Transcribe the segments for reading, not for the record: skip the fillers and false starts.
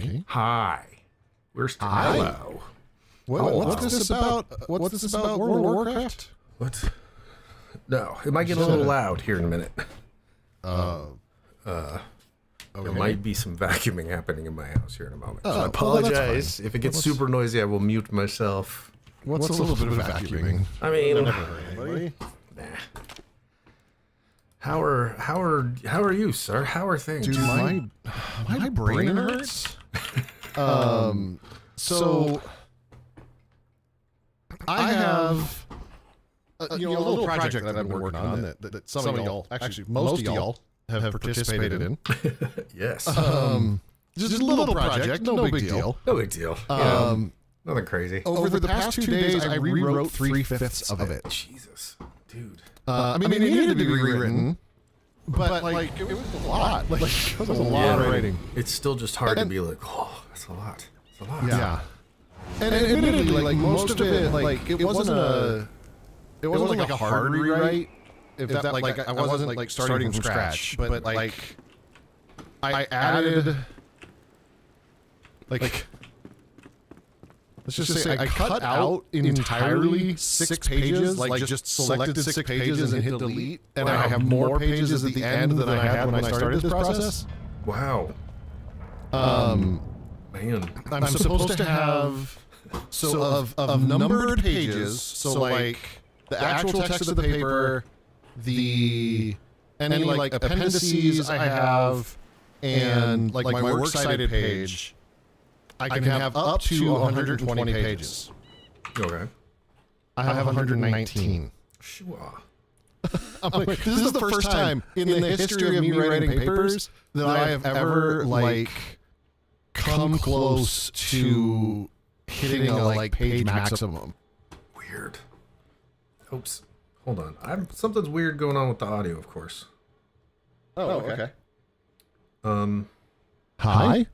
Okay. Hi. We're still hello. What's this about? What's this about World of Warcraft? What? No, it might get a little loud here in a minute. Okay. There might be some vacuuming happening in my house here in a moment. Oh, So I well, apologize. that's If it gets super noisy, I will mute myself. What's a little bit of vacuuming? I mean, Anybody? nah. How are you, sir? How are things? Dude, my brain hurts. So I have a little project that I've been working on that some of y'all, actually most of y'all, have participated in. Yes. Just a little project, no big deal. No big deal. Nothing crazy. Over the past 2 days, I rewrote 3/5 of it. Jesus, dude. I mean, it needed to be rewritten, but like it was a lot. Like it was a lot of writing. It's still just hard to be like, oh, that's a lot. It's a lot. Yeah. And admittedly, like most of it, like it wasn't like a hard rewrite. If that like I wasn't like starting from scratch, but like I added like let's just say I cut out entirely 6 pages, like just selected 6 pages and hit delete, and I have more pages at the end than I had when I started this process. Wow. Man. I'm supposed to have of numbered pages, so like the actual text of the paper, any like appendices I have, and like my works cited page, I can have up to 120 pages. Okay. I have 119. Sure. I'm like, this is the first time in the history of me writing papers that I have ever like come close to hitting a like page maximum. Weird. Oops. Hold on. Something's weird going on with the audio, of course. Oh, okay. Hi?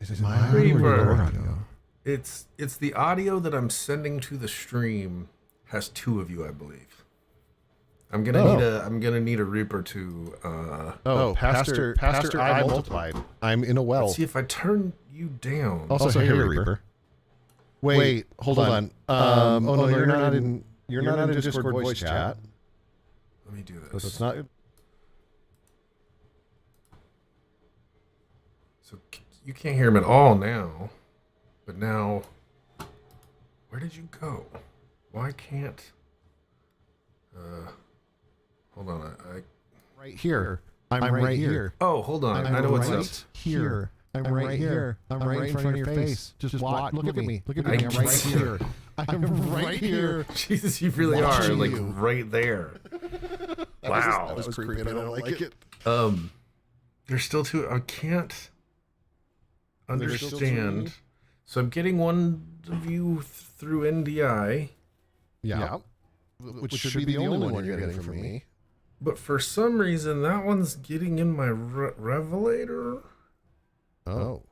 Is it my Reaper. It's the audio that I'm sending to the stream has 2 of you, I believe. I'm gonna need a Reaper to Pastor I multiplied. I'm in a well. Let's see if I turn you down. Also hey Reaper. Wait, hold on. Oh no, you're not in Discord voice chat. Let me do this. So it's not. So you can't hear him at all now. But now, where did you go? Why can't? Hold on. Right here. I'm right here. Oh, hold on. I know what's up. Here. I'm right here. I'm right in front of your face. Just watch. Look at me. Look at me. I'm right here. I'm right here. Jesus, you really are like right there. Wow. That was creepy. I don't like it. There's still 2. I can't understand. So I'm getting one of you through NDI. Yeah. Which should be the only one you're getting from me. But for some reason, that one's getting in my Revelator. Oh.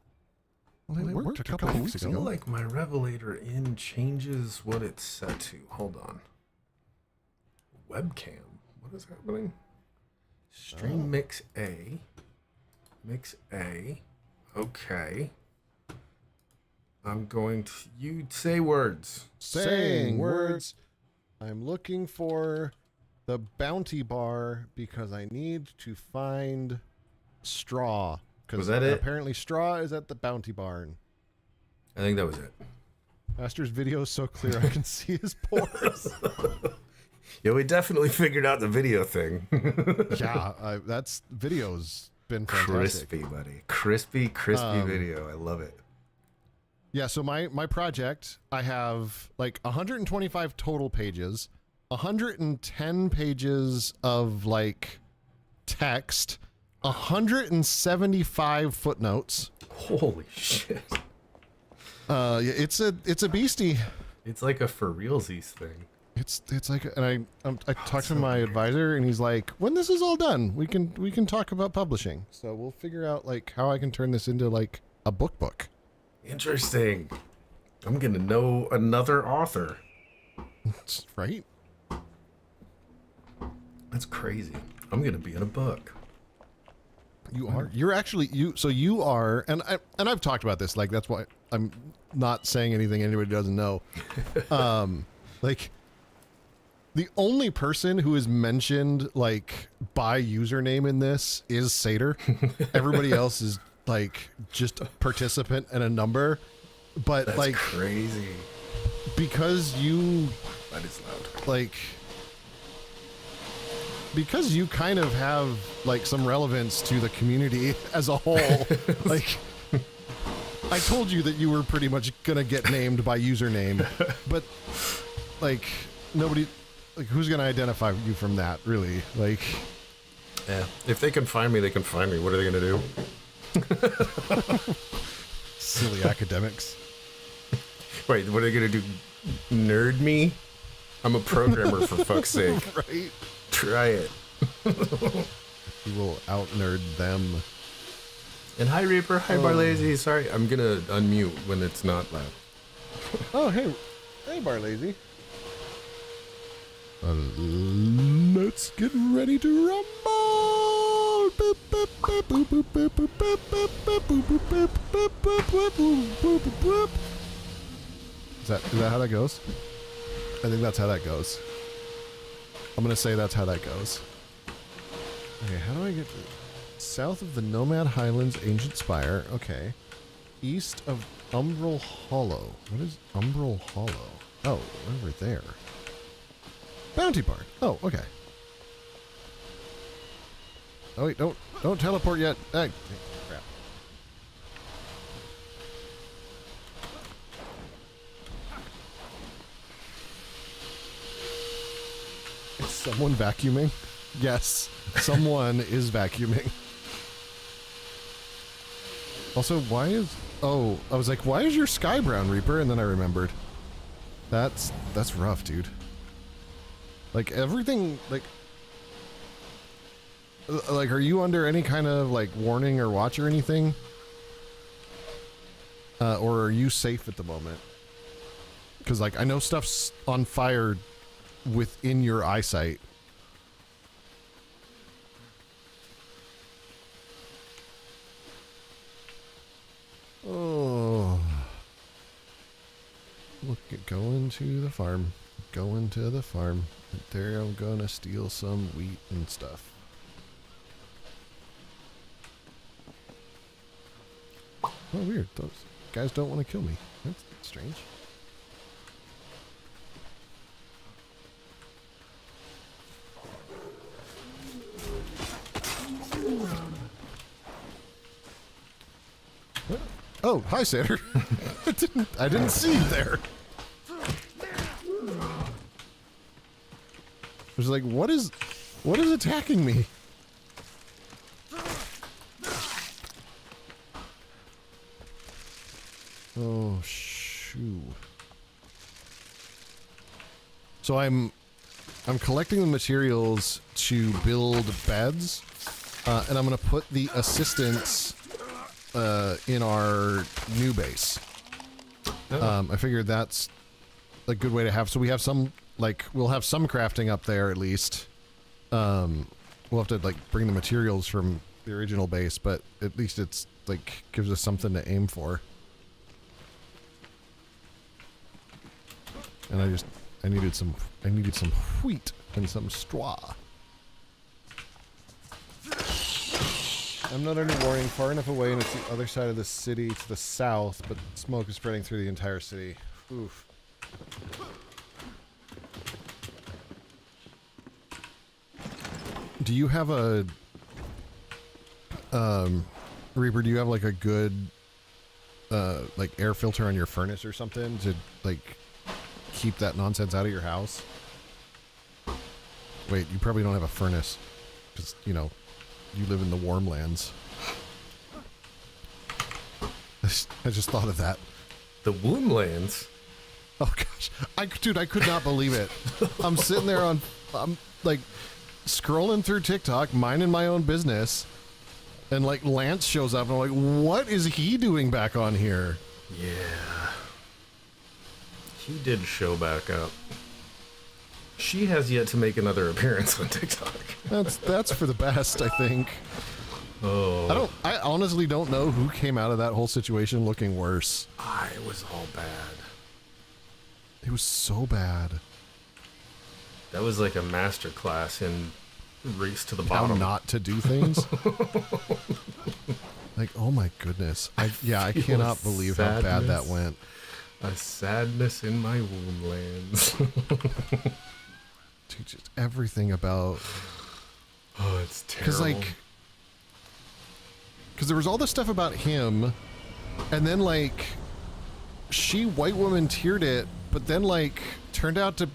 Well, it worked a couple weeks ago. I feel like my Revelator in changes what it's set to. Hold on. Webcam. What is happening? Stream mix A. Mix A. Okay. I'm going to... You say words. Saying words. I'm looking for the bounty bar because I need to find straw. Was that it? Apparently straw is at the bounty barn. I think that was it. Master's video is so clear I can see his pores. Yeah, we definitely figured out the video thing. Yeah, that's video's been fantastic. Crispy, buddy. Crispy video. I love it. Yeah, so my project, I have like 125 total pages, 110 pages of like text, 175 footnotes. Holy shit. It's a beastie. It's like a for realsies thing. It's like, and I talked to my advisor, and he's like, when this is all done, we can talk about publishing. So we'll figure out like how I can turn this into like a book. Interesting. I'm gonna know another author. Right? That's crazy. I'm gonna be in a book. You are. You're actually you. So you are, and I've talked about this. Like that's why I'm not saying anything anybody doesn't know. Like the only person who is mentioned like by username in this is Satyr. Everybody else is like just a participant and a number. But that's like crazy because you that is loud. Like because you kind of have like some relevance to the community as a whole. Like I told you that you were pretty much gonna get named by username, but like nobody, like who's gonna identify you from that really? Like, yeah, if they can find me, they can find me. What are they gonna do? Silly academics. Wait, what are they gonna do? Nerd me? I'm a programmer for fuck's sake. Right? Try it. You will out nerd them. And hi Reaper, hi Barlazy. Sorry, I'm gonna unmute when it's not loud. Oh hey Barlazy. Let's get ready to rumble. Is that how that goes? I think that's how that goes. I'm gonna say that's how that goes. Okay, how do I get south of the Nomad Highlands Ancient Spire? Okay. East of Umbral Hollow. What is Umbral Hollow? Oh, over there. Bounty Barn. Oh, okay. Oh wait, don't teleport yet. Ah, crap. Is someone vacuuming? Yes, someone is vacuuming. Also, why is... Oh, I was like, why is your sky brown, Reaper? And then I remembered. That's rough, dude. Like, everything, like... Like, are you under any kind of, like, warning or watch or anything? Or are you safe at the moment? Because, like, I know stuff's on fire within your eyesight. Oh. Look at going to the farm. Going to the farm. There I'm gonna steal some wheat and stuff. Oh, weird. Those guys don't want to kill me. That's strange. Oh, hi, Satyr. I didn't see you there. I was like, what is attacking me? Oh, shoo. So I'm collecting the materials to build beds, and I'm going to put the assistants in our new base. Oh. I figured that's a good way to have. So we have some, like, we'll have some crafting up there at least. We'll have to like bring the materials from the original base, but at least it's like gives us something to aim for. And I needed some wheat and some straw. I'm not under warning, far enough away, and it's the other side of the city to the south, but smoke is spreading through the entire city. Oof. Do you have a... Reaper, do you have like a good like air filter on your furnace or something to like keep that nonsense out of your house? Wait, you probably don't have a furnace because, you know, you live in the warm lands. I just thought of that. The warm lands? Oh gosh, dude, I could not believe it. I'm sitting there I'm like scrolling through TikTok, minding my own business, and like Lance shows up, and I'm like, what is he doing back on here? Yeah, he did show back up. She has yet to make another appearance on TikTok. That's for the best, I think. Oh. I honestly don't know who came out of that whole situation looking worse. It was all bad. It was so bad. That was like a master class in race to the How bottom. not to do things. Like, oh my goodness. I cannot believe how bad that went. A sadness in my womb lands. Dude, just everything about... Oh, it's terrible. Because there was all this stuff about him, and then, like, she white woman tiered it, but then, like, turned out to,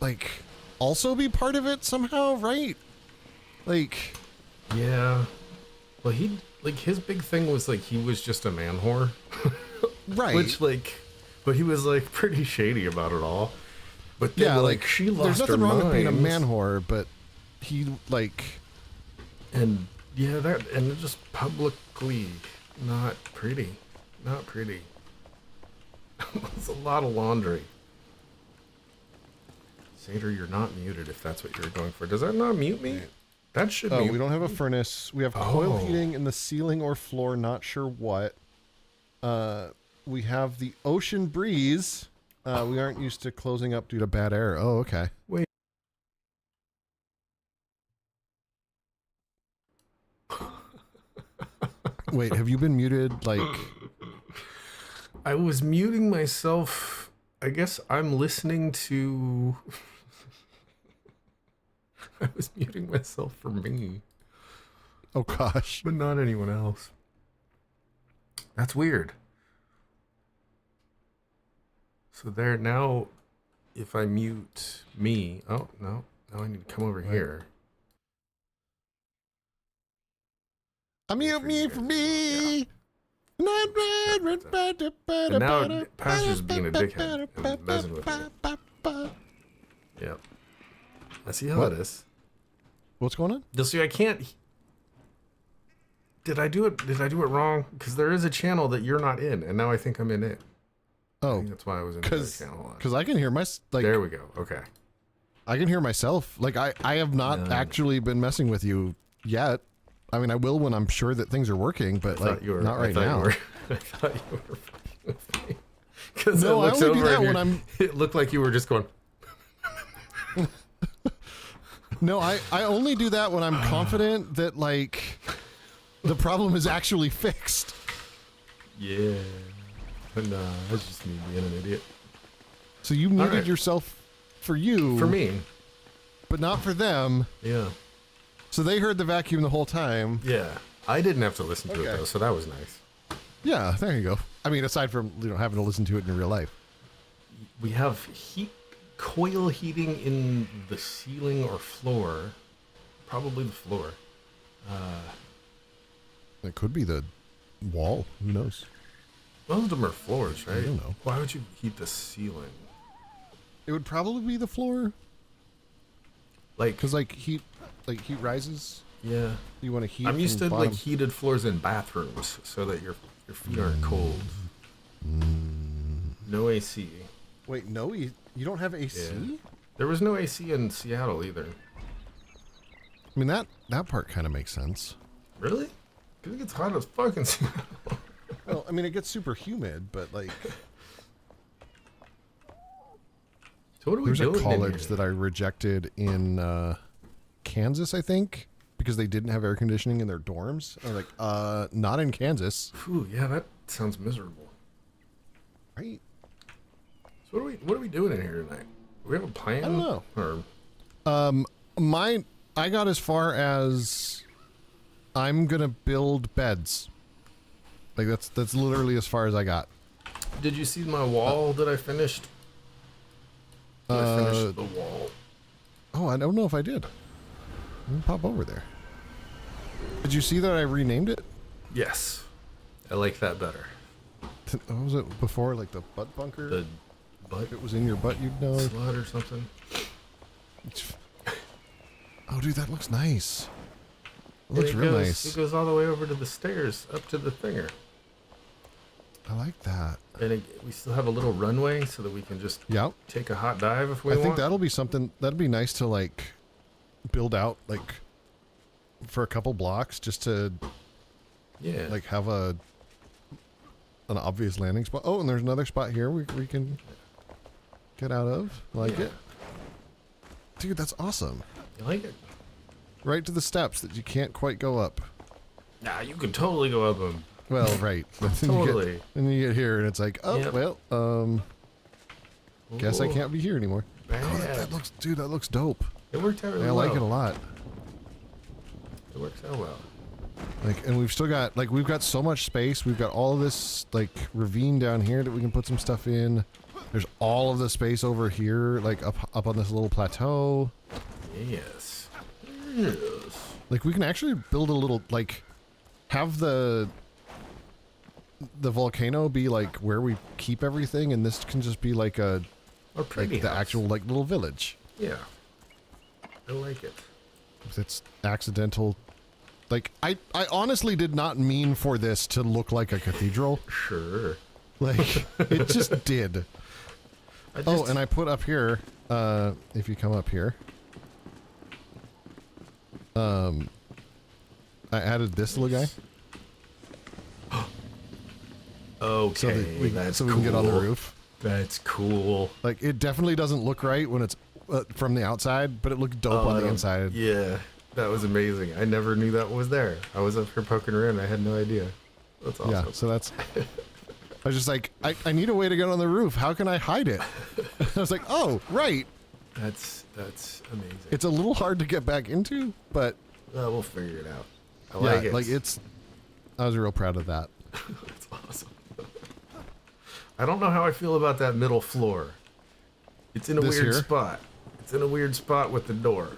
like, also be part of it somehow, right? Like... Yeah. Well, his big thing was, like, he was just a man whore. Right. Which, like... But he was, like, pretty shady about it all. But then, yeah, like, she lost her mind. There's nothing wrong with being a man whore, but he, like... And, yeah, and just publicly not pretty. Not pretty. It's a lot of laundry. Sater, you're not muted if that's what you're going for. Does that not mute me? That should mute. Oh, we don't have a furnace. We have coil heating in the ceiling or floor, not sure what. We have the ocean breeze. We aren't used to closing up due to bad air. Oh, okay. Wait. Wait, have you been muted, like... I was muting myself. I guess I'm listening to... I was muting myself for me. Oh, gosh. But not anyone else. That's weird. So there, now, if I mute me... Oh, no. Now I need to come over here. Unmute me for me! Yeah. And now Pastor's being a dickhead and messing with me. Yep. I see how it is. What's going on? You'll see, I can't... Did I do it wrong? Because there is a channel that you're not in, and now I think I'm in it. I Oh, think that's why I was in the channel. because I can hear my... Like, there we go. Okay. I can hear myself. Like, I have not actually been messing with you yet. I mean, I will when I'm sure that things are working, but like, not right now. I thought you were fucking with me. Because no, I only do that when I'm... It looked like you were just going... No, I only do that when I'm confident that, like, the problem is actually fixed. Yeah. But nah, that's just me being an idiot. So you muted yourself for you. For me. But not for them. Yeah. So they heard the vacuum the whole time. Yeah. I didn't have to listen to it, though, so that was nice. Yeah, there you go. I mean, aside from, having to listen to it in real life. We have coil heating in the ceiling or floor. Probably the floor. It could be the wall. Who knows? Most of them are floors, right? I don't know. Why would you heat the ceiling? It would probably be the floor. Like, because heat rises. Yeah. You want to heat. I'm used to bottom. like heated floors in bathrooms so that your feet aren't cold. No AC. Wait, no, you don't have AC? Yeah. There was no AC in Seattle either. I mean, that part kind of makes sense. Really? Because it gets hot as fuck in Seattle. Well, I mean, it gets super humid, but like... So what are we doing? There's a college that I rejected in Kansas, I think, because they didn't have air conditioning in their dorms. I was like, not in Kansas. Phew, yeah, that sounds miserable. Right? So what are we doing in here tonight? Do we have a plan? I don't know. Or I got as far as I'm gonna build beds. Like that's literally as far as I got. Did you see my wall that I finished? I finished the wall. Oh, I don't know if I did. Let me pop over there. Did you see that I renamed it? Yes. I like that better. What was it before? Like the butt bunker? The butt? If it was in your butt, you'd know. Slut or something. Oh, dude, that looks nice. It looks real nice. It goes all the way over to the stairs, up to the thinger. I like that. And we still have a little runway so that we can just take a hot dive if we want. I think that'll be something, that'd be nice to like build out like for a couple blocks just to Yeah. like have an obvious landing spot. Oh, and there's another spot here we can get out of. Like it. Dude, that's awesome. You like it? Right to the steps that you can't quite go up. Nah, you can totally go up them. Well, right. But then Totally. Then you get here and it's like, oh, Yep. well, guess I can't be here anymore. Bad. Oh, that looks, dude, that looks dope. It worked out really I well. like it a lot. It works out well. Like, and we've still got, like, we've got so much space. We've got all this, like, ravine down here that we can put some stuff in. There's all of the space over here, like, up on this little plateau. Yes. Yes. Like, we can actually build a little, like, have the volcano be, like, where we keep everything, and this can just be, like, a, Or pretty like, the house. actual, like, little village. Yeah. I like it. It's accidental. Like, I honestly did not mean for this to look like a cathedral. Sure. Like, it just did. Oh, and I put up here, if you come up here, I added this little guy. Okay, So that we, that's so we can get on the roof. That's cool. Like, it definitely doesn't look right when it's from the outside, but it looked dope on the inside. Yeah, that was amazing. I never knew that was there. I was up here poking around. I had no idea. That's awesome. Yeah, so that's... I was just like, I need a way to get on the roof. How can I hide it? I was like, oh, right. That's amazing. It's a little hard to get back into, but... We'll figure it out. I yeah, like it. like it's... I was real proud of that. That's awesome. I don't know how I feel about that middle floor. It's in a This weird here? spot. It's in a weird spot with the door.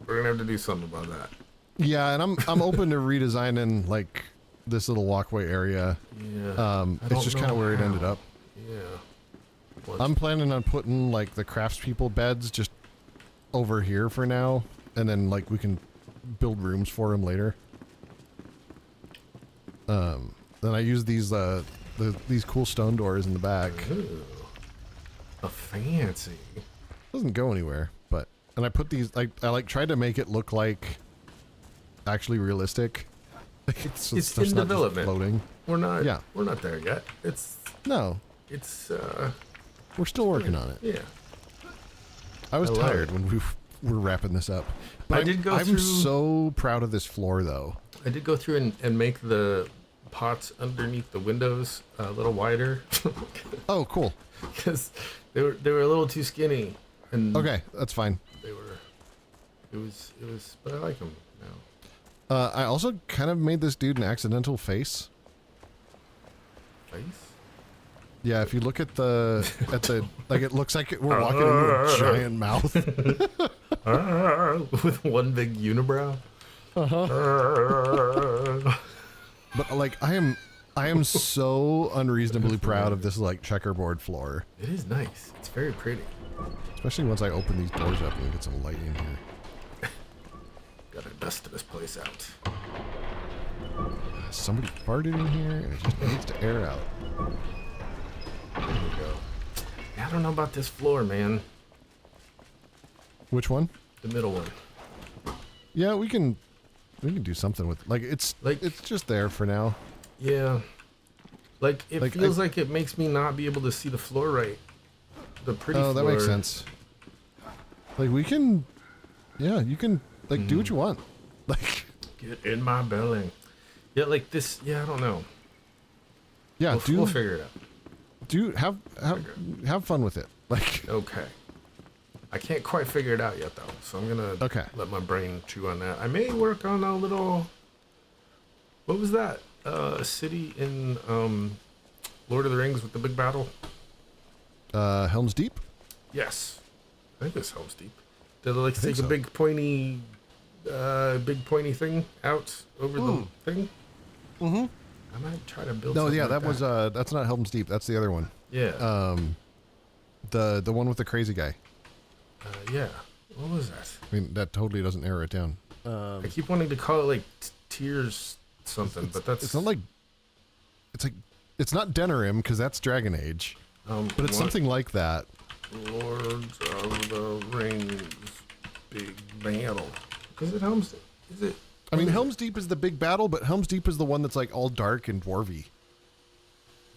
We're gonna have to do something about that. Yeah, and I'm open to redesigning, like, this little walkway area. Yeah. It's just kind of where it ended up. Yeah. I'm planning on putting, like, the craftspeople beds just over here for now, and then, like, we can build rooms for them later. Then I use these these cool stone doors in the back. Ooh. A fancy. Doesn't go anywhere, but and I put these I like tried to make it look like actually realistic. It's stuff's in not just development. floating. We're not. Yeah. We're not there yet. It's. No, we're still working on it. Yeah. I was I love tired it. when we were wrapping this up. But I did go I'm through- so proud of this floor, though. I did go through and make the pots underneath the windows a little wider Oh, cool. because they were a little too skinny. And Okay, that's fine. they were. It was. But I like them now. I also kind of made this dude an accidental face. Face. Yeah, if you look at the like, it looks like we're walking into a giant mouth. With one big unibrow. But like, I am so unreasonably proud of this like checkerboard floor, It is nice. It's very pretty. especially once I open these doors up and get some light in here. Gotta dust this place out. Somebody farted in here, and it just needs to air out. There we go. Yeah, I don't know about this floor, man. Which one? The middle one. Yeah, we can do something with like it's just there for now. Yeah. Like, it Like, feels like it makes me not be able to see the floor right. The pretty Oh, floor. that makes sense. Like we can, yeah, you can like do what you want. Like, Get in my belly. Yeah, like this. Yeah, I don't know. yeah, We'll figure it out. have fun with it. Like, Okay. I can't quite figure it out yet, though. So I'm gonna let my brain chew on that. I may work on a little. What was that? A city in Lord of the Rings with the big battle. Helm's Deep. Yes, I think it's Helm's Deep. Did they like take so. a big pointy thing out over the thing? Mm-hmm. I might try to build. No, something yeah, like that was that's not Helm's Deep. That's the other one. Yeah. The one with the crazy guy. Yeah. What was that? I mean, that totally doesn't narrow it down. I keep wanting to call it like Tears something, but that's It's not like. It's like. It's not Denerim because that's Dragon Age. But it's something like that. Lords of the Rings big battle. Is it Helm's? Is it? I mean, Helm's Deep is the big battle, but Helm's Deep is the one that's like all dark and dwarvy.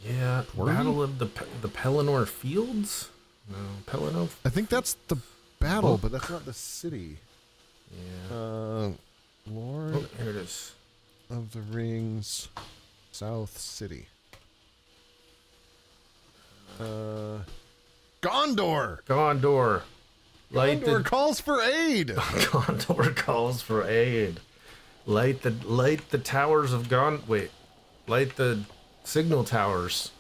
Yeah, Dwarvy? Battle of the Pelennor Fields? No, Pelennor? I think that's the battle, but that's not the city. Yeah. Lord Oh, here it is. of the Rings, South City. Gondor! Gondor. Gondor calls for aid! Gondor calls for aid. Light the towers of light the signal towers.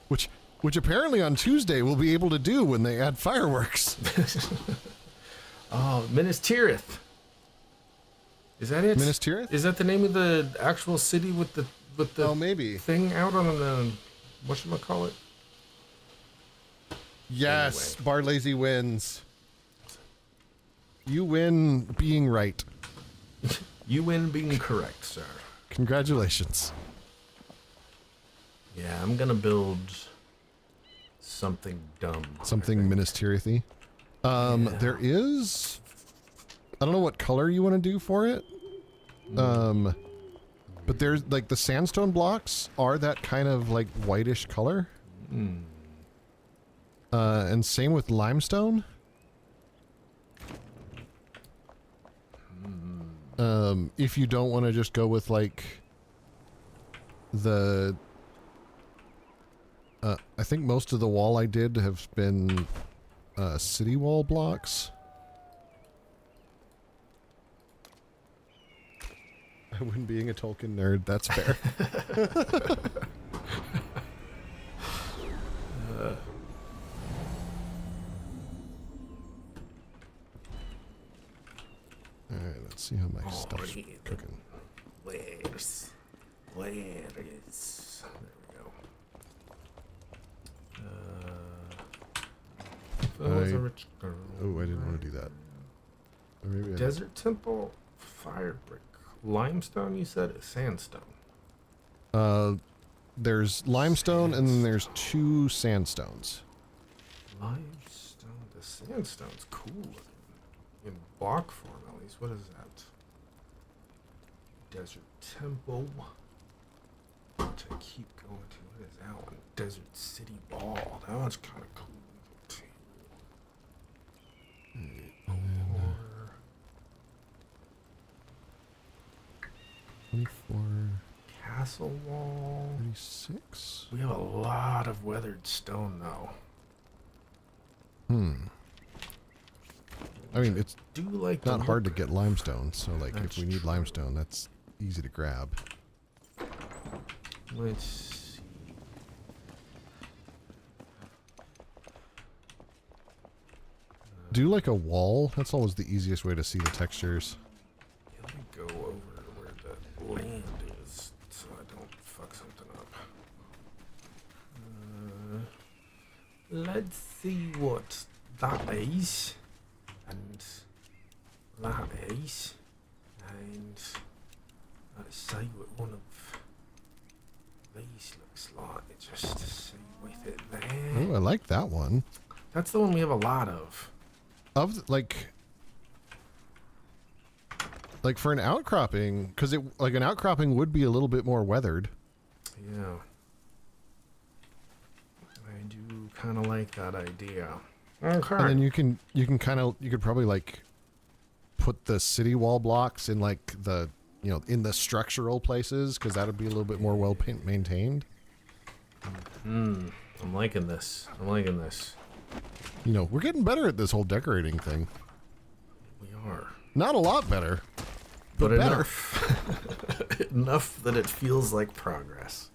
Which apparently on Tuesday we'll be able to do when they add fireworks. Oh, Minas Tirith. Is that it? Minas Tirith? Is that the name of the actual city with the maybe thing out on the whatchamacallit? Yes, Barlazy wins. You win being right. You win being correct, sir. Congratulations. Yeah, I'm gonna build something dumb. Something Minas Tirith-y. Yeah. There is... I don't know what color you want to do for it. But there's like the sandstone blocks are that kind of like whitish color. And same with limestone. If you don't want to just go with like the I think most of the wall I did have been city wall blocks. When being a Tolkien nerd, that's fair. Alright, let's see how my stuff's cooking. Where's... There we go. Was a rich girl. Oh, I didn't want to do that. Or maybe I Desert Temple, fire brick. Limestone, you said? Sandstone. There's limestone and then there's 2 sandstones. Limestone. The sandstone's cool looking. In block form, at least. What is that? Desert Temple. To keep going to. What is that one? Desert City Ball. That one's kind of cool too. 24. Castle wall. 36. We have a lot of weathered stone though. I mean, it's Do you like not hard to get limestone, so like if we need limestone, that's easy to grab. Let's see. Do like a wall. That's always the easiest way to see the textures. Let me go over to where the land is so I don't fuck something up. Let's see what that is. And that is. And let's see what one of these looks like. Just to see with it there. Oh, I like that one. That's the one we have a lot of. Like for an outcropping, because it like an outcropping would be a little bit more weathered. Yeah. I do kind of like that idea. Okay. And then you could probably like put the city wall blocks in like the, you know, in the structural places, because that would be a little bit more well maintained. I'm liking this. I'm liking this. You know, we're getting better at this whole decorating thing. We are. Not a lot better, But better. enough. Enough that it feels like progress.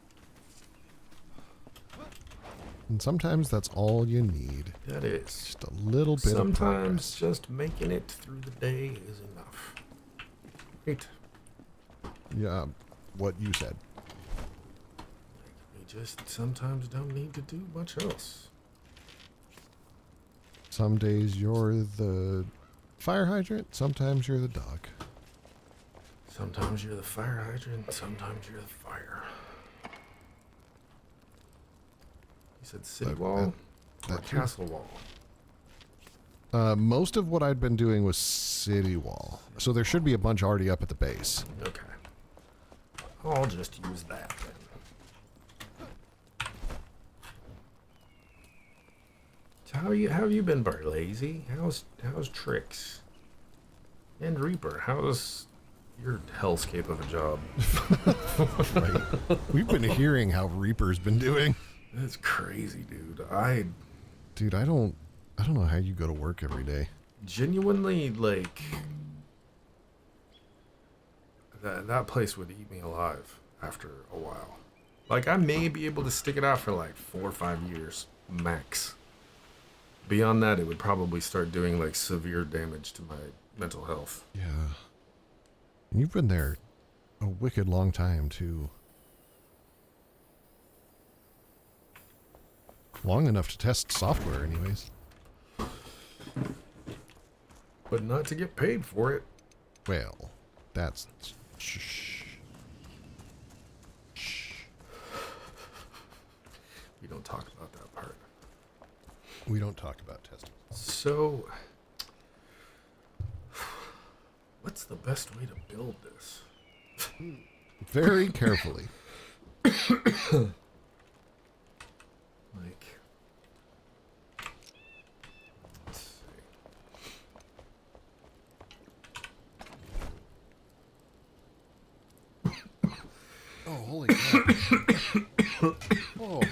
And sometimes that's all you need. That is. Just a little bit of progress. Sometimes just making it through the day is enough. Right. Yeah, what you said. We just sometimes don't need to do much else. Some days you're the fire hydrant, sometimes you're the dog. Sometimes you're the fire hydrant, sometimes you're the fire. You said city wall or that too. castle wall? Most of what I'd been doing was city wall, so there should be a bunch already up at the base. Okay. I'll just use that then. So how have you been, Barlazy? How's Trix? And Reaper, how's your hellscape of a job? Right. We've been hearing how Reaper's been doing. That's crazy, dude. Dude, I don't know how you go to work every day. Genuinely, like, that place would eat me alive after a while. Like, I may be able to stick it out for like 4 or 5 years max. Beyond that, it would probably start doing like severe damage to my mental health. Yeah. And you've been there a wicked long time too. Long enough to test software anyways. But not to get paid for it. Well, that's... Shh. Shh. We don't talk about that part. We don't talk about testing. So, what's the best way to build this? Very carefully. Like, let's see. Oh, holy crap. Oh.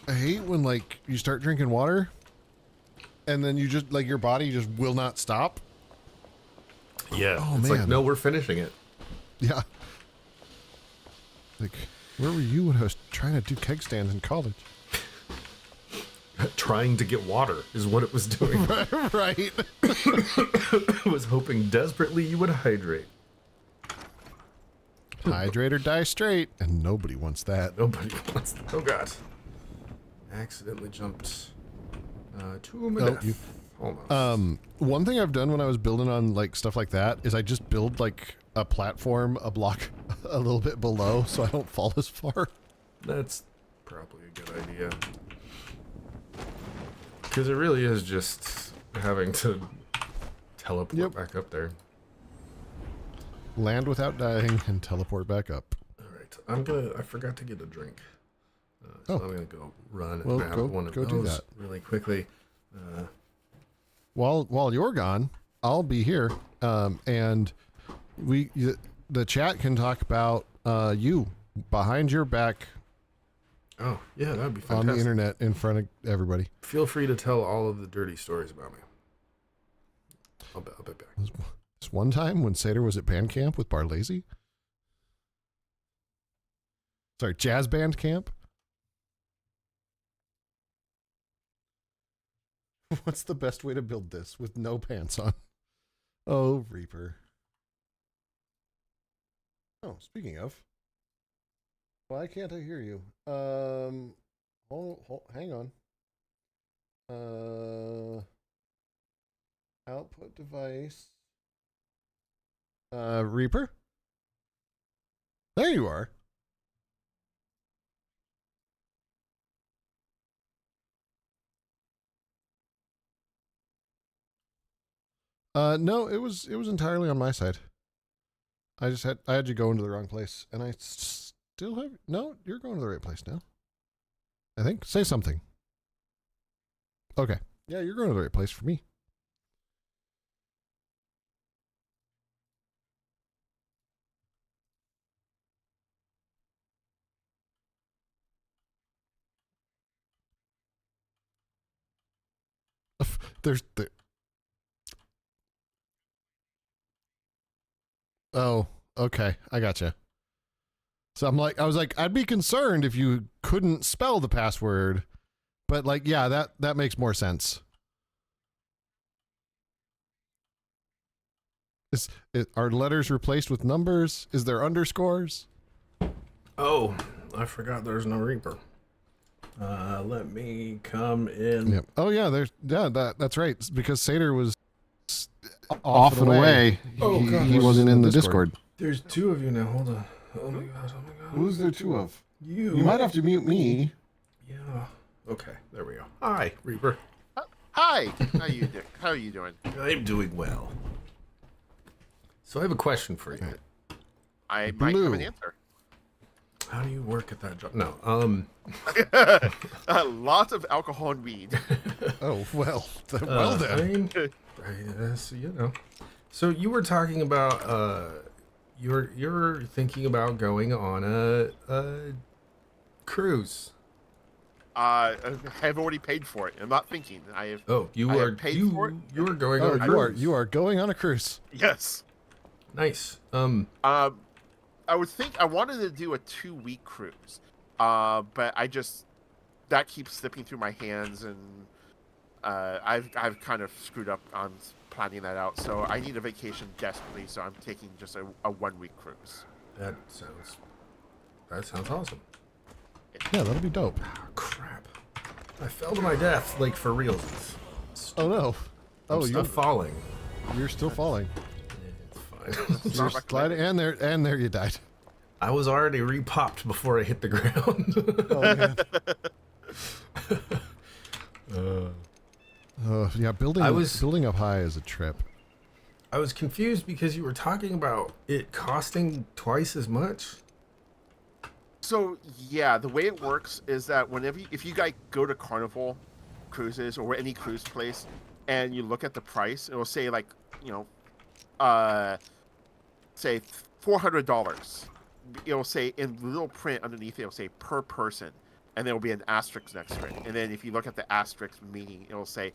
I hate when, like, you start drinking water and then you just, like, your body just will not stop. Yeah. Oh, it's man. like, no, we're finishing it. Yeah. Like, where were you when I was trying to do keg stands in college? Trying to get water is what it was doing. Right. I was hoping desperately you would hydrate. Hydrate or die straight, and nobody wants that. Nobody wants that. Oh, God. Accidentally jumped to my death. Almost. One thing I've done when I was building on, like, stuff like that is I just build, like, a platform a block a little bit below so I don't fall as far. That's probably a good idea. Because it really is just having to teleport back up there. Land without dying and teleport back up. Alright, I forgot to get a drink. So I'm gonna go run and grab one of those do that really quickly. While you're gone, I'll be here, and the chat can talk about you behind your back. Oh yeah, that'd be fantastic. On the internet in front of everybody. Feel free to tell all of the dirty stories about me. I'll be back. This one time when Seder was at band camp with Barlazy. Sorry, jazz band camp. What's the best way to build this with no pants on? Oh, Reaper. Oh, speaking of. Why can't I hear you? Hang on. Output device. Reaper? There you are. No, it was entirely on my side. I had you go into the wrong place, and I still have... No, you're going to the right place now. I think. Say something. Okay. Yeah, you're going to the right place for me. Oh, okay. I gotcha. So I was like, I'd be concerned if you couldn't spell the password, but like, yeah, that makes more sense. Are letters replaced with numbers? Is there underscores? Oh, I forgot there's no Reaper. Let me come in. Yep. Oh yeah, that's right. It's because Seder was off and away. He wasn't in the Discord. There's two of you now. Hold on. Oh my god. Who's there two of? You. You might have to mute me. Yeah. Okay. There we go. Hi, Reaper. Hi. How are you doing? I'm doing well. So I have a question for you. I might have an answer. How do you work at that job? No. Lots of alcohol and weed. Oh well. Well then. I mean, So you were talking about you're thinking about going on a cruise. I have already paid for it. I'm not thinking. I have. Oh, you I are have paid you for it. you are going Oh, on a cruise. you are going on a cruise. Yes. Nice. I would think I wanted to do a 2-week cruise, but that keeps slipping through my hands, and I've kind of screwed up on planning that out. So I need a vacation desperately. So I'm taking just a 1-week cruise. That sounds awesome. Yeah, that'll be dope. Oh, crap! I fell to my death, like for real. Oh no. I'm still falling. You're still falling. It's fine. You're sliding, and there you died. I was already repopped before I hit the ground. Oh man. Yeah, building up high is a trip. I was confused because you were talking about it costing twice as much. So yeah, the way it works is that if you guys go to Carnival cruises or any cruise place, and you look at the price, it will say like, say $400. It'll say in little print underneath, it'll say per person, and there will be an asterisk next to it. And then if you look at the asterisk meaning, it'll say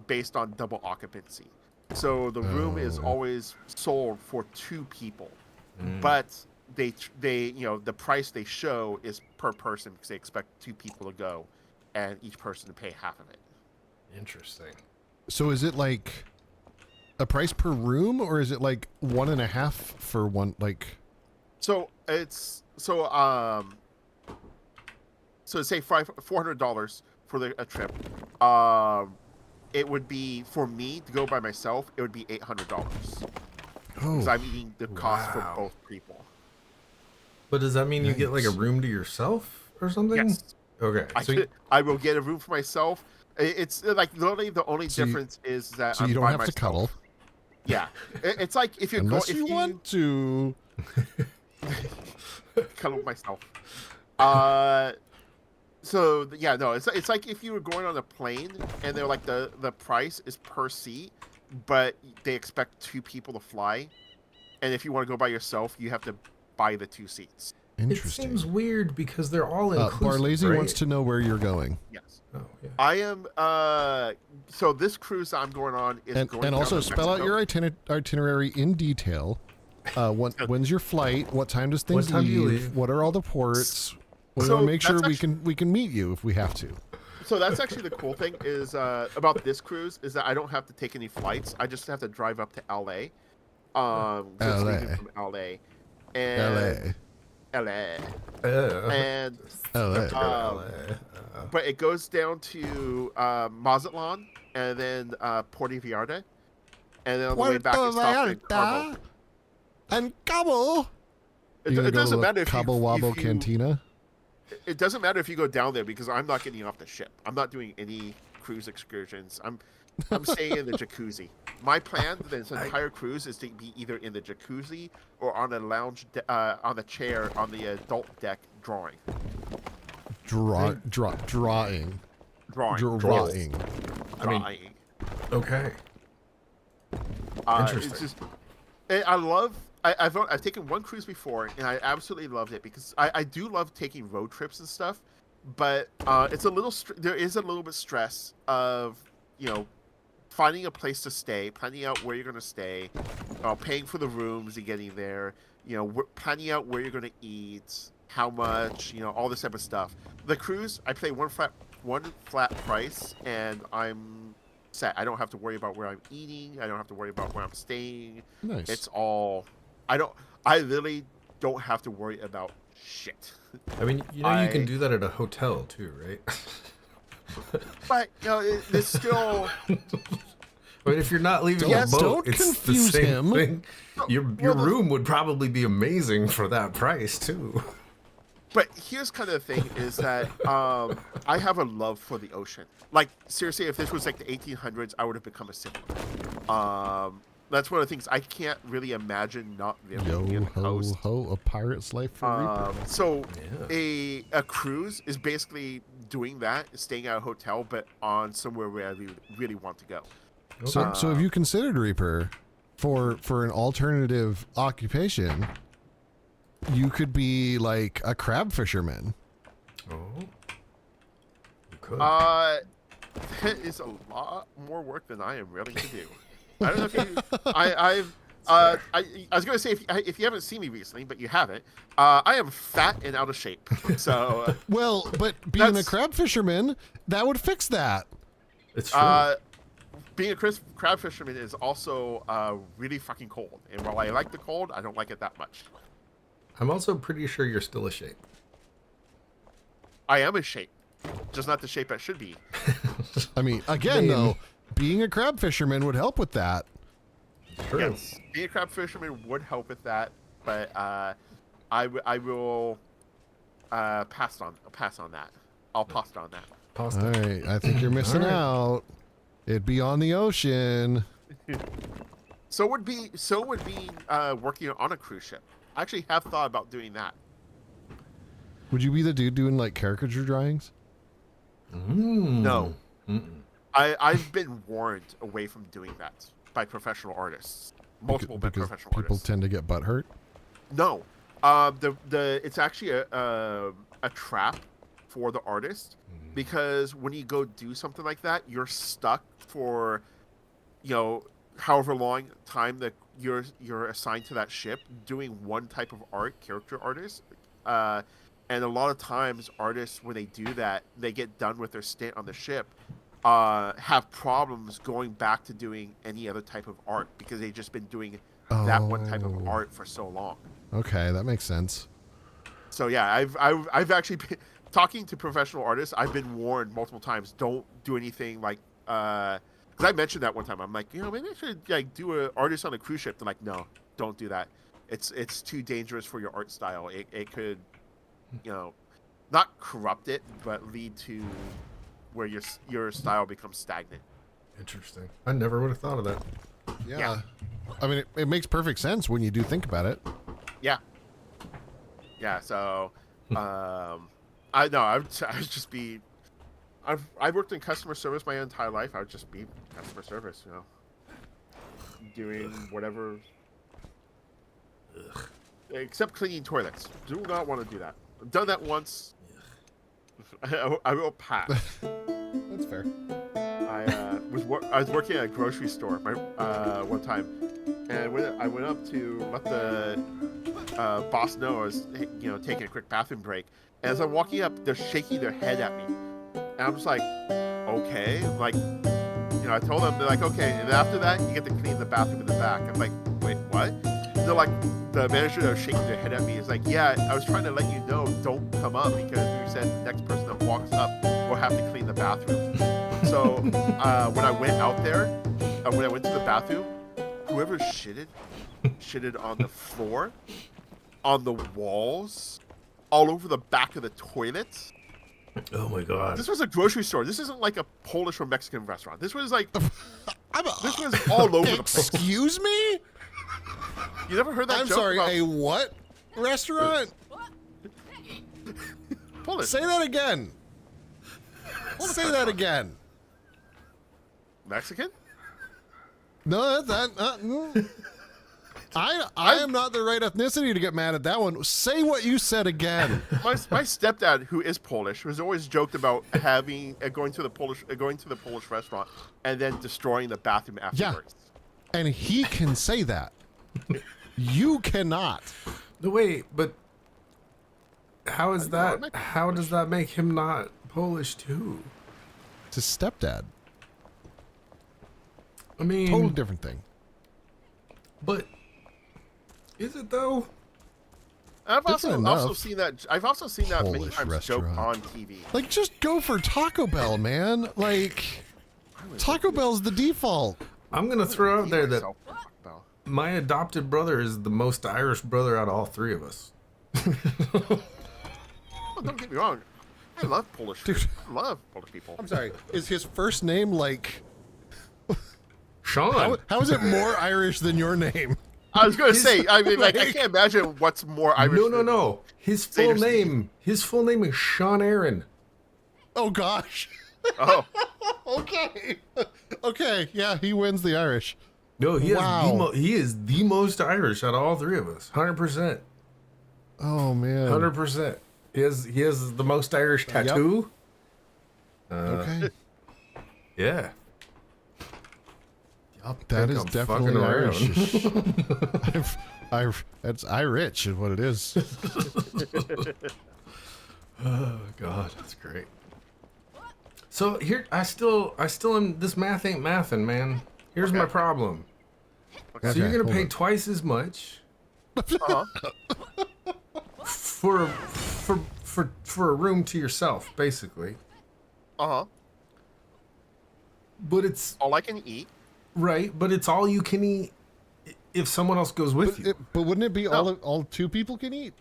based on double occupancy. So the room is always sold for 2 people, but they the price they show is per person because they expect 2 people to go, and each person to pay half of it. Interesting. So is it like a price per room, or is it like 1.5 for one? Like, so it's so say $400 for a trip. It would be, for me to go by myself, it would be $800 because I'm eating the cost for both people. But does that mean you get like a room to yourself or something? Yes. Okay. I will get a room for myself. It's like literally the only difference is that so I'm you don't by have myself. to cuddle. Yeah, it's like if you're Unless you want to cuddle myself. So yeah, no, it's like if you were going on a plane and they're like the price is per seat, but they expect 2 people to fly, and if you want to go by yourself, you have to buy the 2 seats. Interesting. It seems weird because they're all inclusive. Barlazy right? wants to know where you're going. Yes. Oh, yeah. I am. So this cruise I'm going on is going and down also to spell out Mexico. your itinerary in detail. When's your flight? What time does things What time do you leave? leave? What are all the ports? We So want to make sure that's we can meet you if we have to. So that's actually the cool thing is about this cruise is that I don't have to take any flights. I just have to drive up to LA. It's leaving from LA. And LA. And but it goes down to Mazatlan and then Puerto Vallarta, and then on the way back it stops in Cabo. And Cabo. It doesn't matter if Cabo Wabo you Cantina. It doesn't matter if you go down there because I'm not getting off the ship. I'm not doing any cruise excursions. I'm staying in the jacuzzi. My plan for this entire cruise is to be either in the jacuzzi or on a lounge, on the chair on the adult deck drawing. Drawing. I mean, okay. Interesting. It's just, I've taken one cruise before and I absolutely loved it because I do love taking road trips and stuff, but it's a little there is a little bit stress of finding a place to stay, planning out where you're going to stay, paying for the rooms and getting there, planning out where you're going to eat, how much, all this type of stuff. The cruise, I pay one flat price and I'm set. I don't have to worry about where I'm eating. I don't have to worry about where I'm staying. Nice. It's all. I literally don't have to worry about shit. I mean, you can do that at a hotel too, right? But it's still. I mean, if you're not leaving a boat, don't it's confuse the same him. thing. Your room would probably be amazing for that price too. But here's kind of the thing is that I have a love for the ocean. Like seriously, if this was like the 1800s, I would have become a sailor. That's one of the things I can't really imagine not living in the coast. Ho, a pirate's life for Reaper. So a cruise is basically doing that, staying at a hotel, but on somewhere where I really want to go. So have you considered Reaper for an alternative occupation? You could be like a crab fisherman. Oh, you could. That is a lot more work than I am willing to do. I don't know if you. I was going to say if you haven't seen me recently, but you haven't. I am fat and out of shape. So. Well, but being a crab fisherman, that would fix that. It's true. Being a crab fisherman is also really fucking cold, and while I like the cold, I don't like it that much. I'm also pretty sure you're still a shape. I am in shape, just not the shape I should be. I mean, again, though, being a crab fisherman would help with that. True. Yes, being a crab fisherman would help with that, but I will pass on that. I'll pass on that. All right, I think you're missing out. It'd be on the ocean. So would be working on a cruise ship. I actually have thought about doing that. Would you be the dude doing like caricature drawings? No. I've been warned away from doing that by professional artists. Multiple professional artists. People tend to get butthurt? No. It's actually a trap for the artist, because when you go do something like that, you're stuck for, however long time that you're assigned to that ship doing one type of art, character artist. And a lot of times artists, when they do that, they get done with their stint on the ship, have problems going back to doing any other type of art because they've just been doing that one type of art for so long. Okay, that makes sense. So yeah, I've actually been talking to professional artists. I've been warned multiple times, don't do anything like, because I mentioned that one time. I'm like, maybe I should like do an artist on a cruise ship. They're like, no, don't do that. It's too dangerous for your art style. It could, not corrupt it, but lead to where your style becomes stagnant. Interesting. I never would have thought of that. Yeah. I mean, it makes perfect sense when you do think about it. Yeah. Yeah. So, I've worked in customer service my entire life. I would just be customer service, doing whatever. Ugh. Except cleaning toilets. Do not want to do that. I've done that once. I will pass. That's fair. I was working at a grocery store one time, and I went up to let the boss know I was taking a quick bathroom break. And as I'm walking up, they're shaking their head at me, and I'm just like, okay, like, I told them, they're like, okay, and after that you get to clean the bathroom in the back. I'm like, wait, what? They're like, the manager that was shaking their head at me is like, yeah, I was trying to let you know, don't come up, because you said the next person that walks up will have to clean the bathroom. So when I went out there, when I went to the bathroom, whoever shitted on the floor, on the walls, all over the back of the toilets. Oh my god! This was a grocery store. This isn't like a Polish or Mexican restaurant. This was like, this was all over the place. Excuse me? You never heard that I'm joke? sorry, about... a what restaurant? Polish. Say that again. Say that again. Mexican? No, I am not the right ethnicity to get mad at that one. Say what you said again. My stepdad, who is Polish, was always joked about going to the Polish restaurant and then destroying the bathroom afterwards. Yeah, and he can say that. You cannot. No, wait, but how is that? How does that make him not Polish too? It's his stepdad. I mean, total different thing. But is it though? I've also seen that Polish many times restaurant. joke on TV. Like, just go for Taco Bell, man. Like, Taco Bell's the default. I'm gonna throw out there that my adopted brother is the most Irish brother out of all three of us. Oh, don't get me wrong. I love Polish food. Dude. I love Polish people. I'm sorry. Is his first name like... Sean. How is it more Irish than your name? I was going to say, I mean, like, I can't imagine what's more Irish. No. His full name is Sean Aaron. Oh, gosh. Oh. Okay. Okay, yeah, he wins the Irish. No, he Wow. he is the most Irish out of all three of us. 100%. Oh, man. 100%. He has the most Irish tattoo. Okay. Yeah. That is definitely Irish. around. That's Irish is what it is. Oh God, that's great. So here, I still am. This math ain't mathin', man. Here's my problem. Okay. So you're gonna hold pay on. twice as much Uh-huh. for a room to yourself, basically. Uh-huh. But it's All I can eat. right. But it's all you can eat if someone else goes with you. But wouldn't it be No. all two people can eat?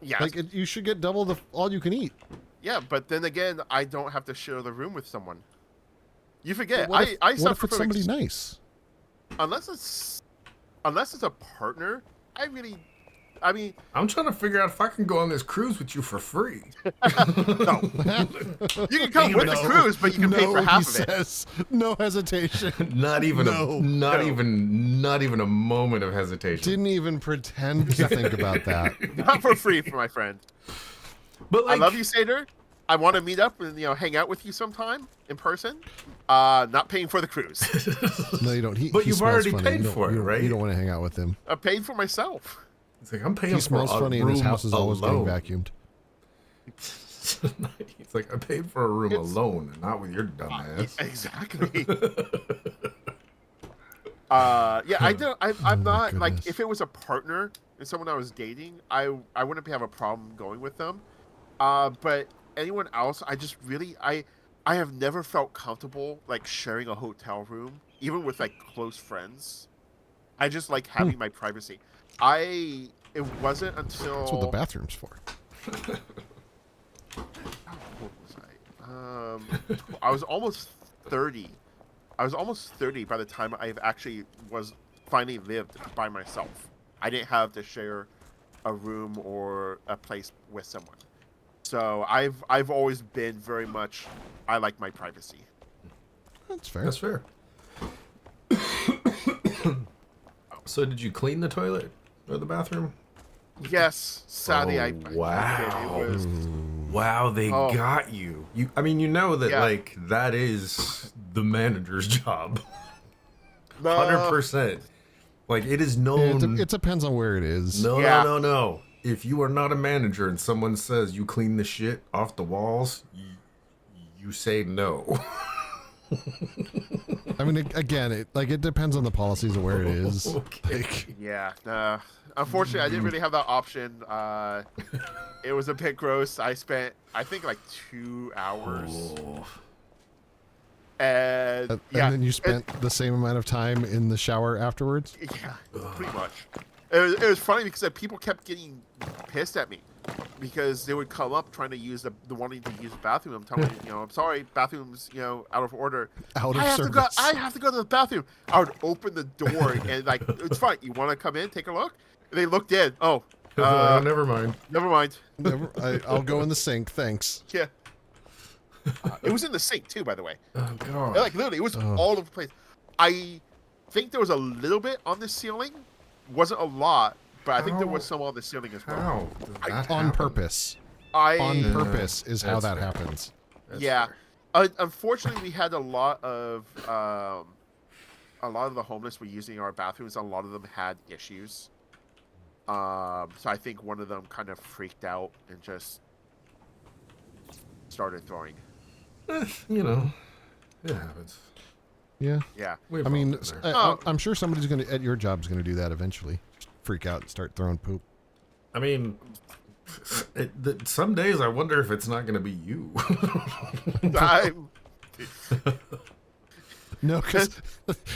Yes. Like you should get double the all you can eat. Yeah, but then again, I don't have to share the room with someone. You forget. What if, I what suffer if it's from somebody nice? unless it's a partner. I mean, I'm trying to figure out if I can go on this cruise with you for free. no. You can come with the cruise, but you can pay for half he of it. says, no hesitation. Not even No. not No. even a moment of hesitation. Didn't even pretend to think about that. Not for free, for my friend. But I love you, Sater. I want to meet up and hang out with you sometime in person. Not paying for the cruise. No, you don't. But he you've smells already funny. paid You don't- for it, you don't- right? You don't want to hang out with him. I paid for myself. It's like I'm paying He smells for a funny, and his room house is always alone. getting vacuumed. He's like, I paid for a room alone, and not with your dumb ass. Exactly. Yeah, I don't. I'm not like goodness. if it was a partner and someone I was dating, I wouldn't have a problem going with them. But anyone else, I just really I have never felt comfortable like sharing a hotel room, even with like close friends. I just like having my privacy. It wasn't until That's what the bathroom's for. how old was I? I was almost 30. I was almost 30 by the time I actually was finally lived by myself. I didn't have to share a room or a place with someone. So I've always been very much I like my privacy. That's fair. That's fair. So did you clean the toilet or the bathroom? Yes, sadly I wow. did. It was Wow, they Oh. got you. I mean, you know that Yeah. like that is the manager's job. no, 100%. Like it is known. It depends on where it is. No, Yeah. no. If you are not a manager and someone says you clean the shit off the walls, you say no. I mean, again, it depends on the policies of where it is. Okay. Like, Yeah, no. Unfortunately, I didn't really have that option. It was a bit gross. I spent, I think, like 2 hours. Oh. And and yeah, then you spent the same amount of time in the shower afterwards. yeah, pretty much. It was funny because people kept getting pissed at me because they would come up trying to use the wanting to use the bathroom. I'm telling you, I'm sorry, bathroom's out of order. Out of I have to go. service. I have to go to the bathroom. I would open the door and like, it's fine. You want to come in, take a look? And they looked in. Oh, Never mind. never mind. I'll go in the sink, thanks. Yeah. It was in the sink too, by the way. Oh god. Like literally, it was all over the place. I think there was a little bit on the ceiling. Wasn't a lot, but I think there was some on the ceiling as well. How? Does that On happen? purpose. I On purpose is how That's that fair. happens. That's yeah. fair. Unfortunately, we had a lot of the homeless were using our bathrooms. A lot of them had issues. So I think one of them kind of freaked out and just started throwing. You know, it happens. Yeah. Yeah. We've I all mean, been there. I'm sure somebody's at your job's gonna do that eventually. Just freak out and start throwing poop. I mean, some days I wonder if it's not going to be you. I'm, No, because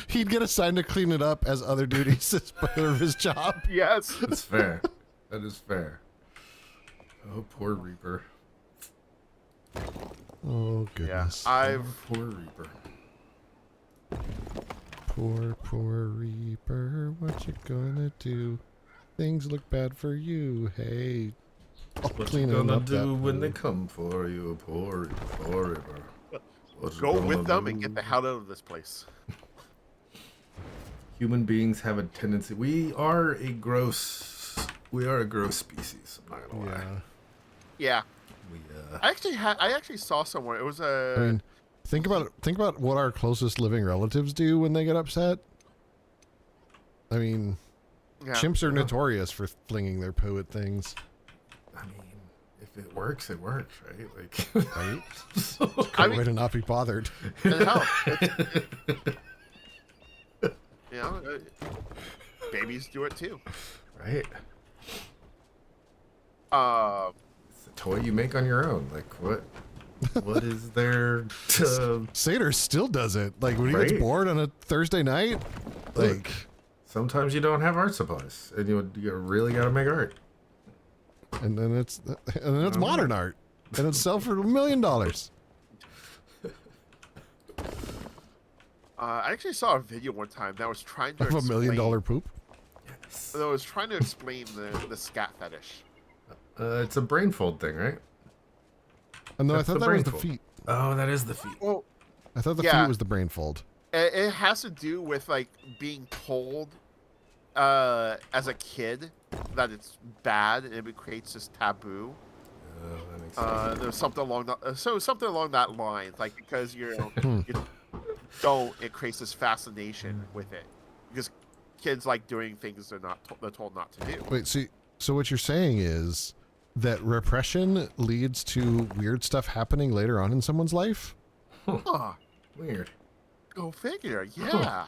he'd get assigned to clean it up as other duties as part of his job. yes. That's fair. That is fair. Oh, poor Reaper. Oh goodness. Yeah, Poor Reaper. Poor Reaper, what you gonna do? Things look bad for you. Hey, What you gonna do when they come for you, poor Reaper? Go with them and get the hell out of this place. Human beings have a tendency. We are a gross species. I'm not gonna lie. Yeah. We, I actually saw somewhere. It was a. I mean, think about what our closest living relatives do when they get upset. I mean, chimps are notorious for flinging their poo at things. I mean, if it works, it works, right? Like, right? It's a great way to not be bothered. Hell, you know, babies do it too. Right. It's a toy you make on your own. Like, what is there to... Sater still does it. Like, when he gets bored on a Thursday night, like... Sometimes you don't have art supplies, and you really got to make art. And then it's modern art, and it's sell for $1 million. I actually saw a video one time that was trying to Of $1 million poop. Yes. That was trying to explain the scat fetish. It's a brainfold thing, right? And no, I That's thought the that was the brainfold. feet. Oh, that is the feet. Well, I thought the feet was the brain fold. it has to do with like being told as a kid that it's bad, and it creates this taboo. That makes sense. There's something along that line, like because you don't, it creates this fascination with it because kids like doing things they're told not to do. Wait, see, so what you're saying is that repression leads to weird stuff happening later on in someone's life? Huh. Weird. Go figure. Yeah.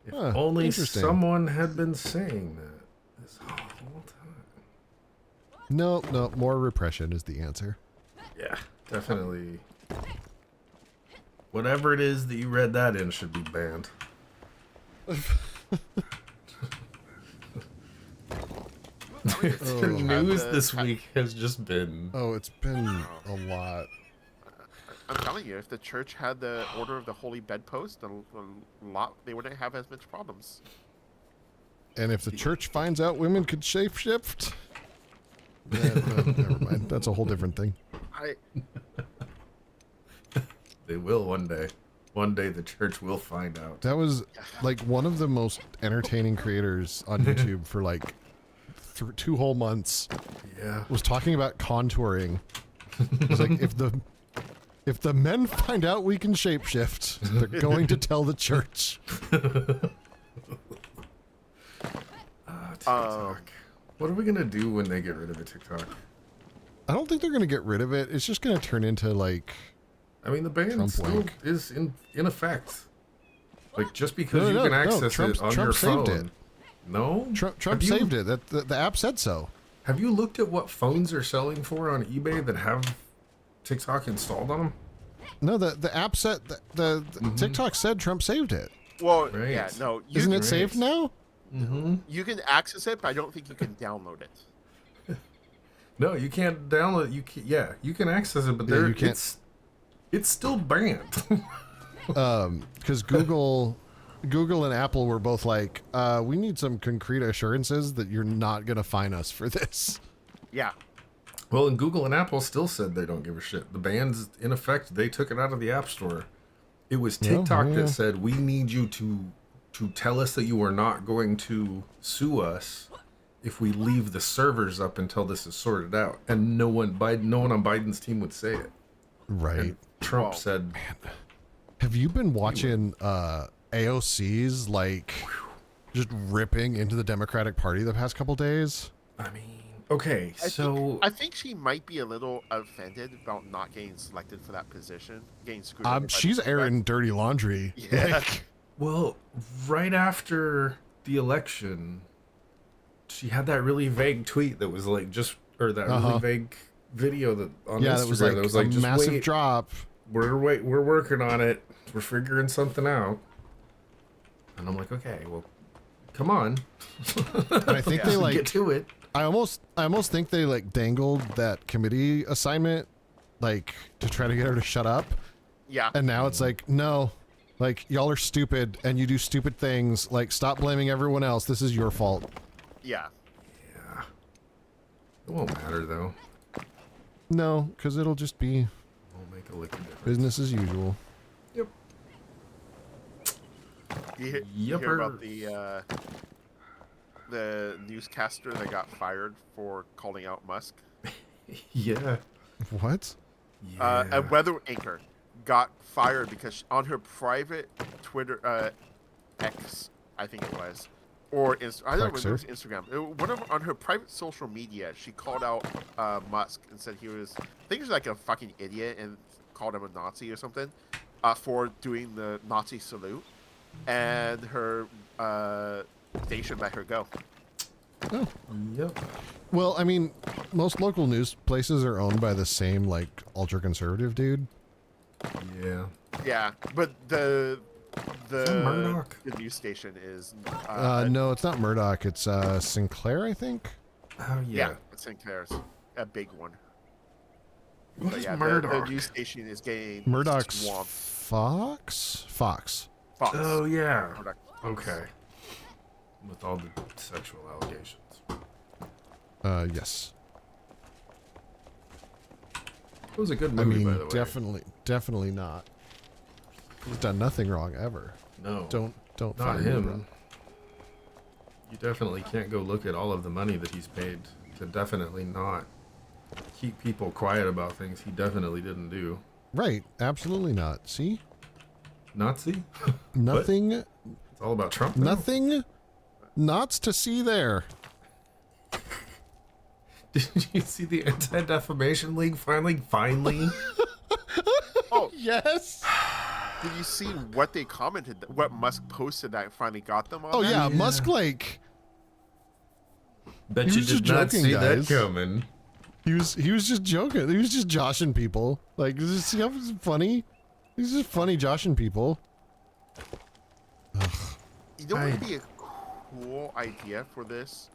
If only someone had been saying that this whole time. No, more repression is the answer. Yeah, definitely. Whatever it is that you read that in should be banned. The news this week has just been... Oh, it's been a lot. I'm telling you, if the church had the order of the holy bedpost, they wouldn't have as much problems. And if the church finds out women could shapeshift, never mind. That's a whole different thing. They will one day. One day the church will find out. That was like one of the most entertaining creators on YouTube for like 2 whole months. Yeah. Was talking about contouring. It was like, if the men find out we can shapeshift, they're going to tell the church. TikTok. What are we gonna do when they get rid of the TikTok? I don't think they're going to get rid of it. It's just going to turn into like... I mean, the ban still is in effect. Like, just because you can access it on your phone. Saved it. No? Trump saved it. The app said so. Have you looked at what phones are selling for on eBay that have TikTok installed on them? No, the app said... The TikTok said Trump saved it. Well, yeah, no. Isn't it saved now? Mm-hmm. You can access it, but I don't think you can download it. No, you can't download. You can access it, but it's still banned. Because Google and Apple were both like, we need some concrete assurances that you're not gonna fine us for this. Yeah. Well, and Google and Apple still said they don't give a shit. The ban's in effect. They took it out of the App Store. It was TikTok that said, we need you to tell us that you are not going to sue us if we leave the servers up until this is sorted out. And no one on Biden's team would say it. Right. And Trump said... Man, have you been watching AOC's, like, just ripping into the Democratic Party the past couple days? I mean... Okay, I think she might be a little offended about not getting selected for that position. Getting screwed. She's airing dirty laundry. Yeah. Like, well, right after the election, she had that really vague tweet that was like really vague video that on Instagram that was like just massive drop. We're working on it. We're figuring something out. And I'm like, okay, well, come on. And I think they like get to it. I almost think they like dangled that committee assignment like to try to get her to shut up. Yeah. And now it's like, no, like y'all are stupid and you do stupid things. Like, stop blaming everyone else. This is your fault. Yeah. Yeah. It won't matter though. No, because it'll just be Won't make a lick of difference. business as usual. Yep. You hear about the newscaster that got fired for calling out Musk? Yeah. What? A weather anchor got fired because on her private Twitter, X, I think it was, or I don't know if it was Instagram. On her private social media, she called out Musk and said he was, I think he was like a fucking idiot and called him a Nazi or something, for doing the Nazi salute, and her station let her go. Oh. Yep. Well, I mean, most local news places are owned by the same, like, ultra-conservative dude. Yeah. Yeah, but the Murdoch? the news station is No, it's not Murdoch. It's Sinclair, I think. Oh yeah, it's Sinclair's a big one. What's But yeah, Murdoch? the news station is getting Murdoch's swamped. Fox. Fox. Oh yeah. Murdoch. Okay. With all the sexual allegations. Yes. It was a good I movie, mean, by the way. definitely not. He's done nothing wrong ever. No. Don't Not find me him. wrong. You definitely can't go look at all of the money that he's paid to definitely not keep people quiet about things he definitely didn't do. Right, absolutely not. See? Nazi? Nothing, It's all about Trump now? nothing nots to see there. Did you see the Anti-Defamation League finally? Oh, Yes. did you see what they commented? What Musk posted that finally got them on? Oh that? yeah, Yeah. Musk, like, Bet He you was just did not joking, see guys. that coming. he was just joking. He was just joshing people. Like, this is funny. He's just funny joshing people. You know what would be a cool idea for this?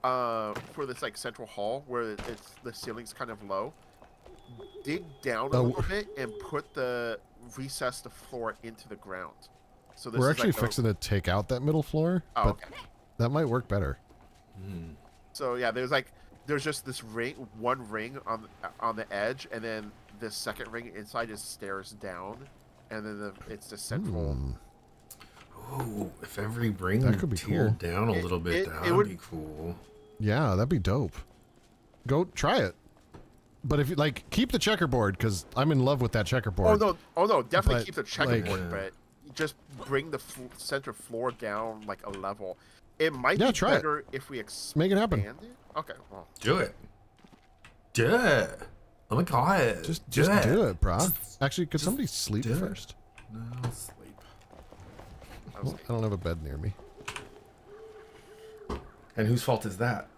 For this like central hall where the ceiling's kind of low. Dig down a Oh. little bit and recess the floor into the ground. So this We're is actually like fixing to take out that middle floor, Oh, but okay. that might work better. So yeah, there's just this one ring on the edge, and then this second ring inside just stairs down, and then it's the central. Oh, if every ring That could be tiered cool. down a little bit, that would be cool. Yeah, that'd be dope. Go try it. But if you like, keep the checkerboard because I'm in love with that checkerboard. Oh no, definitely But, keep the checkerboard, like- but just bring the center floor down like a level. It might Yeah, be try it. better if we expand Make it happen. it. Okay, well, Do it. Do it. Oh my god. Just do it, brah. Actually, could somebody sleep do it. first? No, sleep. Well, I don't have a bed near me. And whose fault is that?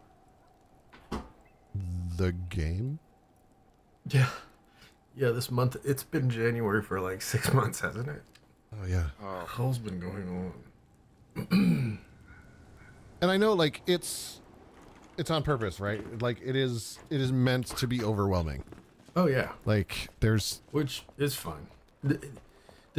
The game? Yeah. Yeah, this month, it's been January for like 6 months, hasn't it? Oh yeah. oh, Hell's been going on. And I know, like, it's on purpose, right? Like, it is meant to be overwhelming. Oh yeah. Like, there's Which is fine. The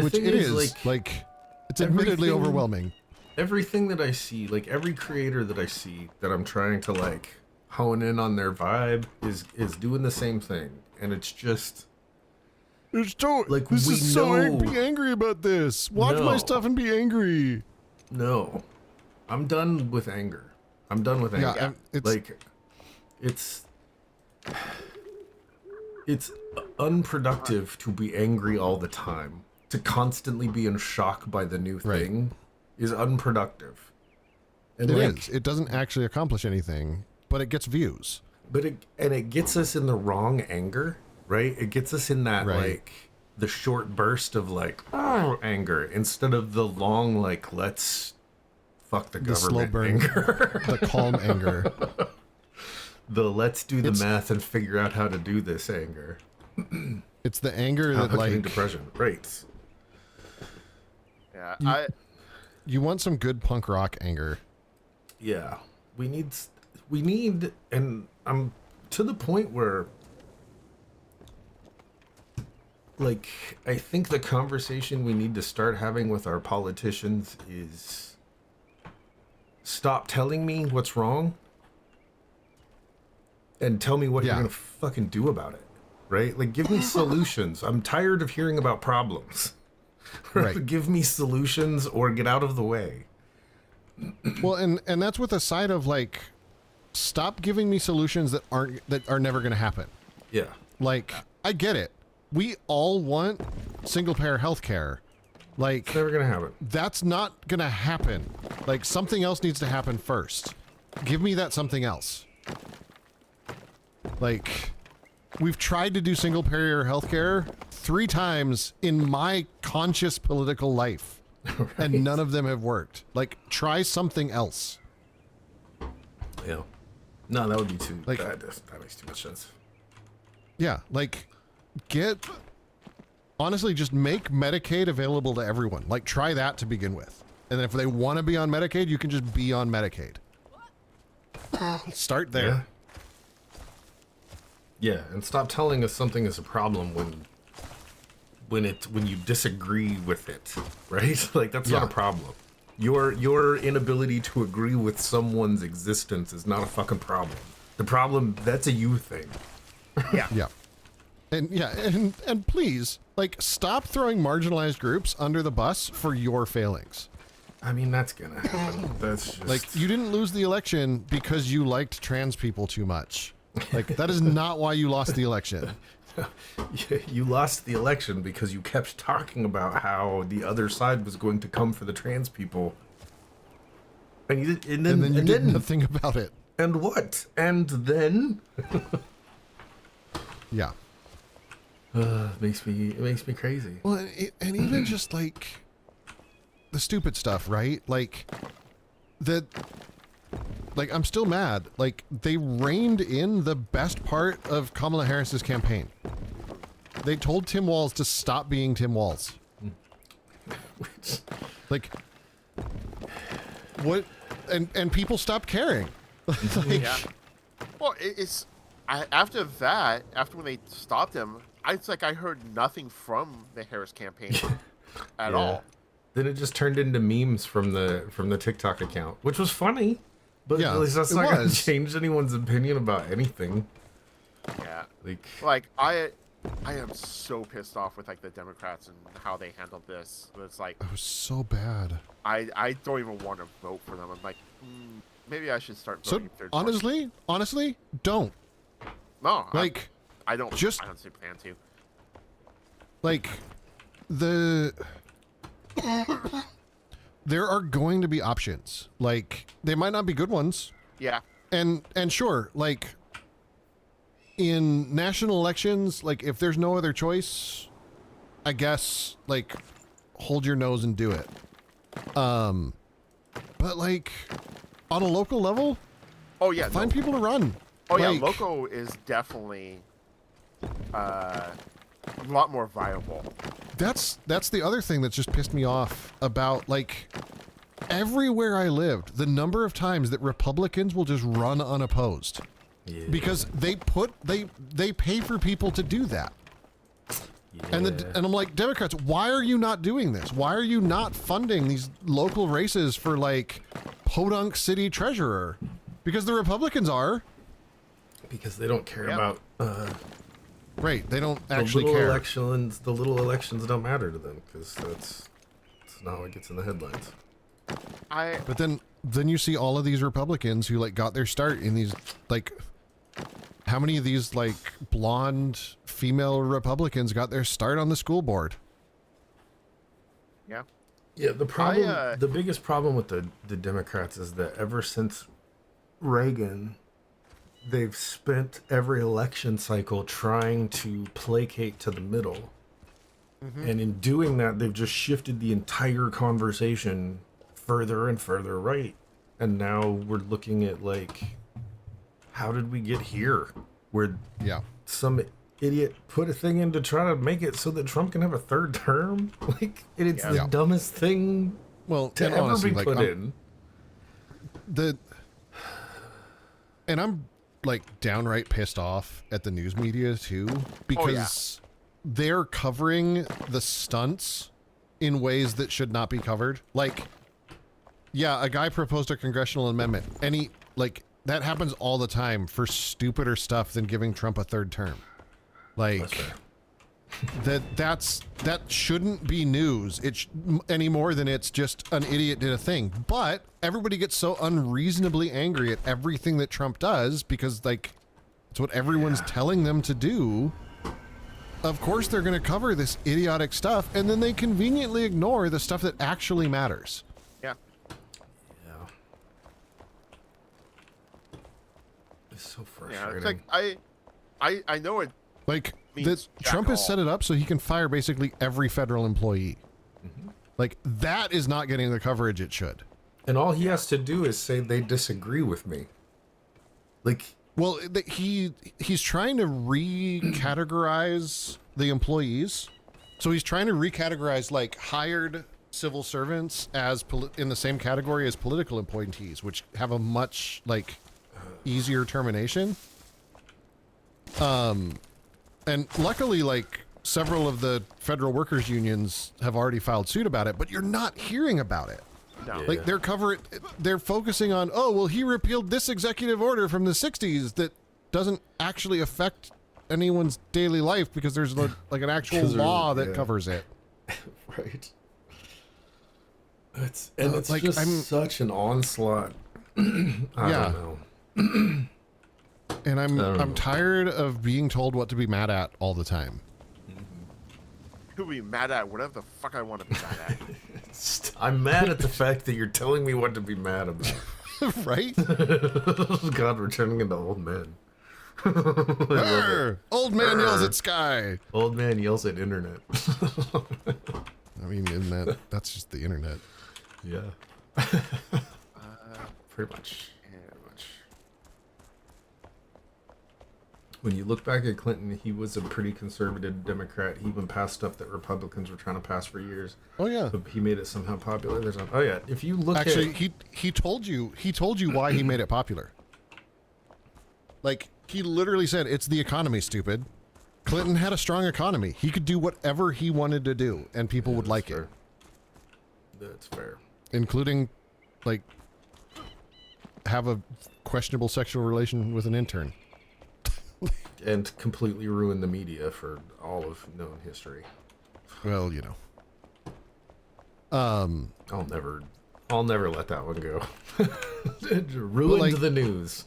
which thing it is, is like it's admittedly everything- overwhelming. everything that I see, like every creator that I see that I'm trying to like hone in on their vibe is doing the same thing. And it's just It's so like, this we is so know- be angry about this. Watch my No. stuff and be angry. no. I'm done with anger. I'm done with anger. Yeah, it's Like it's unproductive to be angry all the time. To constantly be in shock by the new Right. thing is unproductive. And it like, is. It doesn't actually accomplish anything, but it gets views. but it gets us in the wrong anger, right? It gets us in that Right. like the short burst of like anger instead of the long like let's fuck the The slow government burn, anger. the calm anger. The let's do the It's- math and figure out how to do this anger. It's the anger that Complicating like depression, right? yeah. you want some good punk rock anger. Yeah, we need, and I'm to the point where like, I think the conversation we need to start having with our politicians is stop telling me what's wrong and tell me what you're going to fucking do about it, right? Like, give me solutions. I'm tired of hearing about problems. Right. Give me solutions or get out of the way. Well, and that's with a side of, like, stop giving me solutions that are never going to happen. Yeah. Like, I get it. We all want single-payer healthcare. Like, it's never going to happen. That's not going to happen. Like, something else needs to happen first. Give me that something else. Like, we've tried to do single-payer healthcare 3 times in my conscious political life, right. And none of them have worked. Like, try something else. Yeah. No, that would be too... Like, that makes too much sense. Yeah, like, honestly, just make Medicaid available to everyone. Like, try that to begin with. And then if they want to be on Medicaid, you can just be on Medicaid. Start there. Yeah. Yeah, and stop telling us something is a problem when you disagree with it, right? Like, that's not a problem. Your inability to agree with someone's existence is not a fucking problem. The problem, that's a you thing. Yeah. Yeah. And please, like, stop throwing marginalized groups under the bus for your failings. I mean, that's gonna happen. That's just... Like, you didn't lose the election because you liked trans people too much. Like, that is not why you lost the election. You lost the election because you kept talking about how the other side was going to come for the trans people. And then you did nothing about it. And what? And then? Yeah. It makes me crazy. Well, and even just, like, the stupid stuff, right? Like, I'm still mad. Like, they reined in the best part of Kamala Harris's campaign. They told Tim Walz to stop being Tim Walz. Like, what? And people stopped caring. Like, yeah. Well, after when they stopped him, it's like I heard nothing from the Harris campaign at all. Then it just turned into memes from the TikTok account, which was funny. But at least that's not going to change anyone's opinion about anything. Yeah. Like I am so pissed off with, like, the Democrats and how they handled this. It's like, it was so bad. I don't even want to vote for them. I'm like, maybe I should start voting third party. Honestly, don't. No. Like, I don't see plan to. Like, there are going to be options. Like, they might not be good ones. Yeah. And sure, like, in national elections, like, if there's no other choice, I guess, like, hold your nose and do it. But, like, on a local level, find people to run. Oh, like, yeah, local is definitely a lot more viable. That's the other thing that just pissed me off about, like, everywhere I lived, the number of times that Republicans will just run unopposed. Yeah. Because they pay for people to do that. Yeah. And I'm like, Democrats, why are you not doing this? Why are you not funding these local races for, like, Podunk City Treasurer? Because the Republicans are. Because they don't care about... right, they don't actually care. The little elections don't matter to them, because that's not what gets in the headlines. But then you see all of these Republicans who, like, got their start in these, like... How many of these, like, blonde female Republicans got their start on the school board? Yeah. Yeah, the biggest problem with the Democrats is that ever since Reagan, they've spent every election cycle trying to placate to the middle. Mm-hmm. And in doing that, they've just shifted the entire conversation further and further right. And now we're looking at, like... How did we get here? Where some idiot put a thing in to try to make it so that Trump can have a third term? Like, it's the dumbest thing to ever honestly, be put in. And I'm, like, downright pissed off at the news media, too. Because, they're covering the stunts in ways that should not be covered. Like, yeah, a guy proposed a congressional amendment. That happens all the time for stupider stuff than giving Trump a third term. Like, that shouldn't be news any more than it's just an idiot did a thing. But everybody gets so unreasonably angry at everything that Trump does because, like, it's what everyone's telling them to do. Of course they're going to cover this idiotic stuff, and then they conveniently ignore the stuff that actually matters. Yeah. Yeah. It's so frustrating. Yeah, it's like I know it. Like, Trump has set it up so he can fire basically every federal employee. Mm-hmm. Like, that is not getting the coverage it should. And all he has to do is say they disagree with me. Like, well, he's trying to recategorize the employees. So he's trying to recategorize, like, hired civil servants as in the same category as political appointees, which have a much, like, easier termination. And luckily, like, several of the federal workers unions have already filed suit about it, but you're not hearing about it. No. Like, they're focusing on, oh, well, he repealed this executive order from the 60s that doesn't actually affect anyone's daily life because there's like an actual law that covers it. Right. It's like, just such an onslaught. I don't know. And I'm tired of being told what to be mad at all the time. Who be mad at whatever the fuck I want to be mad at. I'm mad at the fact that you're telling me what to be mad about. Right? God, we're turning into old men. Old man yells at sky. Old man yells at internet. I mean, that's just the internet. Yeah. Pretty much. When you look back at Clinton, he was a pretty conservative Democrat. He even passed stuff that Republicans were trying to pass for years. Oh yeah, but he made it somehow popular. If you look he told you why he made it popular. Like, he literally said, "It's the economy, stupid." Clinton had a strong economy. He could do whatever he wanted to do, and people would like it. That's fair. Including, like, have a questionable sexual relation with an intern. And completely ruin the media for all of known history. Well, you know. I'll never let that one go. It ruined the news.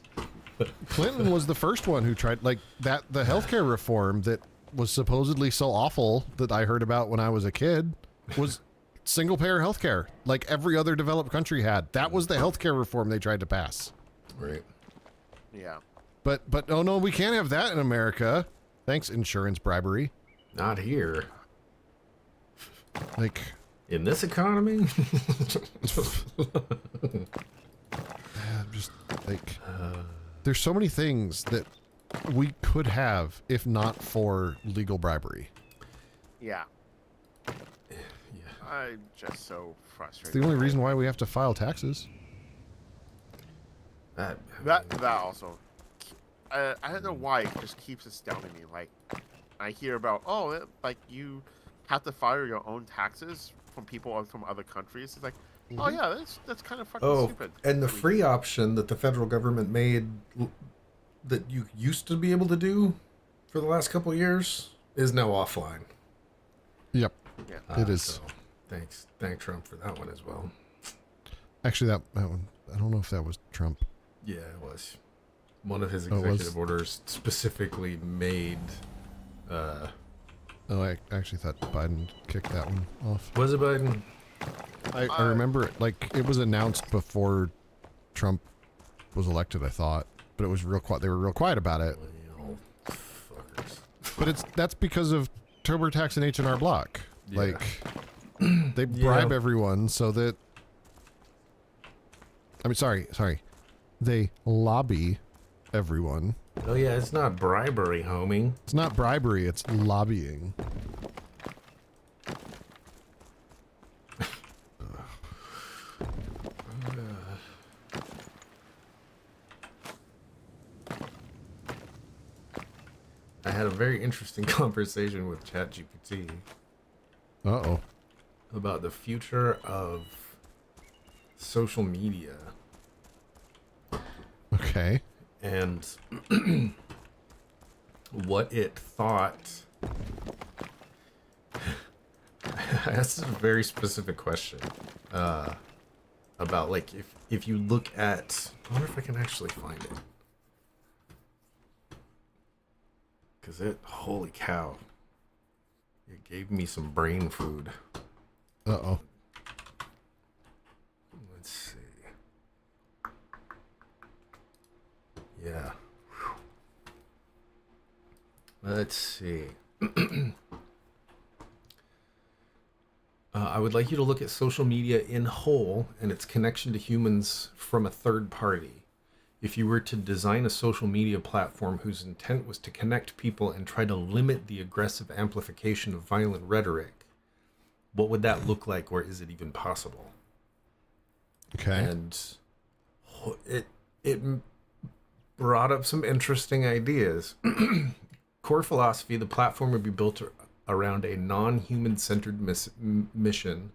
Clinton was the first one who tried, like, the healthcare reform that was supposedly so awful that I heard about when I was a kid was single-payer healthcare, like every other developed country had. That was the healthcare reform they tried to pass. Right. Yeah. But oh no, we can't have that in America. Thanks, insurance bribery. Not here. Like, in this economy? just like, there's so many things that we could have if not for legal bribery. Yeah. Yeah. I'm just so frustrated. It's the only reason why we have to file taxes. That also. I don't know why it just keeps astounding me. Like, I hear about, like, you have to file your own taxes from people from other countries. It's like, oh yeah, that's kind of fucking stupid. And the free option that the federal government made that you used to be able to do for the last couple of years is now offline. Yep. Yeah. It is. So thank Trump for that one as well. Actually, that one, I don't know if that was Trump. Yeah, it was. One of his executive orders specifically made... Oh, I actually thought Biden kicked that one off. Was it Biden? I remember it, like, it was announced before Trump was elected, I thought. But it was real quiet. They were real quiet about it. Well, fuckers. But that's because of TurboTax and H&R Block. Yeah. Like, they bribe everyone so that... I mean, sorry. They lobby everyone. Oh yeah, it's not bribery, homie. It's not bribery, it's lobbying. I had a very interesting conversation with ChatGPT Uh-oh. about the future of social media. Okay. And what it thought. I asked a very specific question about, like, if you look at... I wonder if I can actually find it. Because holy cow. It gave me some brain food. Uh-oh. Let's see. Yeah. Let's see. I would like you to look at social media in whole and its connection to humans from a third party. If you were to design a social media platform whose intent was to connect people and try to limit the aggressive amplification of violent rhetoric, what would that look like, or is it even possible? Okay. And it brought up some interesting ideas. Core philosophy, the platform would be built around a non-human centered mission,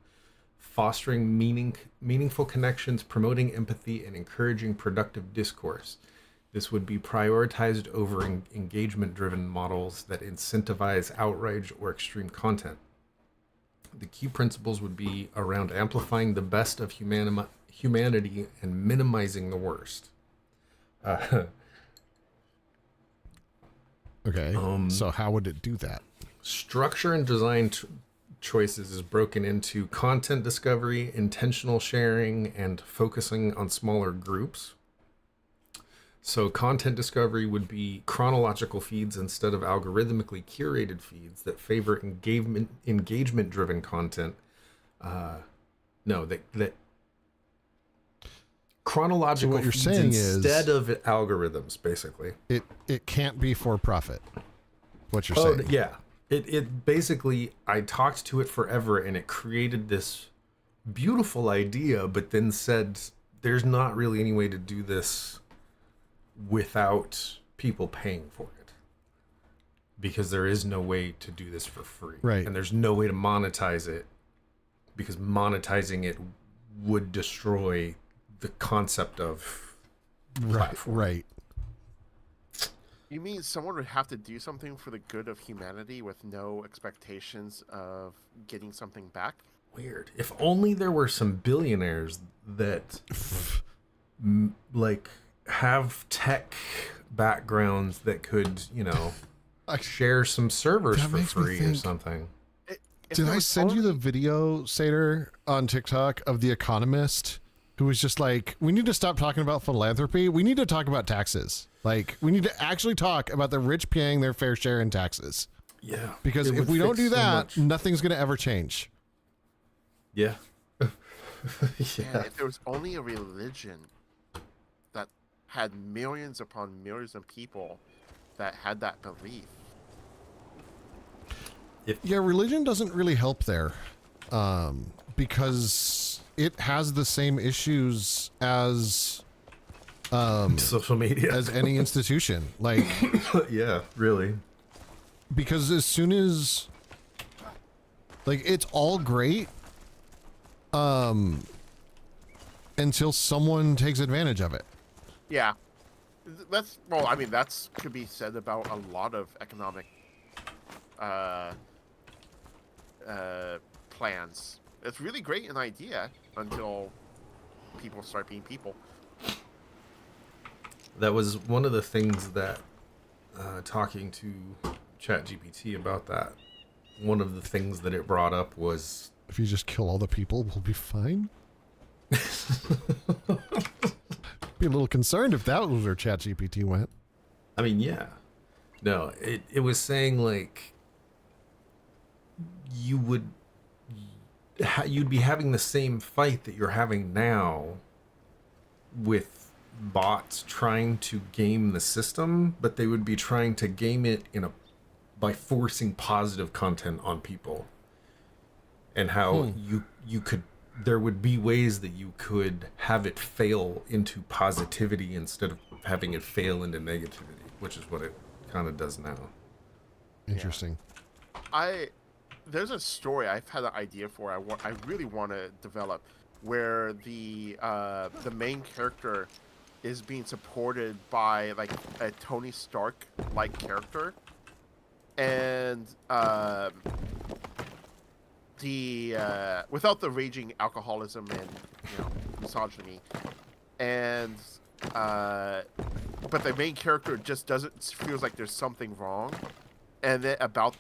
fostering meaningful connections, promoting empathy, and encouraging productive discourse. This would be prioritized over engagement-driven models that incentivize outrage or extreme content. The key principles would be around amplifying the best of humanity and minimizing the worst. Okay. So how would it do that? Structure and design choices is broken into content discovery, intentional sharing, and focusing on smaller groups. So content discovery would be chronological feeds instead of algorithmically curated feeds that favor engagement-driven content. That chronological so what you're feeds saying instead is of algorithms, basically. It can't be for profit. What you're saying? Yeah. It basically, I talked to it forever and it created this beautiful idea, but then said there's not really any way to do this without people paying for it, because there is no way to do this for free, right? And there's no way to monetize it, because monetizing it would destroy the concept of platform. Right. You mean someone would have to do something for the good of humanity with no expectations of getting something back? Weird. If only there were some billionaires that like have tech backgrounds that could, share some servers for free or something. Did I send you the video, Sater, on TikTok of The Economist, who was just like, we need to stop talking about philanthropy. We need to talk about taxes. Like, we need to actually talk about the rich paying their fair share in taxes. Yeah. Because if we don't do that, nothing's going to ever change. Yeah. Yeah, if there was only a religion that had millions upon millions of people that had that belief. Yeah, religion doesn't really help there, because it has the same issues as social media, as any institution. Like, yeah, really. Because as soon as, like, it's all great, until someone takes advantage of it. Yeah, that's could be said about a lot of economic plans. It's really great an idea until people start being people. That was one of the things that talking to ChatGPT about that, one of the things that it brought up was, if you just kill all the people, we'll be fine. Be a little concerned if that was where ChatGPT went. I mean, yeah. No, it was saying, like, you'd be having the same fight that you're having now with bots trying to game the system, but they would be trying to game it by forcing positive content on people, and how there would be ways that you could have it fail into positivity instead of having it fail into negativity, which is what it kind of does now. Interesting. There's a story I've had an idea for. I really want to develop, where the main character is being supported by like a Tony Stark like character, and without the raging alcoholism and misogyny, and but the main character just feels like there's something wrong, and then about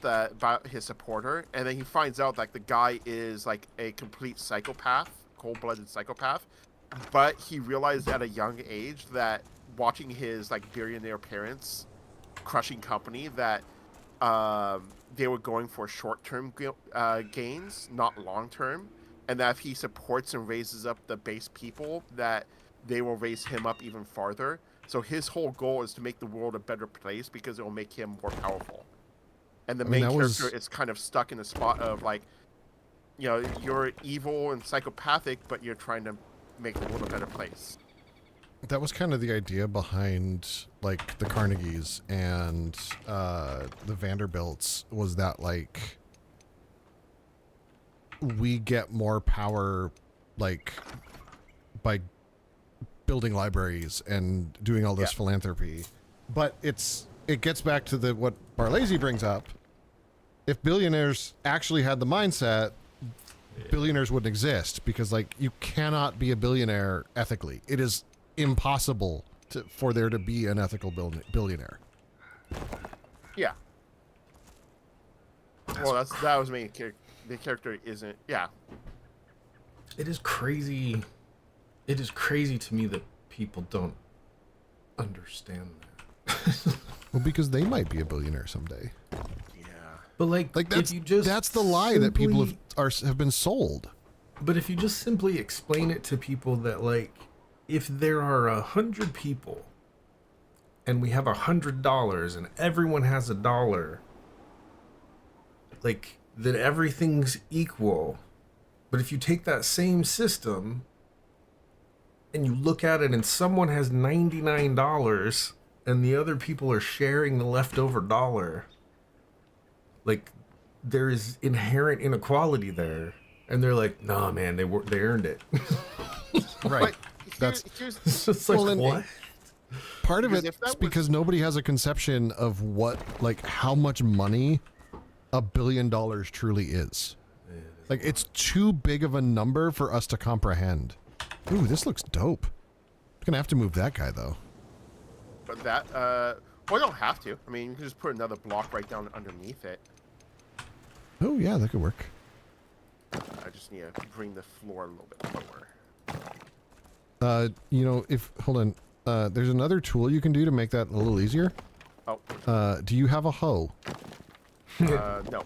his supporter, and then he finds out like the guy is like a complete psychopath, cold-blooded psychopath, but he realized at a young age that watching his like billionaire parents crushing company that they were going for short-term gains, not long-term, and that if he supports and raises up the base people, that they will raise him up even farther. So his whole goal is to make the world a better place because it will make him more powerful. And the main character is kind of stuck in a spot of like, you're evil and psychopathic, but you're trying to make the world a better place. That was kind of the idea behind like the Carnegies and the Vanderbilts, was that like we get more power like by building libraries and doing all this philanthropy. But it gets back to what Barlazy brings up. If billionaires actually had the mindset, billionaires wouldn't exist, because like you cannot be a billionaire ethically. It is impossible for there to be an ethical billionaire. Yeah. Well, that was me. The character isn't. Yeah. It is crazy. It is crazy to me that people don't understand that. Well, because they might be a billionaire someday. Yeah. But like that's the lie that people have been sold. But if you just simply explain it to people that like, if there are 100 people and we have $100 and everyone has $1, like that everything's equal. But if you take that same system and you look at it and someone has $99 and the other people are sharing the leftover $1, like there is inherent inequality there. And they're like, nah, man, they earned it. Right. Here's It's just like, what? Part of it's because nobody has a conception of how much money $1 billion truly is. Like, it's too big of a number for us to comprehend. Ooh, this looks dope. I'm gonna have to move that guy, though. But that, well, you don't have to. I mean, you can just put another block right down underneath it. Oh, yeah, that could work. I just need to bring the floor a little bit lower. Hold on. There's another tool you can do to make that a little easier. Oh. Do you have a hoe? No.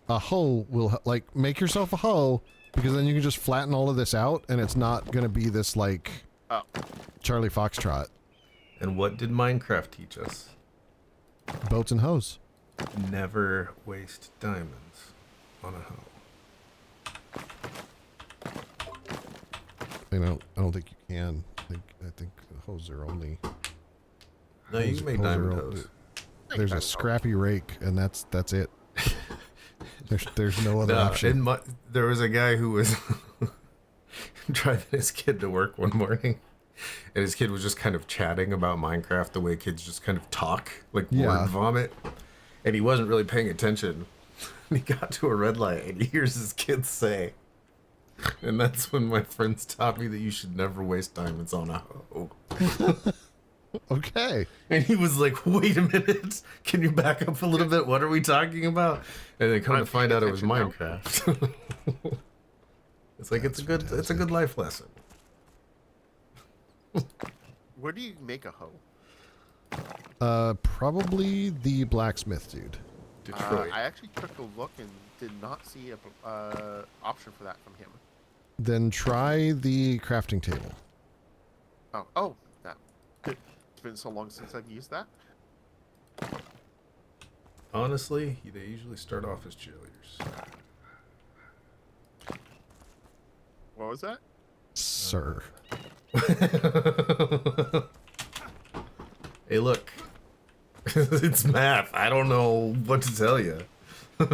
A hoe will, make yourself a hoe, because then you can just flatten all of this out, and it's not gonna be this, Charlie Foxtrot. And what did Minecraft teach us? Boats and hoes. Never waste diamonds on a hoe. I don't think you can. I think hoes are only. No, you can make diamond hoes. There's a scrappy rake, and that's it. There's no other option. There was a guy who was driving his kid to work one morning, and his kid was just kind of chatting about Minecraft the way kids just kind of talk, like word vomit, and he wasn't really paying attention. And he got to a red light, and he hears his kid say, and that's when my friends taught me that you should never waste diamonds on a hoe. Okay. And he was like, wait a minute, can you back up a little bit? What are we talking about? And then come to find out it was Minecraft. It's like, it's a good life lesson. Where do you make a hoe? Probably the blacksmith dude. Detroit. I actually took a look and did not see a option for that from him. Then try the crafting table. Oh, that. It's been so long since I've used that. Honestly, they usually start off as cheerleaders. What was that? Sir. Hey, look. It's math. I don't know what to tell you. You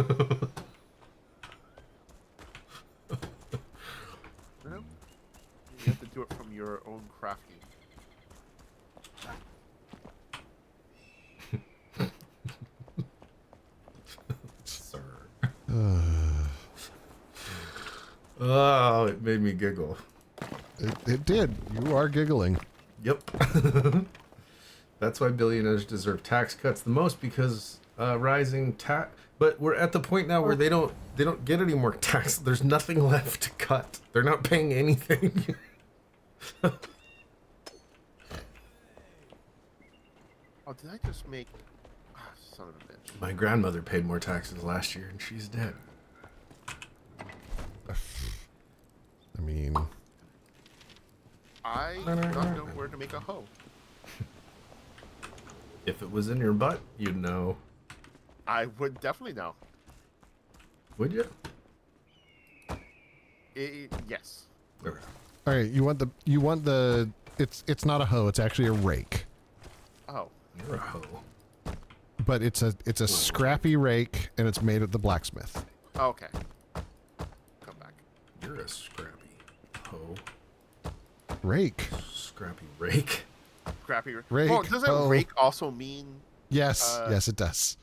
have to do it from your own crafting. Sir. Oh, it made me giggle. It did. You are giggling. Yep. That's why billionaires deserve tax cuts the most, because rising tax. But we're at the point now where they don't get any more tax. There's nothing left to cut. They're not paying anything. Oh, did I just make... Ah, son of a bitch. My grandmother paid more taxes last year, and she's dead. I mean... I do not know where to make a hoe. If it was in your butt, you'd know. I would definitely know. Would you? Yes. Okay. All right, you want the it's not a hoe, it's actually a rake. Oh. You're a hoe. But it's a scrappy rake, and it's made at the blacksmith. Okay. Come back. You're a scrappy hoe. Rake. Scrappy rake. Scrappy rake. Well, doesn't hoe. rake also mean... Yes, yes it does.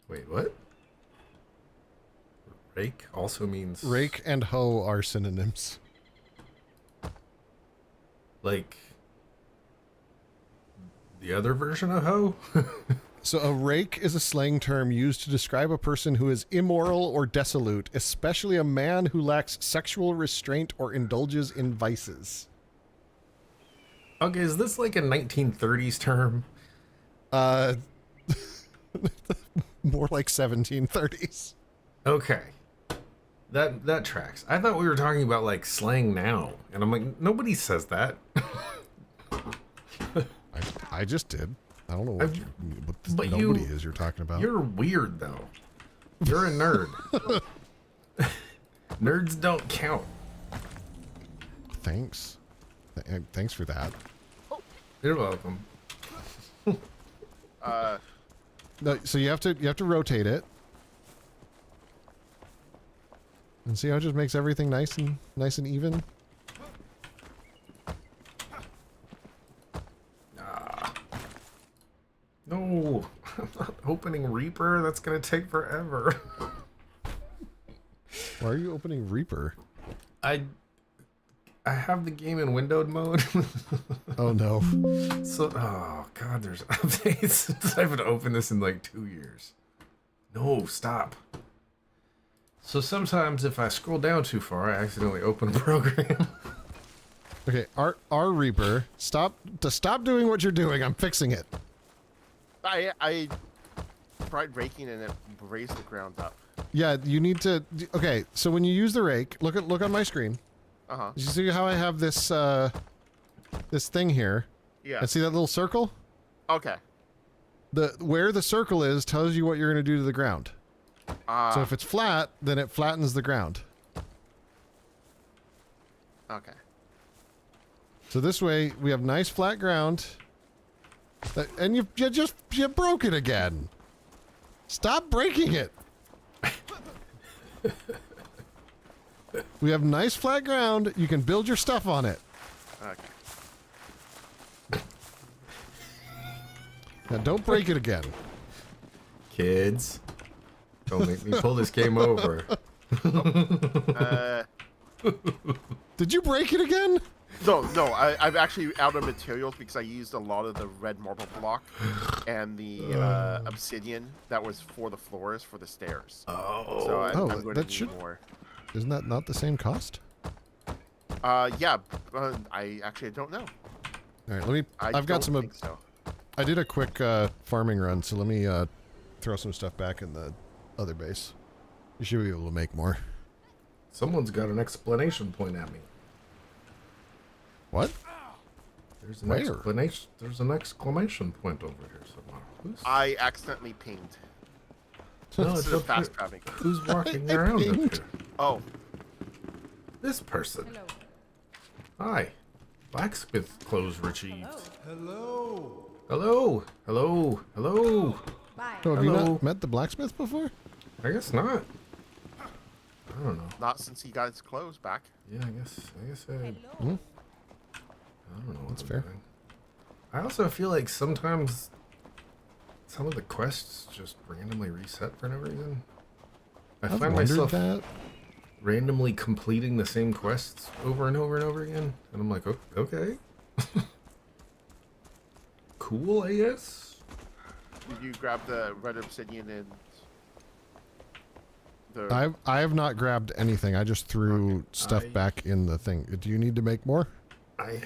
Wait, what? Rake also means... Rake and hoe are synonyms. Like... the other version of hoe? So a rake is a slang term used to describe a person who is immoral or dissolute, especially a man who lacks sexual restraint or indulges in vices. Okay, is this like a 1930s term? More like 1730s. Okay. That tracks. I thought we were talking about like slang now. And I'm like, nobody says that. I just did. I don't know what this but nobody is you're talking about. You're weird though. You're a nerd. Nerds don't count. Thanks. Thanks for that. You're welcome. No, so you have to rotate it. And see how it just makes everything nice and even? No, I'm not opening Reaper. That's gonna take forever. Why are you opening Reaper? I have the game in windowed mode. Oh no. So, oh god, there's updates. I haven't opened this in like 2 years. No, stop. So sometimes if I scroll down too far, I accidentally open a program. Okay, our Reaper, stop doing what you're doing. I'm fixing it. I tried raking and it raised the ground up. Yeah, you need to. Okay, so when you use the rake, look on my screen. Uh-huh. You see how I have this this thing here? Yeah. And see that little circle? Okay. Where the circle is tells you what you're going to do to the ground. So if it's flat, then it flattens the ground. Okay. So this way we have nice flat ground. And you broke it again. Stop breaking it. We have nice flat ground. You can build your stuff on it. Okay. Now don't break it again. Kids, don't make me pull this game over. Did you break it again? No, I'm actually out of materials because I used a lot of the red marble block and the obsidian that was for the floors for the stairs. Oh. So I'm going that to need more. Isn't that not the same cost? Yeah, I actually don't know. All right, I've got some. So. I did a quick farming run, so let me throw some stuff back in the other base. You should be able to make more. Someone's got an explanation point at me. What? There's an Where? explanation. There's an exclamation point over here somewhere. I accidentally pinged. No, This it's is a up fast here. traveling. Who's walking I around up pinged. here? Oh, This person. Hello. Hi. Blacksmith clothes retrieved. Hello. Hello. Hello. Hello. Hello. Bye. Oh, have you Hello. not met the blacksmith before? I guess not. I don't know. Not since he got his clothes back. Yeah, I guess I Hello. don't know. What That's I'm fair. doing. I also feel like sometimes some of the quests just randomly reset for no reason. I I've find wondered myself that. randomly completing the same quests over and over and over again, and I'm like, okay. Cool, I guess. Did you grab the red obsidian and the? I have not grabbed anything. I just threw stuff back in the thing. Do you need to make more?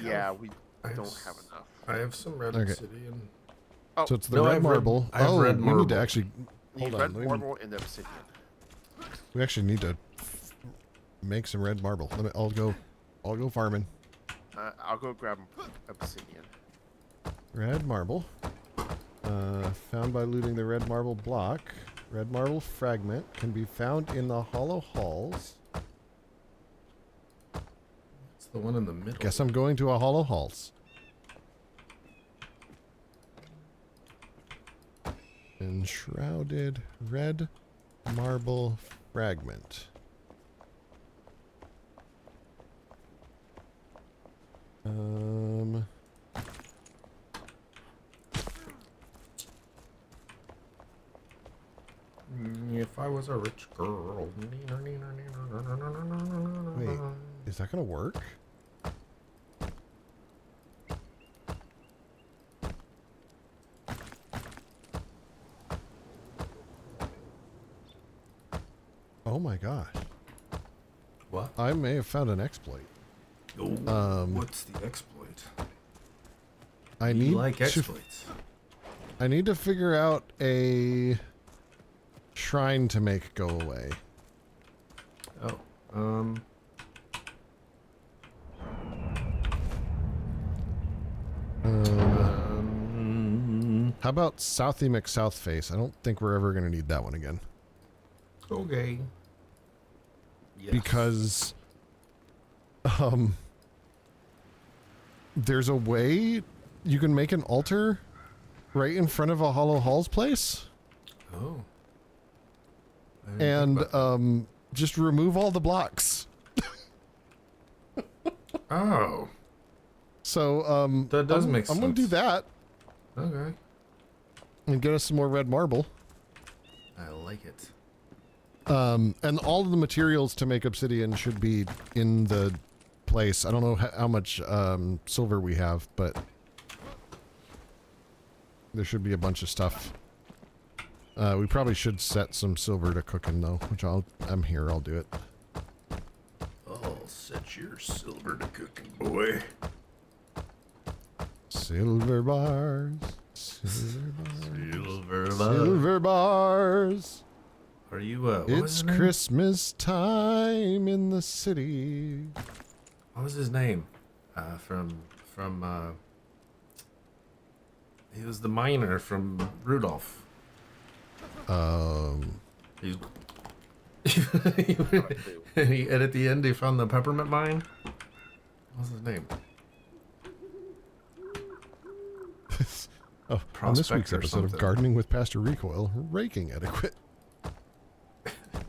Yeah, we I don't have have enough. I have some red Okay. obsidian. Oh, So it's the No, I red have red- marble. I have red we need to marble. actually you hold on. red let me- marble and the obsidian. We actually need to make some red marble. I'll go farming. I'll go grab obsidian. Red marble. Found by looting the red marble block. Red marble fragment can be found in the hollow halls. It's the one in the middle. Guess I'm going to a hollow halls. Enshrouded red marble fragment. If I was a rich girl. Wait, is that gonna work? Oh my gosh. What? I may have found an exploit. Oh, what's the exploit? I You need like to exploits. I need to figure out a shrine to make go away. Oh. How about Southy McSouthface? I don't think we're ever going to need that one again. Okay. Yes. Because there's a way you can make an altar right in front of a Hollow Halls place Oh. I didn't think and about that. just remove all the blocks. Oh. So That does make I'm going to do sense. that Okay. and get us some more red marble. I like it. And all of the materials to make obsidian should be in the place. I don't know how much silver we have, but there should be a bunch of stuff. We probably should set some silver to cooking though, which I'm here. I'll do it. I'll set your silver to cooking, boy. Silver bars. Silver bars. Silver bug. Silver bars. Are you, what was It's his name? Christmas time in the city. What was his name? He was the miner from Rudolph. He's and at the end he found the peppermint mine. What's his name? Oh, on this Prospect week's or episode of something. Gardening with Pastor Recoil, raking etiquette. Did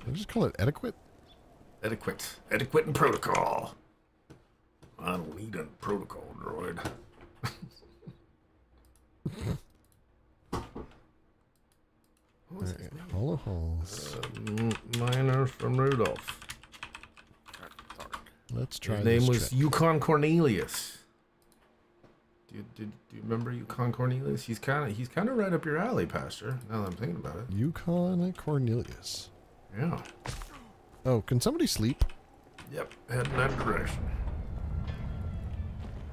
I just call it etiquette? Etiquette. Etiquette and protocol. I don't need a protocol droid. What was his name? Hollow Halls. Miner from Rudolph. Let's try His this name was trick. Yukon Cornelius. Do you remember Yukon Cornelius? He's kind of right up your alley, Pastor. Now that I'm thinking about it. Yukon Cornelius. Yeah. Oh, can somebody sleep? Yep. Head in that direction.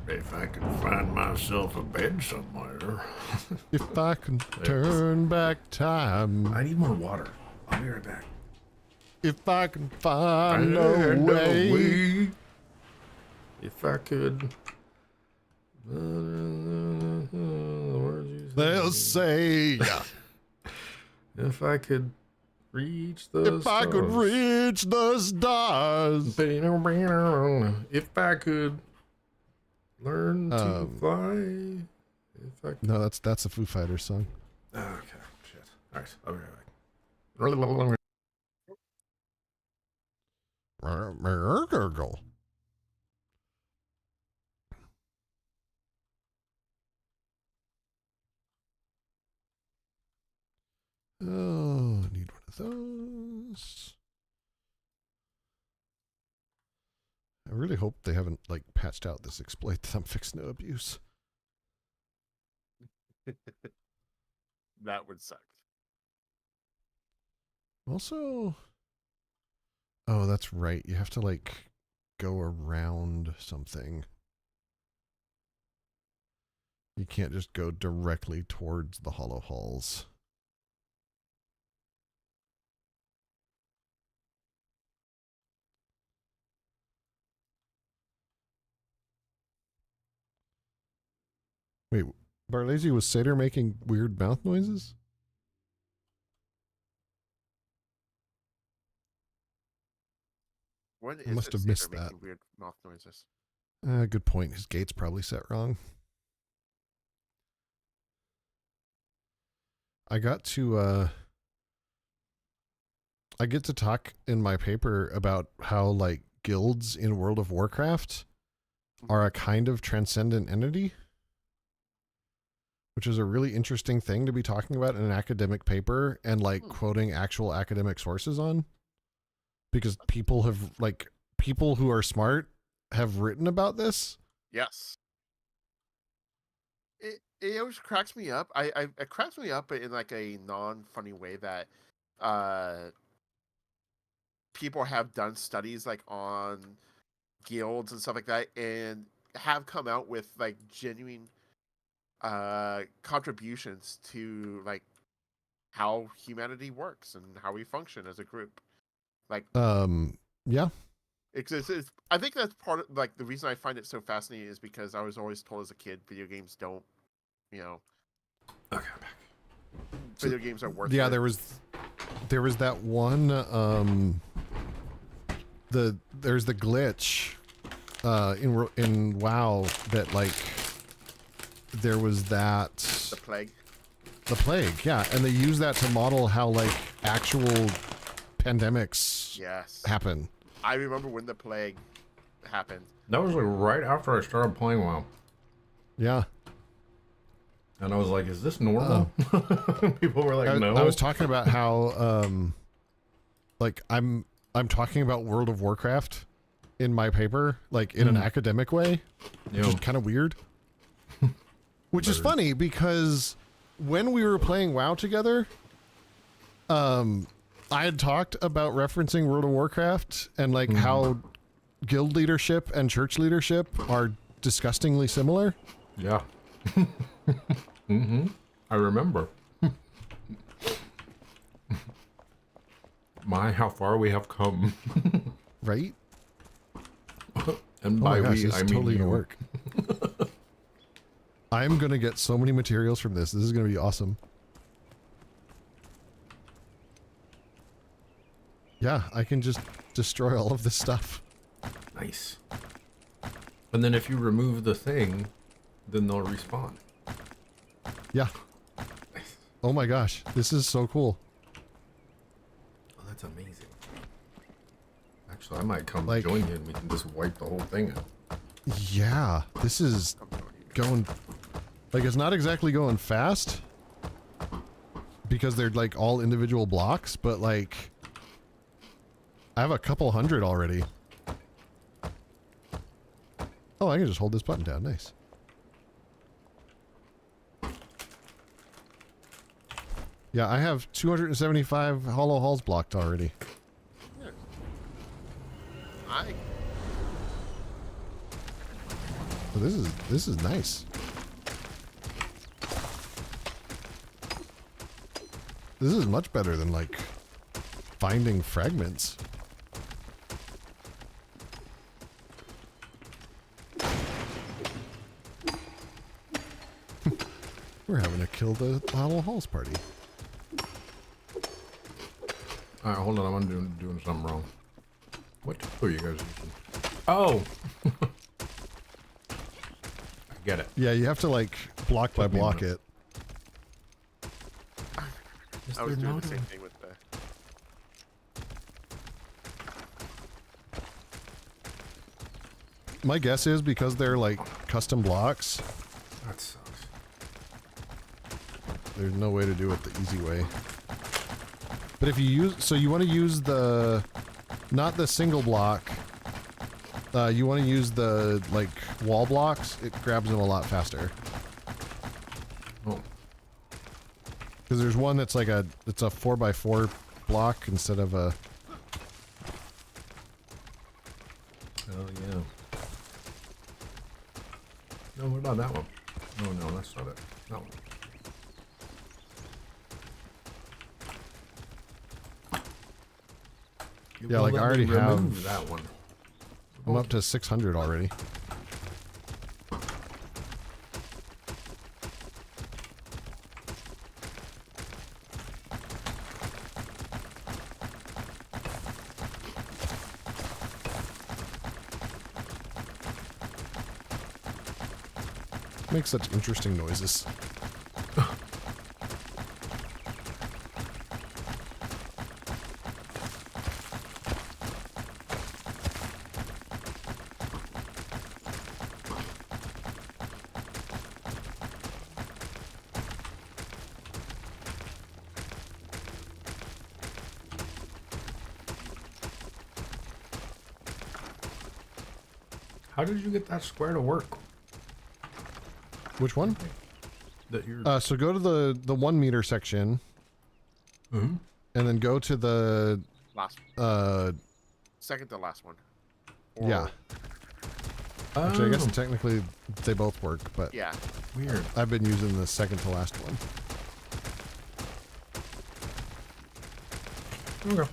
If I could find myself a bed somewhere. If I can turn back time. I need more water. I'll be right back. If I can find a way. If I could. They'll say, If I could reach the if I could reach the stars. If I could learn to fly. If I can... No, that's a Foo Fighters song. Okay, shit. All right, I'll be right back. Oh, I need one of those. I really hope they haven't like patched out this exploit that I'm fixing to abuse. That would suck. Also, oh, that's right. You have to like go around something. You can't just go directly towards the hollow halls. Wait, Barlazy, was Satyr making weird mouth noises? When I must have missed that. Weird mouth noises. Good point. His gate's probably set wrong. I get to talk in my paper about how like guilds in World of Warcraft are a kind of transcendent entity, which is a really interesting thing to be talking about in an academic paper and like quoting actual academic sources on, because people who are smart have written about this. Yes. It always cracks me up. It cracks me up, but in like a non-funny way that people have done studies like on guilds and stuff like that and have come out with like genuine contributions to like how humanity works and how we function as a group. Like yeah. It's I think that's part of like the reason I find it so fascinating is because I was always told as a kid video games don't, you know, Okay, I'm back. video games are worth Yeah, it. there was that one there's the glitch in WoW that like there was that the plague, yeah, and they use that to model how like actual pandemics happen. I remember when the plague happened. That was like right after I started playing WoW. Yeah. And I was like, is this normal? People were like, no. I was talking about how like I'm talking about World of Warcraft in my paper, like in an academic way, which is kind of weird. Which is funny because when we were playing WoW together, I had talked about referencing World of Warcraft and like how guild leadership and church leadership are disgustingly similar. Yeah. I remember. My, how far we have come. Right? And by we, I mean totally you. gonna work. I'm gonna get so many materials from this. This is gonna be awesome. Yeah, I can just destroy all of this stuff. Nice. And then if you remove the thing, then they'll respawn. Yeah. Nice. Oh my gosh, this is so cool. Oh, that's amazing. Actually, I might come Like, join you and we can just wipe the whole thing out. Yeah, this is going... Like, it's not exactly going fast because they're like all individual blocks, but like I have a couple hundred already. Oh, I can just hold this button down. Nice. Yeah, I have 275 hollow halls blocked already. So this is nice. This is much better than like finding fragments. We're having to kill the hollow halls party. Alright, hold on, I'm doing something wrong. What tool are you guys using? Oh! I get it. Yeah, you have to like block by block it. I was doing the same thing with the... My guess is because they're like custom blocks. That sucks. There's no way to do it the easy way. But if you use, so you want to use the, not the single block. You want to use the like wall blocks. It grabs them a lot faster. Oh. Because there's one that's like it's a 4x4 block instead of a. Oh yeah. No, what about that one? Oh no, that's not it. That one. Yeah, like I already have that one. I'm up to 600 already. Makes such interesting noises. How did you get that square to work? Which one? That you're... So go to the 1 meter section. Mm-hmm. And then go to the... Last second to last one. Yeah. Actually, I guess technically they both work, but... Yeah. Weird. I've been using the second to last one. Okay.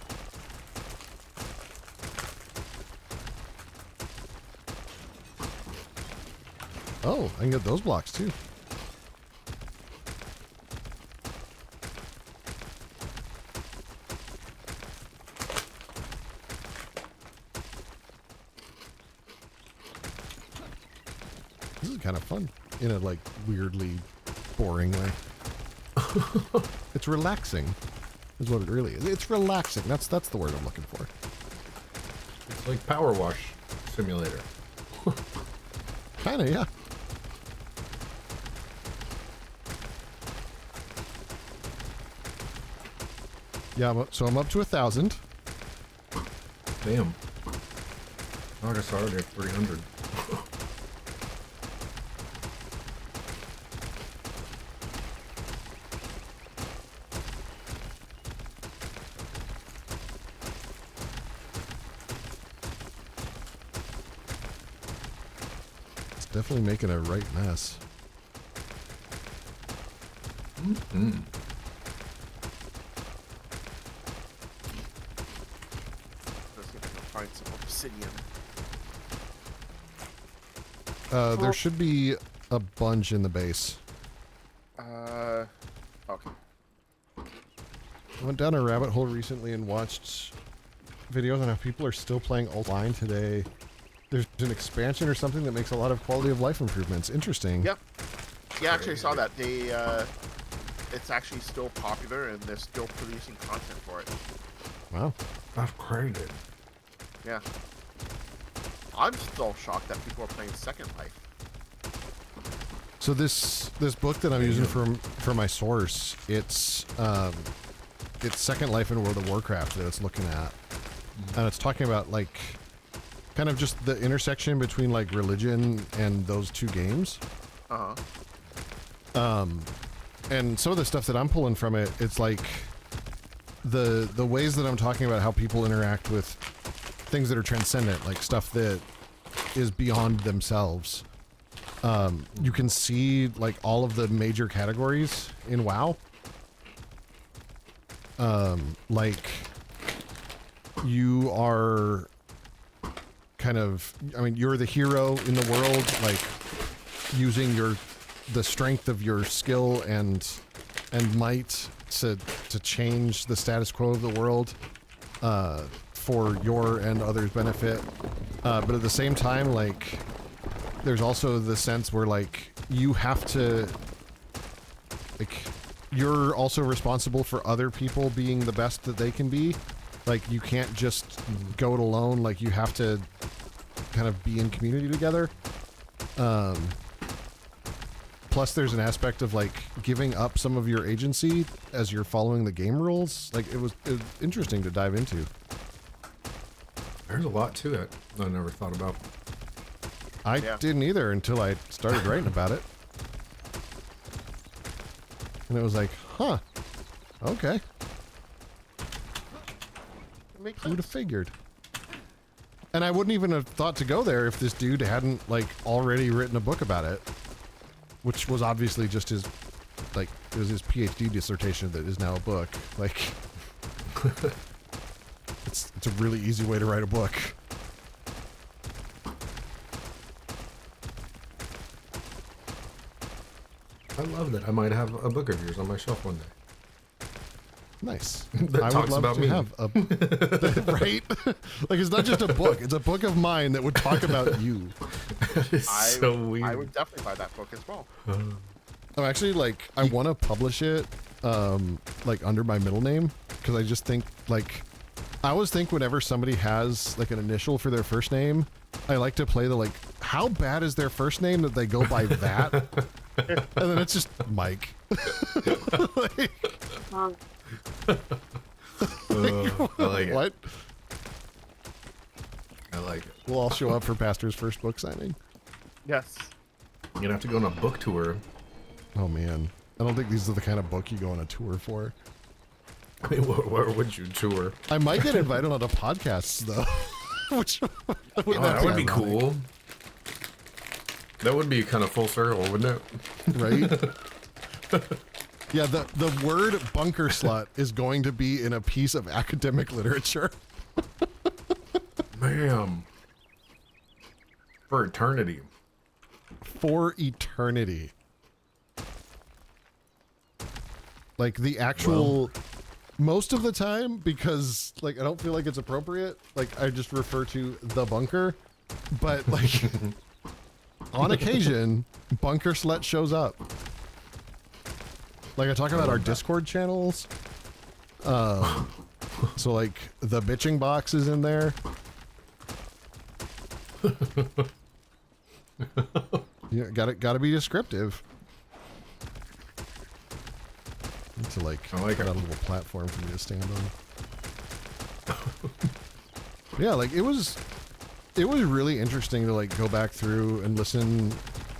Oh, I can get those blocks too. This is kind of fun in a like weirdly boring way. It's relaxing is what it really is. It's relaxing. That's the word I'm looking for. It's like Power Wash Simulator. Kinda, yeah. Yeah, I'm up to 1,000. Damn. I guess I already have 300. It's definitely making a right mess. Mm-hmm. Find some obsidian. There should be a bunch in the base. Okay. I went down a rabbit hole recently and watched videos on how people are still playing online today. There's an expansion or something that makes a lot of quality of life improvements. Interesting. Yep. Yeah, actually I saw that. They, it's actually still popular and they're still producing content for it. Wow. That's crazy. Yeah. I'm still shocked that people are playing Second Life. So this book that I'm using for my source, it's Second Life in World of Warcraft that it's looking at. And it's talking about like kind of just the intersection between like religion and those two games. And some of the stuff that I'm pulling from it, it's like the ways that I'm talking about how people interact with things that are transcendent, like stuff that is beyond themselves. You can see like all of the major categories in WoW. Like you are kind of, I mean, you're the hero in the world, like using the strength of your skill and might to change the status quo of the world for your and others' benefit. But at the same time, like there's also the sense where like you have to, like, you're also responsible for other people being the best that they can be. Like, you can't just go it alone. Like, you have to kind of be in community together. Plus, there's an aspect of, like, giving up some of your agency as you're following the game rules. Like, it was interesting to dive into. There's a lot to it I never thought about. I didn't either until I started writing about it. And it was like, huh, okay. Who'd have figured? And I wouldn't even have thought to go there if this dude hadn't, like, already written a book about it. Which was obviously just his, like, it was his PhD dissertation that is now a book. Like, it's a really easy way to write a book. I love that I might have a book of yours on my shelf one day. Nice. That I talks would love about to me. have a right. Like, it's not just a book; it's a book of mine that would talk about you. It's so weird. I would definitely buy that book as well. I'm actually like, I want to publish it, like under my middle name, because I just think like, I always think whenever somebody has like an initial for their first name, I like to play the like, how bad is their first name that they go by that, and then it's just Mike. Like, I like it. what? I like it. We'll all show up for Pastor's first book signing. Yes. You're gonna have to go on a book tour. Oh man, I don't think these are the kind of book you go on a tour for. I mean, where would you tour? I might get invited onto podcasts though, which That would be cool. That would be kind of full circle, wouldn't it? Right? Yeah, the word bunker slut is going to be in a piece of academic literature. Ma'am. For eternity. For eternity. Like the actual, most of the time, because like I don't feel like it's appropriate, like I just refer to the bunker, but like on occasion, bunker slut shows up. Like I talk about our Discord channels. So like the bitching box is in there. Yeah, gotta be descriptive. Need to like, I like put it. out a little platform for me to stand on. Yeah, like it was really interesting to like go back through and listen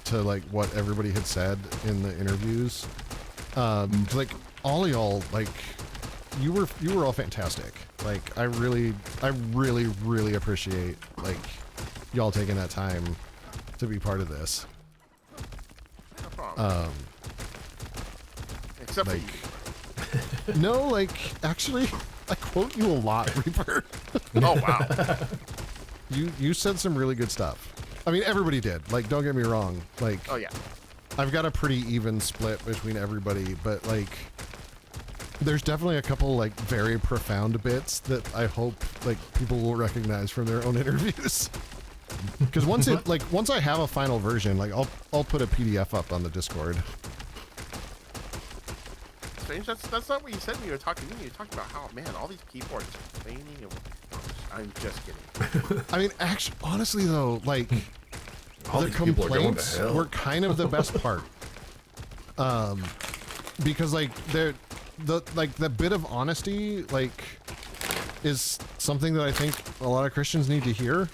to like what everybody had said in the interviews. Like all of y'all, like you were all fantastic. Like I really appreciate like y'all taking that time to be part of this. No problem. Except Like, for you. no, like actually, I quote you a lot, Reaper. Oh wow. You said some really good stuff. I mean, everybody did. Like, don't get me wrong. Like, Oh yeah. I've got a pretty even split between everybody, but like, there's definitely a couple like very profound bits that I hope like people will recognize from their own interviews. Because once I have a final version, like I'll put a PDF up on the Discord. Strange. That's not what you said when you were talking to me. You were talking about how, man, all these people are just complaining. And I'm just kidding. I mean, actually, honestly though, like All the these people are going to complaints hell. were kind of the best part. Because like the bit of honesty like is something that I think a lot of Christians need to hear.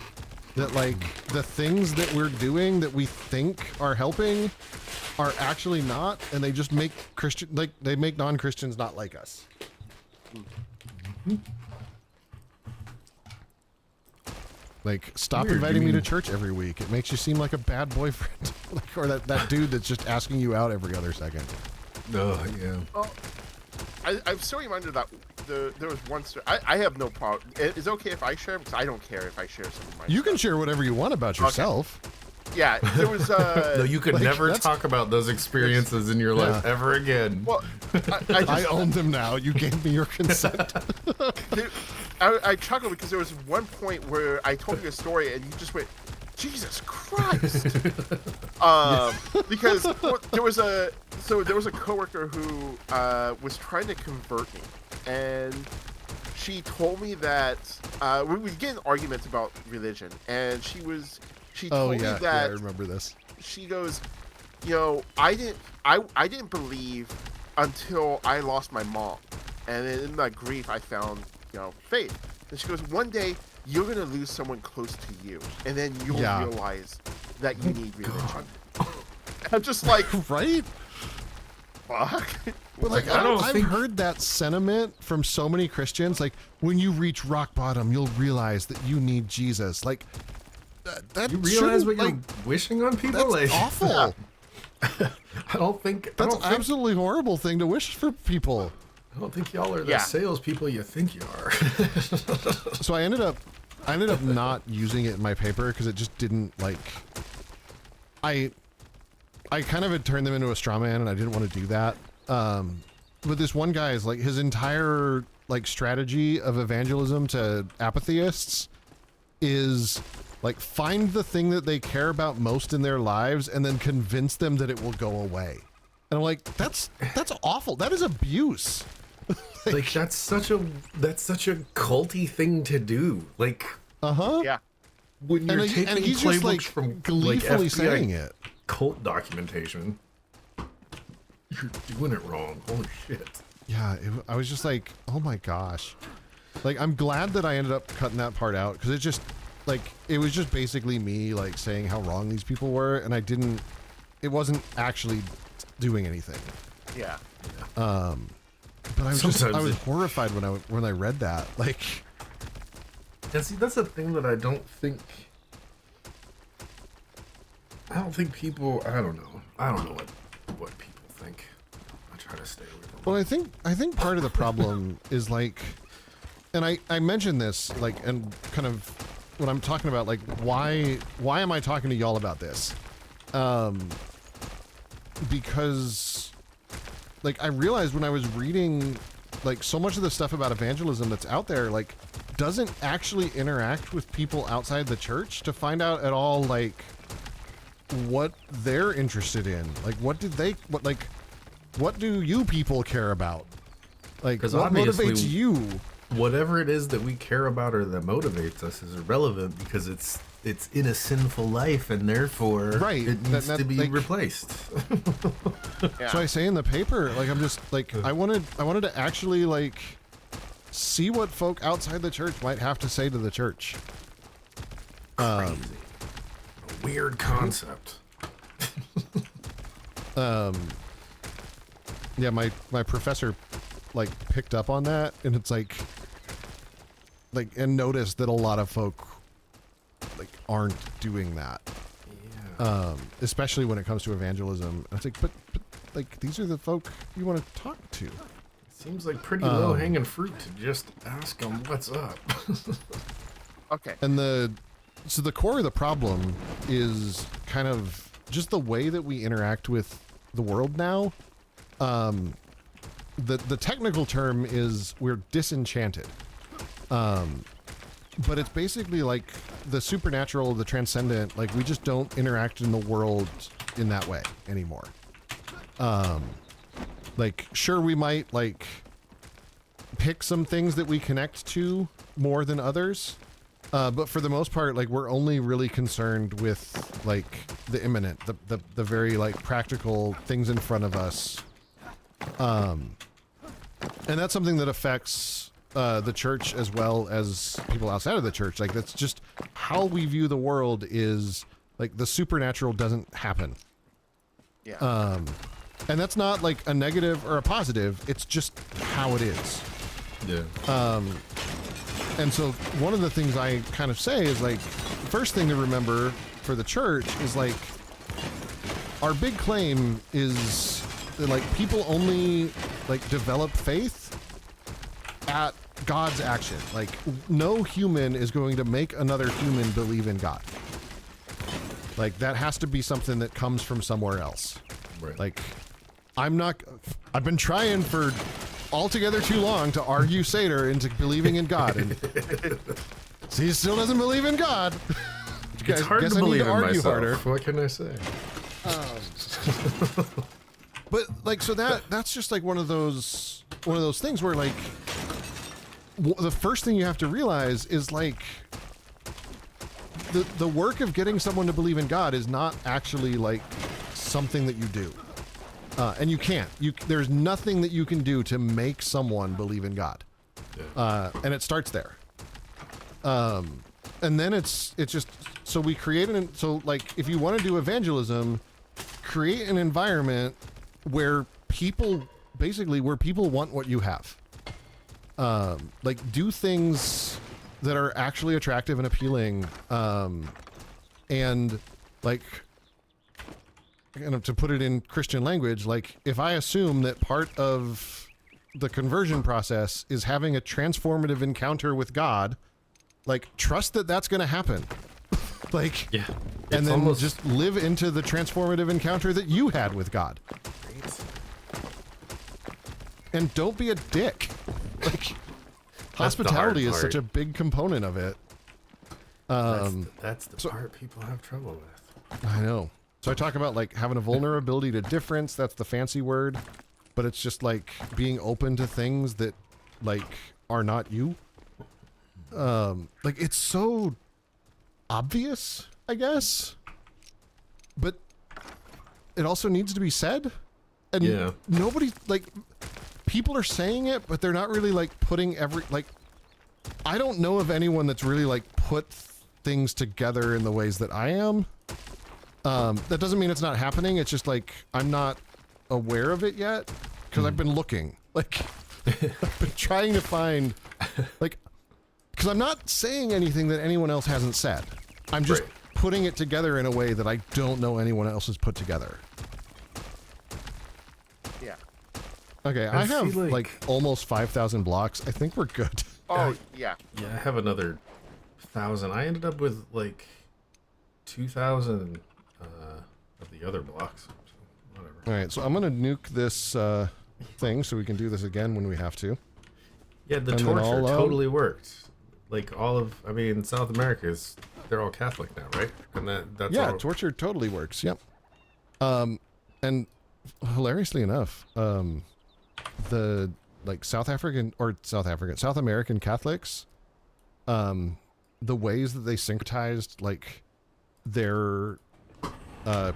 That like the things that we're doing that we think are helping are actually not, and they just make they make non-Christians not like us. Like, stop Weird, inviting you me to mean- church every week. It makes you seem like a bad boyfriend. Like, or that dude that's just asking you out every other second. Oh, yeah. Well, I'm still reminded that there was one story. I have no problem. Is it okay if I share? Because I don't care if I share some of my You can stuff. share whatever you want about yourself. Yeah, there was No, you could like, never that's- talk about those experiences in your life ever again. well, I own them now. You gave me your consent. I chuckled because there was one point where I told you a story and you just went, Jesus Christ. Because there was a coworker who was trying to convert me, and she told me that we get in arguments about religion, and she told me that I remember this. She goes, I didn't believe until I lost my mom, and in my grief I found faith. And she goes, one day you're gonna lose someone close to you, and then you'll realize that you need religion. I'm just like, right? Fuck. But like, I've heard that sentiment from so many Christians. Like, when you reach rock bottom, you'll realize that you need Jesus. Like, that you realize what you're wishing on people? That's awful. I don't think that's an absolutely horrible thing to wish for people. I don't think y'all are the salespeople you think you are. So I ended up not using it in my paper because it just didn't like. I kind of had turned them into a straw man, and I didn't want to do that. But this one guy is like, his entire like strategy of evangelism to apatheists is like, find the thing that they care about most in their lives and then convince them that it will go away. And I'm like, that's awful. That is abuse. like that's such a culty thing to do. Like, yeah. When you're taking he's playbooks just like from gleefully FBI saying it. Cult documentation, you're doing it wrong. Holy shit. Yeah, I was just like, oh my gosh. Like, I'm glad that I ended up cutting that part out, because it just, like, it was just basically me, like, saying how wrong these people were, and it wasn't actually doing anything. Yeah. But I was horrified when I read that. Like, yeah, see, that's a thing that I don't think people. I don't know what people think. I try to stay away from. Well, I think part of the problem is like, and I mentioned this, like, and kind of when I'm talking about like why am I talking to y'all about this? Because like, I realized when I was reading like so much of the stuff about evangelism that's out there, like, doesn't actually interact with people outside the church to find out at all like what they're interested in. Like, what do you people care about? Like, what motivates you? Whatever it is that we care about or that motivates us is irrelevant because it's in a sinful life, and therefore it needs to be like, replaced. Yeah. So I say in the paper, like, I'm just like, I wanted to actually like see what folk outside the church might have to say to the church. Crazy. A weird concept. Yeah, my professor like picked up on that, and it's like and noticed that a lot of folk like aren't doing that. Yeah. Especially when it comes to evangelism. And it's like, but like, these are the folk you want to talk to. Seems like pretty low hanging fruit to just ask them what's up. Okay. And so the core of the problem is kind of just the way that we interact with the world now. The technical term is we're disenchanted. But it's basically like the supernatural, the transcendent, like, we just don't interact in the world in that way anymore. Like, sure, we might like pick some things that we connect to more than others. But for the most part, like, we're only really concerned with like the imminent, the very like practical things in front of us. And that's something that affects the church as well as people outside of the church. Like, that's just how we view the world, is like the supernatural doesn't happen. Yeah. And that's not like a negative or a positive. It's just how it is. Yeah. And so one of the things I kind of say is like, first thing to remember for the church is like, our big claim is that like people only like develop faith at God's action. Like, no human is going to make another human believe in God. Like, that has to be something that comes from somewhere else. Right. Like, I've been trying for altogether too long to argue Seder into believing in God, and he still doesn't believe in God. It's hard to believe in myself. Harder. What can I say? But like, so that's just like one of those things where like the first thing you have to realize is like the work of getting someone to believe in God is not actually like something that you do, and you can't. There's nothing that you can do to make someone believe in God, and it starts there. And then it's just so we create so like if you want to do evangelism, create an environment where people want what you have. Like do things that are actually attractive and appealing, and like, to put it in Christian language, like if I assume that part of the conversion process is having a transformative encounter with God, like trust that that's going to happen. Like, yeah, and then just live into the transformative encounter that you had with God. And don't be a dick. Like, hospitality is such a big component of it. That's the part people have trouble with. I know. So I talk about like having a vulnerability to difference. That's the fancy word, but it's just like being open to things that like are not you. Like it's so obvious, I guess, but it also needs to be said. And nobody, like, people are saying it, but they're not really like putting I don't know of anyone that's really like put things together in the ways that I am. That doesn't mean it's not happening. It's just like I'm not aware of it yet because I've been looking. Like I've been trying to find, like, because I'm not saying anything that anyone else hasn't said. I'm just putting it together in a way that I don't know anyone else has put together. Yeah. Okay, I have like almost 5,000 blocks. I think we're good. Oh, yeah. Yeah, I have another 1,000. I ended up with like 2,000 of the other blocks. So whatever. All right, so I'm going to nuke this thing so we can do this again when we have to. Yeah, the torture totally worked. Like South America they're all Catholic now, right? And that's all... torture totally works. Yep. And hilariously enough, the like South American Catholics, the ways that they syncretized like their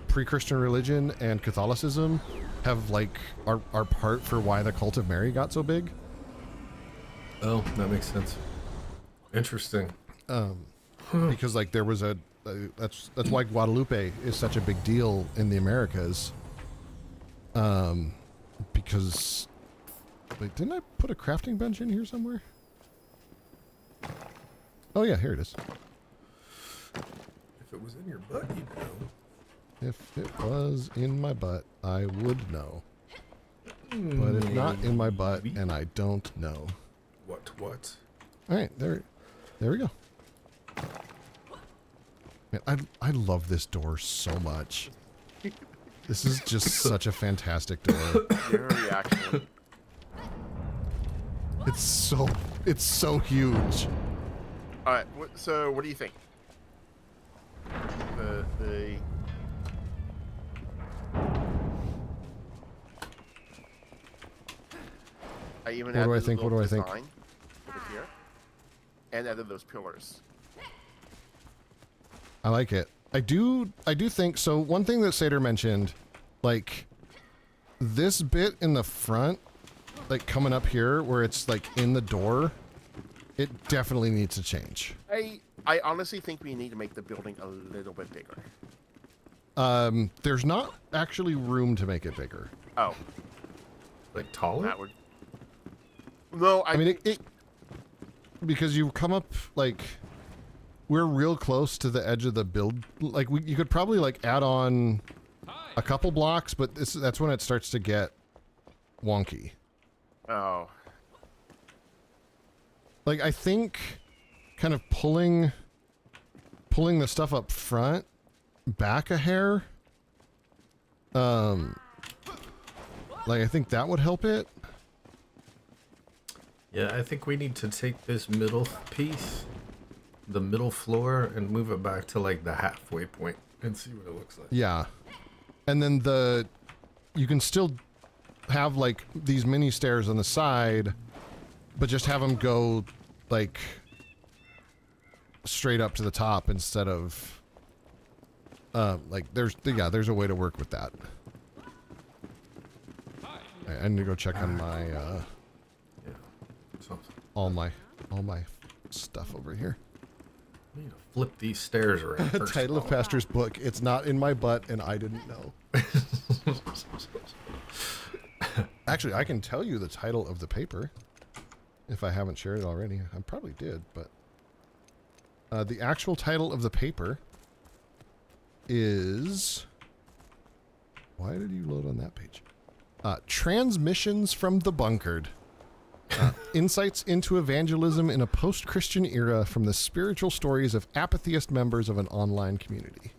pre-Christian religion and Catholicism have like are part for why the cult of Mary got so big. Oh, that makes sense. Interesting. Because like there was that's why Guadalupe is such a big deal in the Americas. Because wait, didn't I put a crafting bench in here somewhere? Oh yeah, here it is. If it was in your butt, you'd know. If it was in my butt, I would know. But it's not in my butt, and I don't know. What? All right, there we go. Man, I love this door so much. This is just such a fantastic door. Your reaction. It's so huge. All right. So what do you think? I even what do I think? What do I think? Here, and added those pillars. I like it. I do think so. One thing that Sater mentioned, like this bit in the front, like coming up here where it's like in the door, it definitely needs to change. I honestly think we need to make the building a little bit bigger. There's not actually room to make it bigger. Oh. Like taller? That would... No, I mean, it because you come up, like, we're real close to the edge of the build. Like, you could probably, like, add on a couple blocks, but that's when it starts to get wonky. Oh. Like, I think kind of pulling the stuff up front back a hair, like, I think that would help it. Yeah, I think we need to take this middle piece the middle floor and move it back to like the halfway point and see what it looks like. Yeah. And then you can still have like these mini stairs on the side, but just have them go like straight up to the top instead of like there's a way to work with that. I need to go check on my all my stuff over here. I need to flip these stairs around. Title of Pastor's book. It's not in my butt, and I didn't know. Actually, I can tell you the title of the paper if I haven't shared it already. I probably did, but the actual title of the paper is... Why did you load on that page? Transmissions from the Bunkered. Insights into evangelism in a post-Christian era from the spiritual stories of apatheist members of an online community.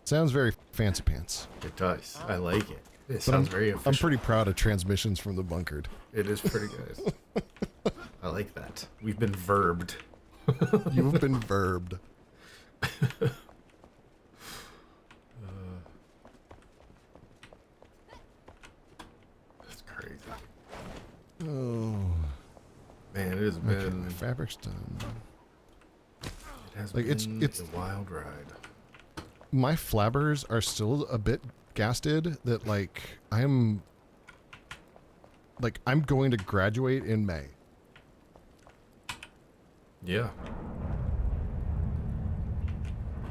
Sounds very fancy pants. It does. I like it. It sounds very official. I'm pretty proud of Transmissions from the Bunkered. It is pretty good. I like that. We've been verbed. You've been verbed. That's crazy. Oh. Man, it has been... The fabric's done. It has like, been it's a wild ride. My flabbers are still a bit gasted that I'm going to graduate in May. Yeah.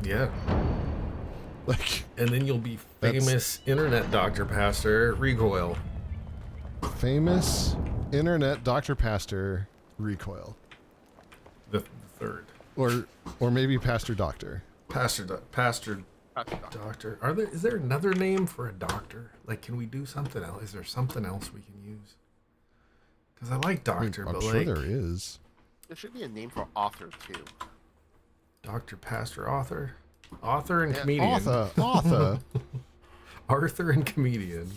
Yeah. Like, and then you'll be famous internet doctor pastor Recoil. Famous internet doctor pastor Recoil. The third. Or maybe pastor doctor. Pastor doctor. Is there another name for a doctor? Like, can we do something else? Is there something else we can use? Because I like doctor, I'm but sure like there is. There should be a name for author too. Doctor, pastor, author, and comedian. Author. Arthur and comedian.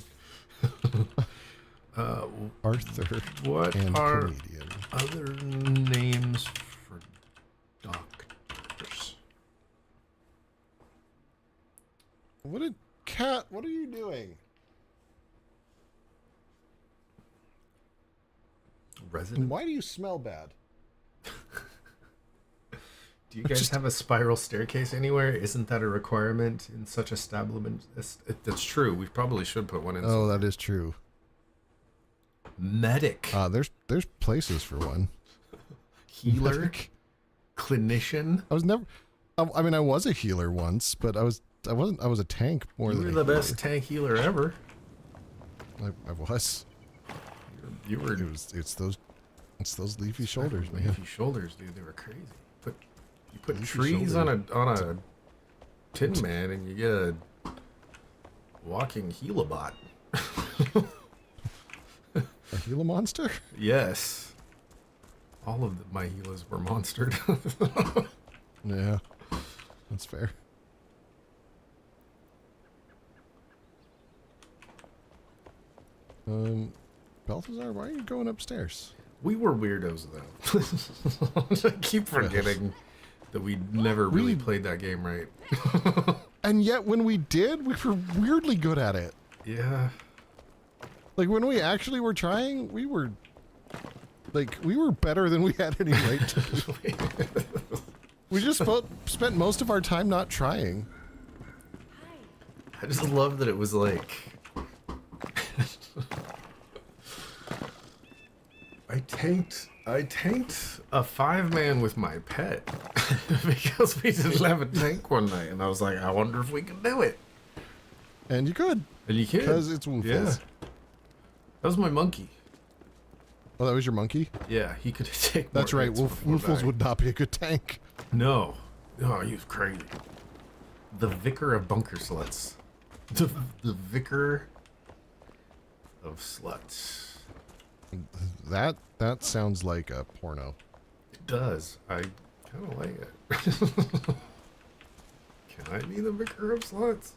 Arthur. What and are comedian. other names for doctors? What are you doing? Resident. And why do you smell bad? Do you guys have a spiral staircase anywhere? Isn't that a requirement in such establishments? That's true. We probably should put one in. Oh, that is true. Medic. There's places for one. Healer. Medic. Clinician. I was never. I mean, I was a healer once, but I was a tank more than. You were the best tank healer ever. I was. You were. It's those leafy shoulders, man. Leafy shoulders, dude. They were crazy. You put leafy trees on shoulders. a tin man, and you get a walking Helabot. A Gila monster? Yes. All of my Gilas were monstered. Yeah, that's fair. Balthazar, why are you going upstairs? We were weirdos, though. I keep forgetting that we never really played that game right. And yet, when we did, we were weirdly good at it. Yeah. Like, when we actually were trying, we were better than we had any right to be. We just spent most of our time not trying. I just love that it was like... I tanked a 5-man with my pet because we didn't have a tank one night, and I was like, I wonder if we can do it. And you could. And you can. Because it's Woofles. Yeah. That was my monkey. Oh, that was your monkey? Yeah, he could take more That's right. hits Woofles would not be a good tank. No. Oh, he was crazy. The Vicar of Bunker Sluts. The Vicar of Sluts. That sounds like a porno. It does. I kind of like it. Can I be the Vicar of Sluts?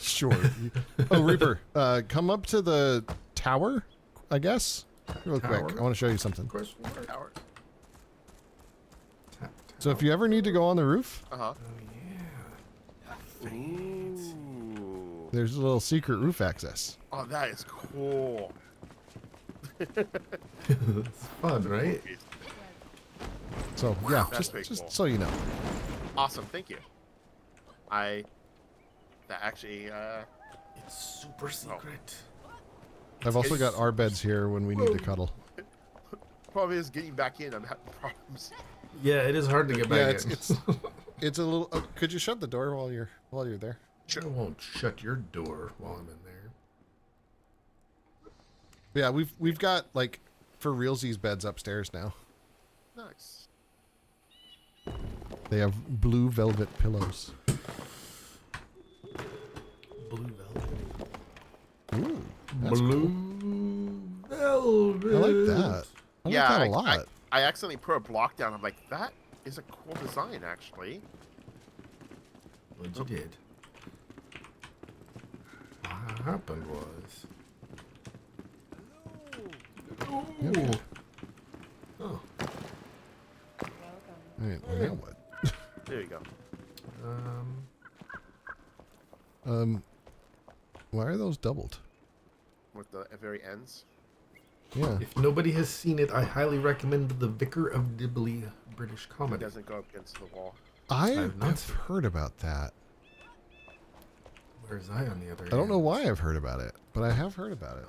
Sure. Oh, Reaper, come up to the tower, I guess. real quick. I want to show you something. Question mark. Tower. So if you ever need to go on the roof, Uh-huh. Oh, yeah. Ooh. there's a little secret roof access. Oh, that is cool. It's fun, right? So yeah, That's just pretty cool. so you know. Awesome, thank you. That actually, It's super secret. I've also got It's- our beds here when we need to cuddle. problem is getting back in. I'm having problems. Yeah, it is hard to get back Yeah, in. it's a little. Could you shut the door while you're there? I won't shut your door while I'm in there. Yeah, we've got like for realsies beds upstairs now. Nice. They have blue velvet pillows. Blue velvet. Ooh, that's cool. Blue velvet. I like that. I like that a lot. I accidentally put a block down. I'm like, that is a cool design, actually. What you did? What happened was. Okay. Oh. All right, well, now what? There you go. Why are those doubled? With the very ends. Yeah. If nobody has seen it, I highly recommend The Vicar of Dibley British It comedy. doesn't go up against the wall. I I've not have seen it. heard about that. Where's I on the other I don't know why I've heard about it, but I have heard about it.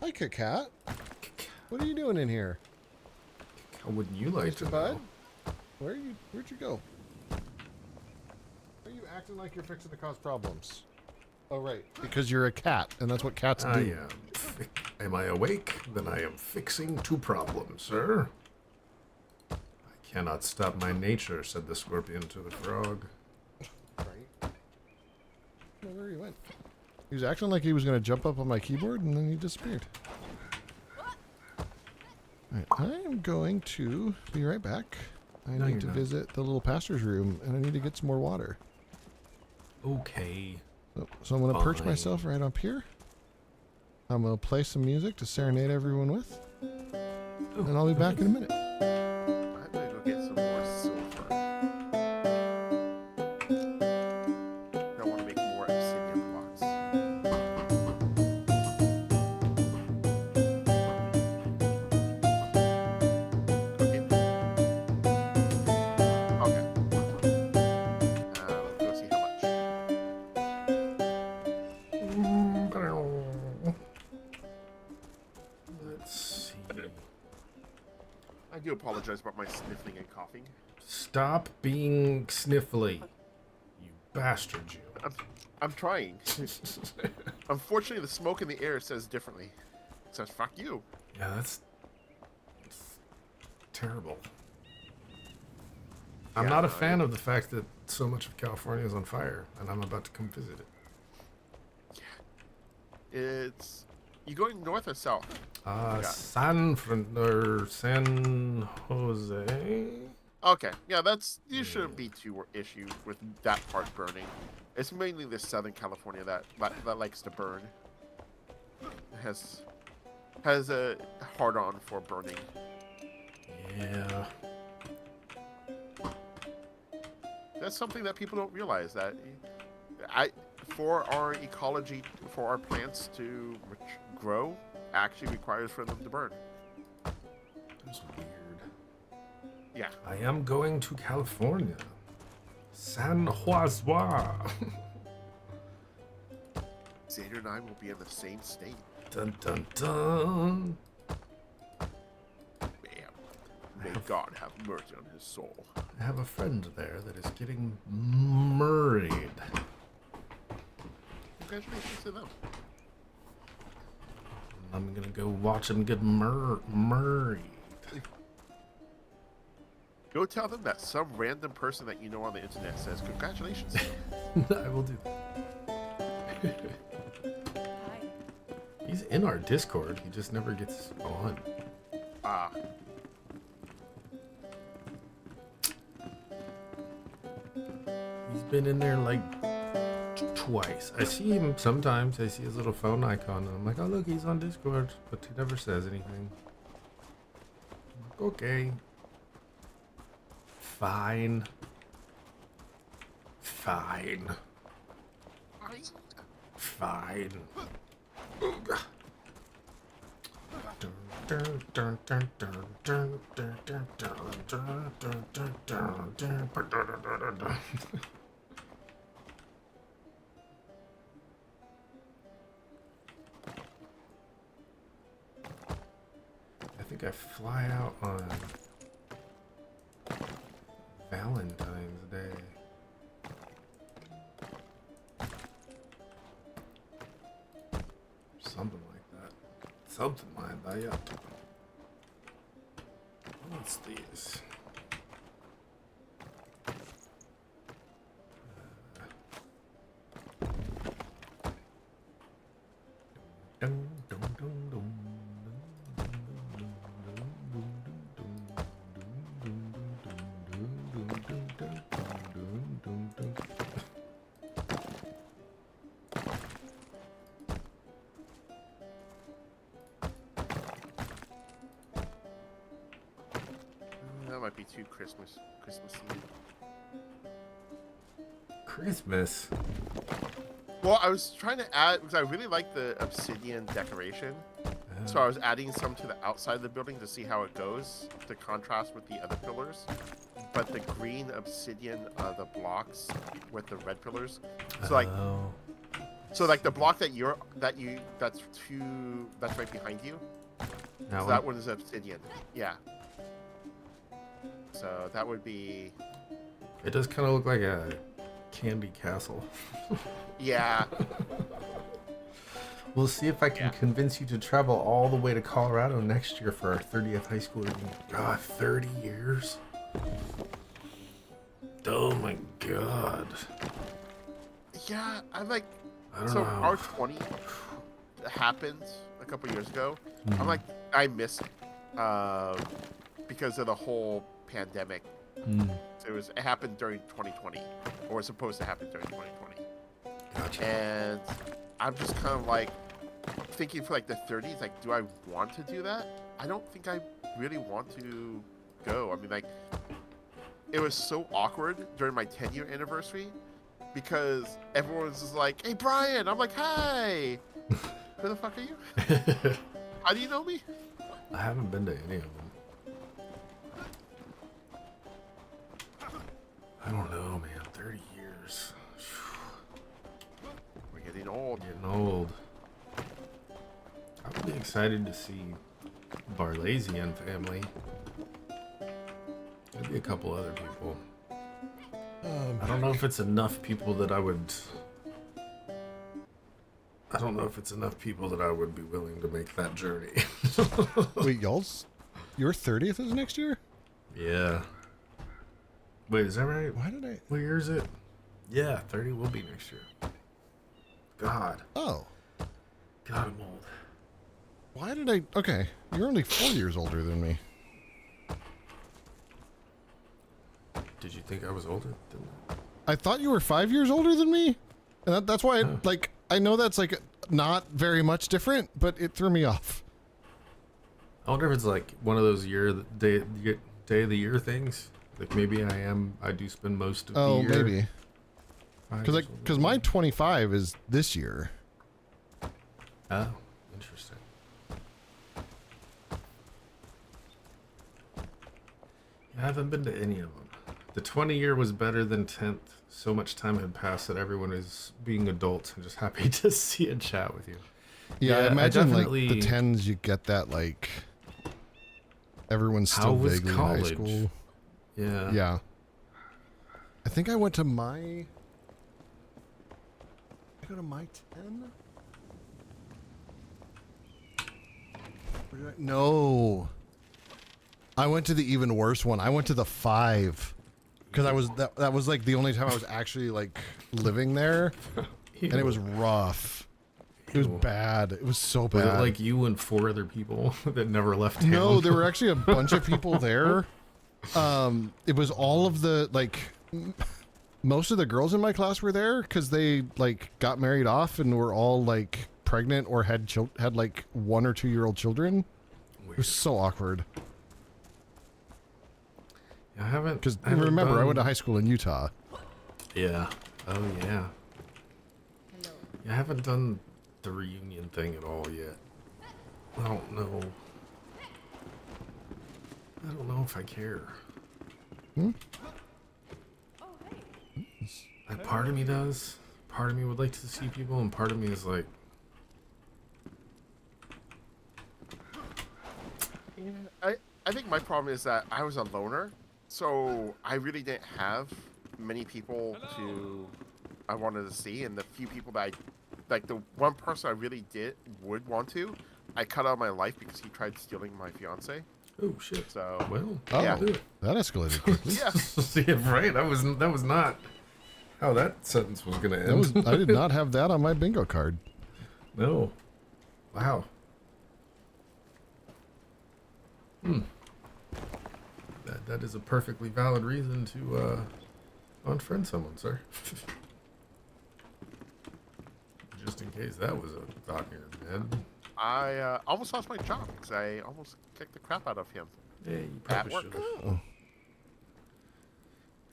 Hi, Kit Kat. What are you doing in here? How wouldn't you like to Mr. Bud? know? Where'd you go? Are you acting like you're fixing to cause problems? Oh, right. Because you're a cat, and that's what cats I do. am. Am I awake? Then I am fixing two problems, sir. I cannot stop my nature, said the scorpion to the frog. Right. I don't know where he went. He was acting like he was going to jump up on my keyboard, and then he disappeared. Alright, I'm going to be right back. I No, need you're to not. visit the little pastor's room, and I need to get some more water. Okay. So I'm going to perch Fine. myself right up here. I'm going to play some music to serenade everyone with. And I'll be back in a minute. I'm gonna go get some more silver. I want to make more obsidian blocks. Okay. Okay. Let's go see how much. Let's see. I do apologize about my sniffling and coughing. Stop being sniffly, you bastard, you. I'm trying. Unfortunately, the smoke in the air says differently. It says "fuck you." Yeah, that's terrible. I'm Yeah, not a no, fan of the fact that so much of California is on fire, and I'm about to come visit it. It's you going north or south? Yeah. San Jose. Okay, yeah, you shouldn't be too issue with that part burning. It's mainly the Southern California that likes to burn. Has a hard on for burning. Yeah. That's something that people don't realize, that for our ecology, for our plants to grow, actually requires for them to burn. That's weird. Yeah. I am going to California. San Jose. Xander and I will be in the same state. Dun dun dun. Man, may God have mercy on his soul. I have a friend there that is getting married. Congratulations to them. I'm gonna go watch him get married. Go tell them that some random person that you know on the internet says congratulations. I will do that. He's in our Discord. He just never gets on. Ah, He's been in there like twice. I see him sometimes. I see his little phone icon. And I'm like, oh, look, he's on Discord. But he never says anything. I'm like, okay. Fine. Fine. Fine. I think I fly out on Valentine's Day. Something like that. Something like that, yeah. What's these? That might be too Christmassy. Christmas. Well, I was trying to add because I really like the obsidian decoration, so I was adding some to the outside of the building to see how it goes to contrast with the other pillars. But the green obsidian, the blocks with the red pillars, so like, the block that's right behind you. That one is obsidian. Yeah. So that would be. It does kind of look like a candy castle. Yeah. We'll see if I can convince you to travel all the way to Colorado next year for our 30th high school reunion. God, 30 years? Oh my god. Yeah, I don't know. R20 happened a couple years ago. I'm like, I missed it because of the whole pandemic. So it happened during 2020, or was supposed to happen during 2020. Gotcha. And I'm just kind of like thinking for like the 30s, like, do I want to do that? I don't think I really want to go. I mean, like, it was so awkward during my 10-year anniversary because everyone was just like, hey, Brian. I'm like, hi. Who the fuck are you? How do you know me? I haven't been to any of them. I don't know, man. 30 years. We're getting old. Getting old. I would be excited to see Barlazian family. Maybe a couple other people. I don't know if it's enough people that I would. I don't know if it's enough people that I would be willing to make that journey. Wait, your 30th is next year? Yeah. Wait, is that right? Why did I? What year is it? Yeah, 30 will be next year. God. Oh. God, I'm old. Why did I? Okay, you're only 4 years older than me. Did you think I was older? Didn't I thought you were 5 years older than me, and that's why I know that's like not very much different, but it threw me off. I wonder if it's like one of those day of the year things. Like maybe I do spend most of the year. Oh, maybe. Because my 25 is this year. Oh, interesting. I haven't been to any of them. The 20 year was better than 10th. So much time had passed that everyone is being adults and just happy to see and chat with you. Yeah, I imagine like the 10s you get that like everyone's still vaguely in high school. Yeah. Yeah. I think I went to my... I go to my 10? No. I went to the even worse one. I went to the 5. Because that was like the only time I was actually like living there. And it was rough. It was bad. It was so bad. Was it like you and 4 other people that never left town? No, there were actually a bunch of people there. It was all of the like most of the girls in my class were there because they like got married off and were all like pregnant or had like 1 or 2 year old children. Weird. It was so awkward. I haven't. Because remember, I went to high school in Utah. Yeah. Oh yeah. I haven't done the reunion thing at all yet. I don't know. I don't know if I care. Like, part of me does. Part of me would like to see people, and part of me is like... Yeah, I think my problem is that I was a loner, so I really didn't have many people I wanted to see, and the few people that like the one person I really would want to, I cut out of my life because he tried stealing my fiance. Oh shit! So well, yeah, that escalated quickly. Yeah, yeah, right. That was not how that sentence was gonna end. I did not have that on my bingo card. No. Wow. That is a perfectly valid reason to unfriend someone, sir. Just in case that was a thought in your head. I almost lost my job because I almost kicked the crap out of him. Yeah, you probably should have. Oh.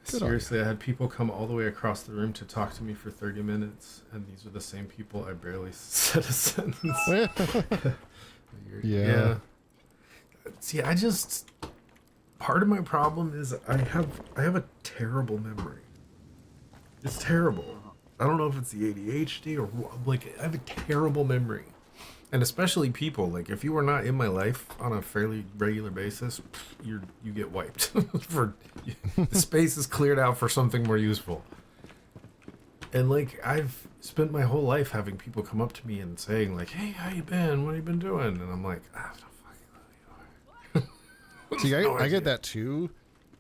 Seriously, I had people come all the way across the room to talk to me for 30 minutes, and these are the same people I barely said a sentence. Yeah. See, part of my problem is I have a terrible memory. It's terrible. I don't know if it's the ADHD or like I have a terrible memory. And especially people, like if you are not in my life on a fairly regular basis, you get wiped. For the space is cleared out for something more useful. And like I've spent my whole life having people come up to me and saying like, "Hey, how you been? What have you been doing?" And I'm like, "I don't fucking know." See, I get that too,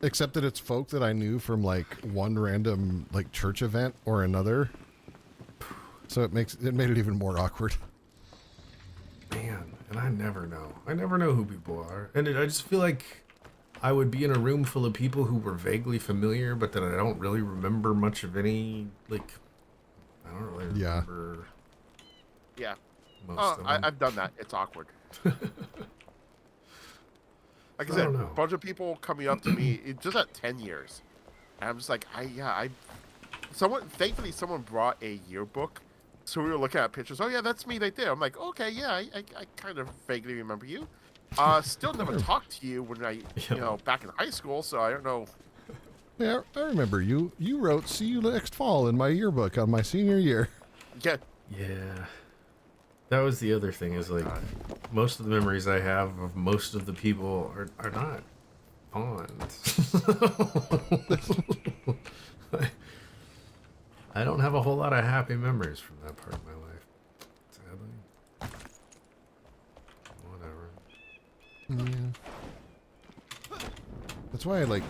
except that it's folk that I knew from like one random like church event or another. So it made it even more awkward. Man, and I never know. I never know who people are. And I just feel like I would be in a room full of people who were vaguely familiar, but that I don't really remember much of any, like, I don't really remember. Yeah. Most of them. I've done that. It's awkward. Like I said, a bunch of people coming up to me just at 10 years. And I'm just like, thankfully someone brought a yearbook. So we were looking at pictures. Oh yeah, that's me right there. I'm like, okay, yeah, I kind of vaguely remember you. Still never talked to you when back in high school. So I don't know. Yeah, I remember you. You wrote "See you next fall" in my yearbook on my senior year. Yeah. Yeah. That was the other thing. Is like most of the memories I have of most of the people are not fond. I don't have a whole lot of happy memories from that part of my life, sadly. Whatever. Yeah. That's why I like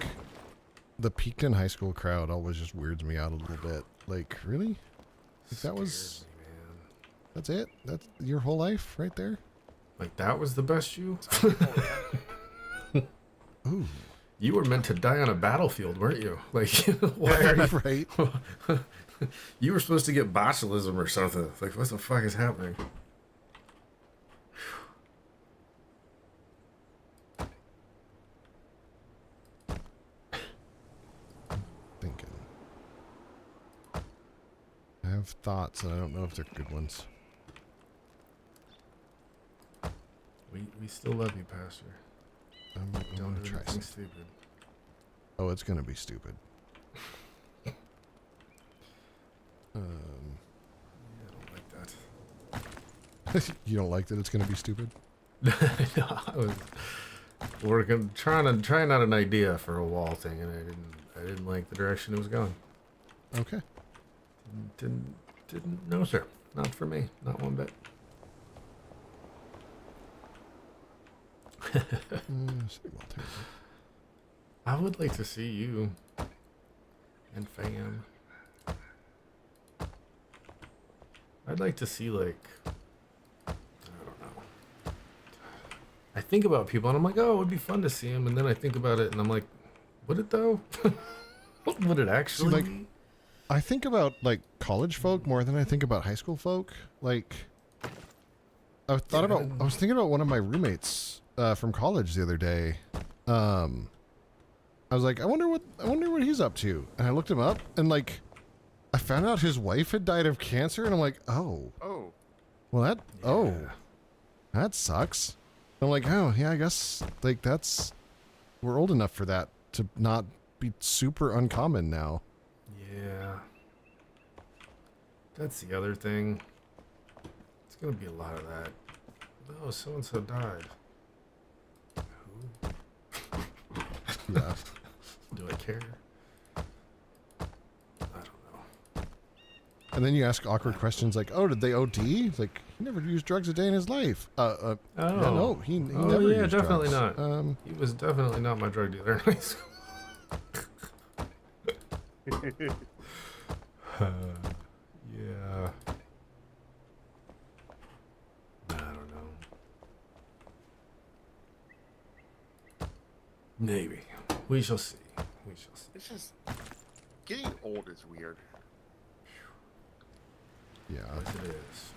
the Peakton High School crowd always just weirds me out a little bit. Like, really? Like, that was... Me, man. That's it? That's your whole life right there? Like, that was the best you? Ooh. You were meant to die on a battlefield, weren't you? Like, why are you... Right. You were supposed to get botulism or something. Like, what the fuck is happening? Thinking. I have thoughts, and I don't know if they're good ones. We still love you, Pastor. I'm Don't gonna do try anything something. stupid. Oh, it's gonna be stupid. Yeah, I don't like that. You don't like that it's gonna be stupid? No, I was trying out an idea for a wall thing, and I didn't like the direction it was going. Okay. Didn't no sir, not for me, not one bit. I would like to see you and fam. I'd like to see, like, I don't know. I think about people and I'm like, oh, it would be fun to see him, and then I think about it and I'm like, would it though? Would it actually? See, like, be? I think about like college folk more than I think about high school folk. Like, I was thinking about one of my roommates from college the other day. I was like, I wonder what he's up to, and I looked him up, and like, I found out his wife had died of cancer, and I'm like, oh, well that sucks. I'm like, oh yeah, I guess like we're old enough for that to not be super uncommon now. Yeah. That's the other thing. It's gonna be a lot of that. Oh, so and so died. Who? Yeah. Do I care? I don't know. And then you ask awkward questions like, "Oh, did they OD?" Like, he never used drugs a day in his life. Yeah, no, he never used definitely drugs. not. He was definitely not my drug dealer in high school. Yeah. I don't know. Maybe. We shall see. We shall see. It's just getting old is weird. Yeah. Yes, it is.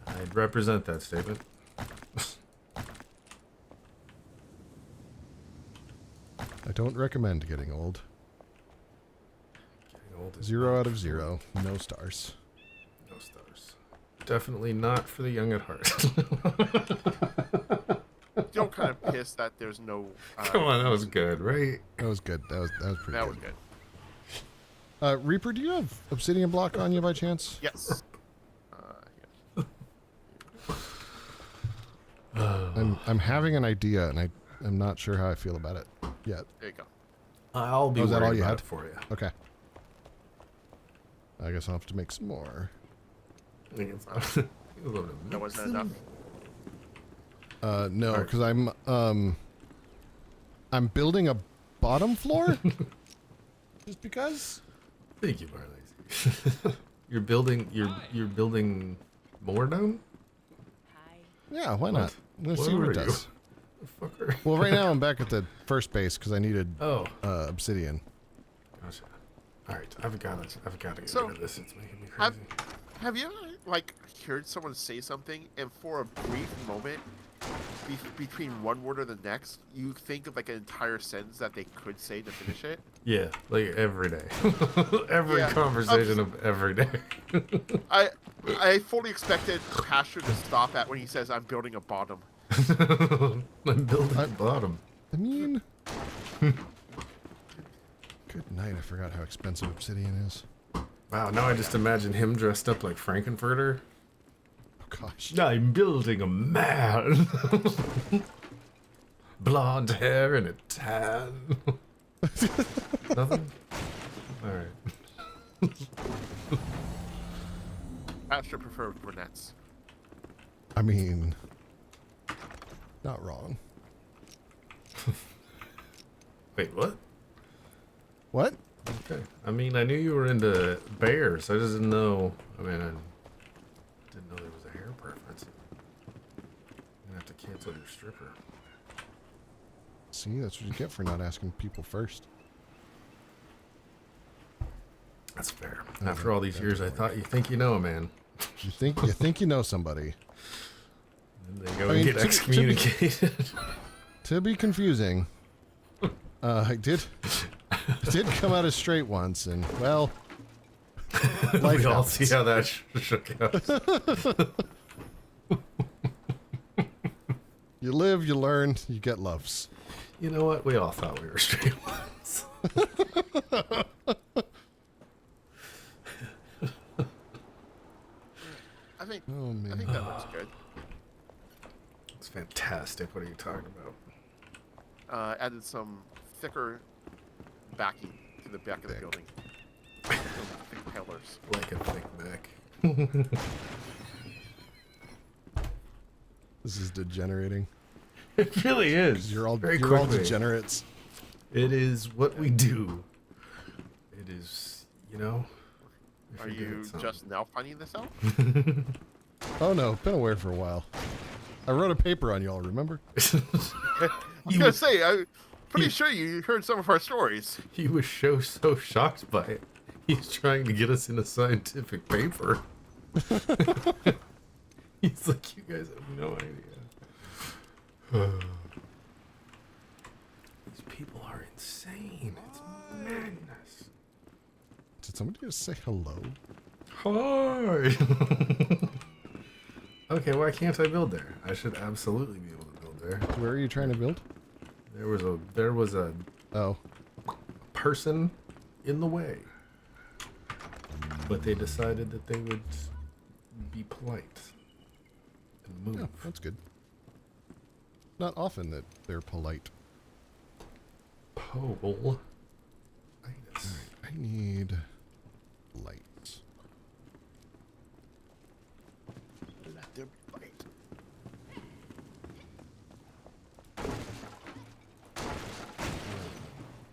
I'd represent that statement. I don't recommend getting old. Getting old is 0 out of 0. No stars. no stars. Definitely not for the young at heart. Still kind of pissed that there's no. Come on, that was good, right? That was good. That was pretty That good. was good. Reaper, do you have obsidian block on you by chance? Yes. I'm having an idea, and I'm not sure how I feel about it yet. There you go. I'll be Oh, is that all worried you about had? it for you. Okay. I guess I'll have to make some more. I think it's That wasn't enough. No, because I'm building a bottom floor. Just because. Thank you, Marley. You're building more down? Yeah, why not? Let's see what it does. Fucker. Well, right now I'm back at the first base because I needed obsidian. Gotcha. All right, I've got to get rid of this. It's making me crazy. Have you ever like heard someone say something and for a brief moment, between one word or the next, you think of like an entire sentence that they could say to finish it? Yeah, like every day. Every conversation of every day. I fully expected Pastor to stop at when he says, "I'm building a bottom." I'm building a bottom. I mean, good night. I forgot how expensive obsidian is. Wow, now I just imagine him dressed up like Frankenfurter. Oh gosh. I'm building a man. Blonde hair and a tan. Nothing? Alright. Pastor preferred brunettes. I mean, not wrong. Wait, what? What? Okay. I mean, I knew you were into bears. I just didn't know. I mean, I didn't know there was a hair preference. You're gonna have to cancel your stripper. See, that's what you get for not asking people first. That's fair. After all these years, I thought you think you know a man. You think you know somebody. And they go and get excommunicated. To be confusing, I did come out as straight once, and well, life we all happens. see how that shook out. You live, you learn, you get loves. You know what? We all thought we were straight ones. I think Oh, that looks good. It's fantastic. What are you talking about? Added some thicker backing to the back of the building. Some thick pillars. Like a thick neck. This is degenerating. It really is. You're all Very all quickly. degenerates. It is what we do. It is, you know. Are you just now finding this out? Oh no, been aware for a while. I wrote a paper on y'all, remember? I was gonna say, Pretty sure you heard some of our stories. He was so shocked by it. He's trying to get us in a scientific paper. He's like, you guys have no idea. These people are insane. It's madness. Did somebody just say hello? Hi. Okay, why can't I build there? I should absolutely be able to build there. Where are you trying to build? There was a person in the way. But they decided that they would be polite and move. Yeah, that's good. Not often that they're polite. Pole. Alright, I need lights. Let them fight.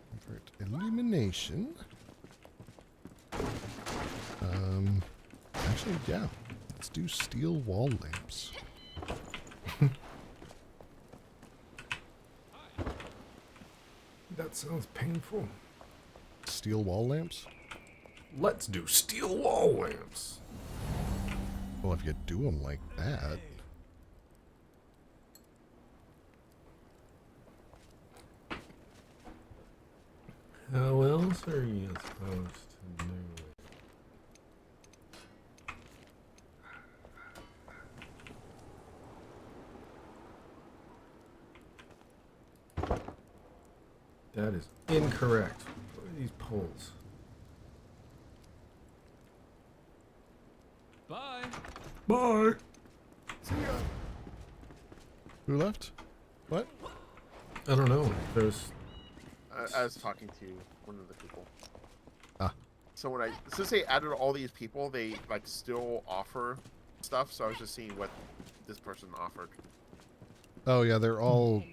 Convert illumination. Actually, yeah. Let's do steel wall lamps. That sounds painful. Steel wall lamps? Let's do steel wall lamps. Well, if you do them like that. How else are you supposed to do it? That is incorrect. What are these poles? Bye. Bye. See ya. Who left? What? I don't know. There's I was talking to one of the people. Ah. So since they added all these people, they like still offer stuff. So I was just seeing what this person offered. Oh yeah, they're all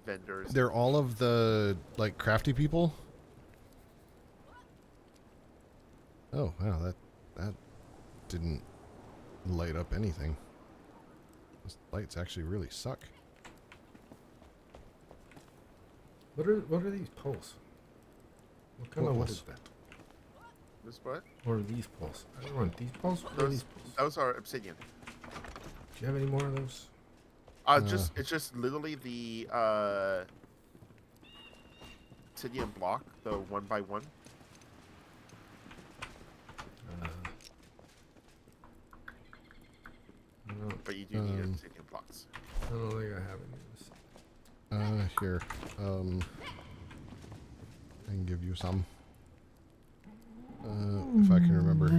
Vendors. they're all of the like crafty people. Oh wow, that didn't light up anything. Those lights actually really suck. what are these poles? What kind of wood is that? This what? Or are these poles? I don't want these poles. What are these poles? Those are obsidian. Do you have any more of those? It's just literally the obsidian block, the 1x1. But you do need obsidian blocks. I don't think I have any of this. Here. I can give you some. If I can remember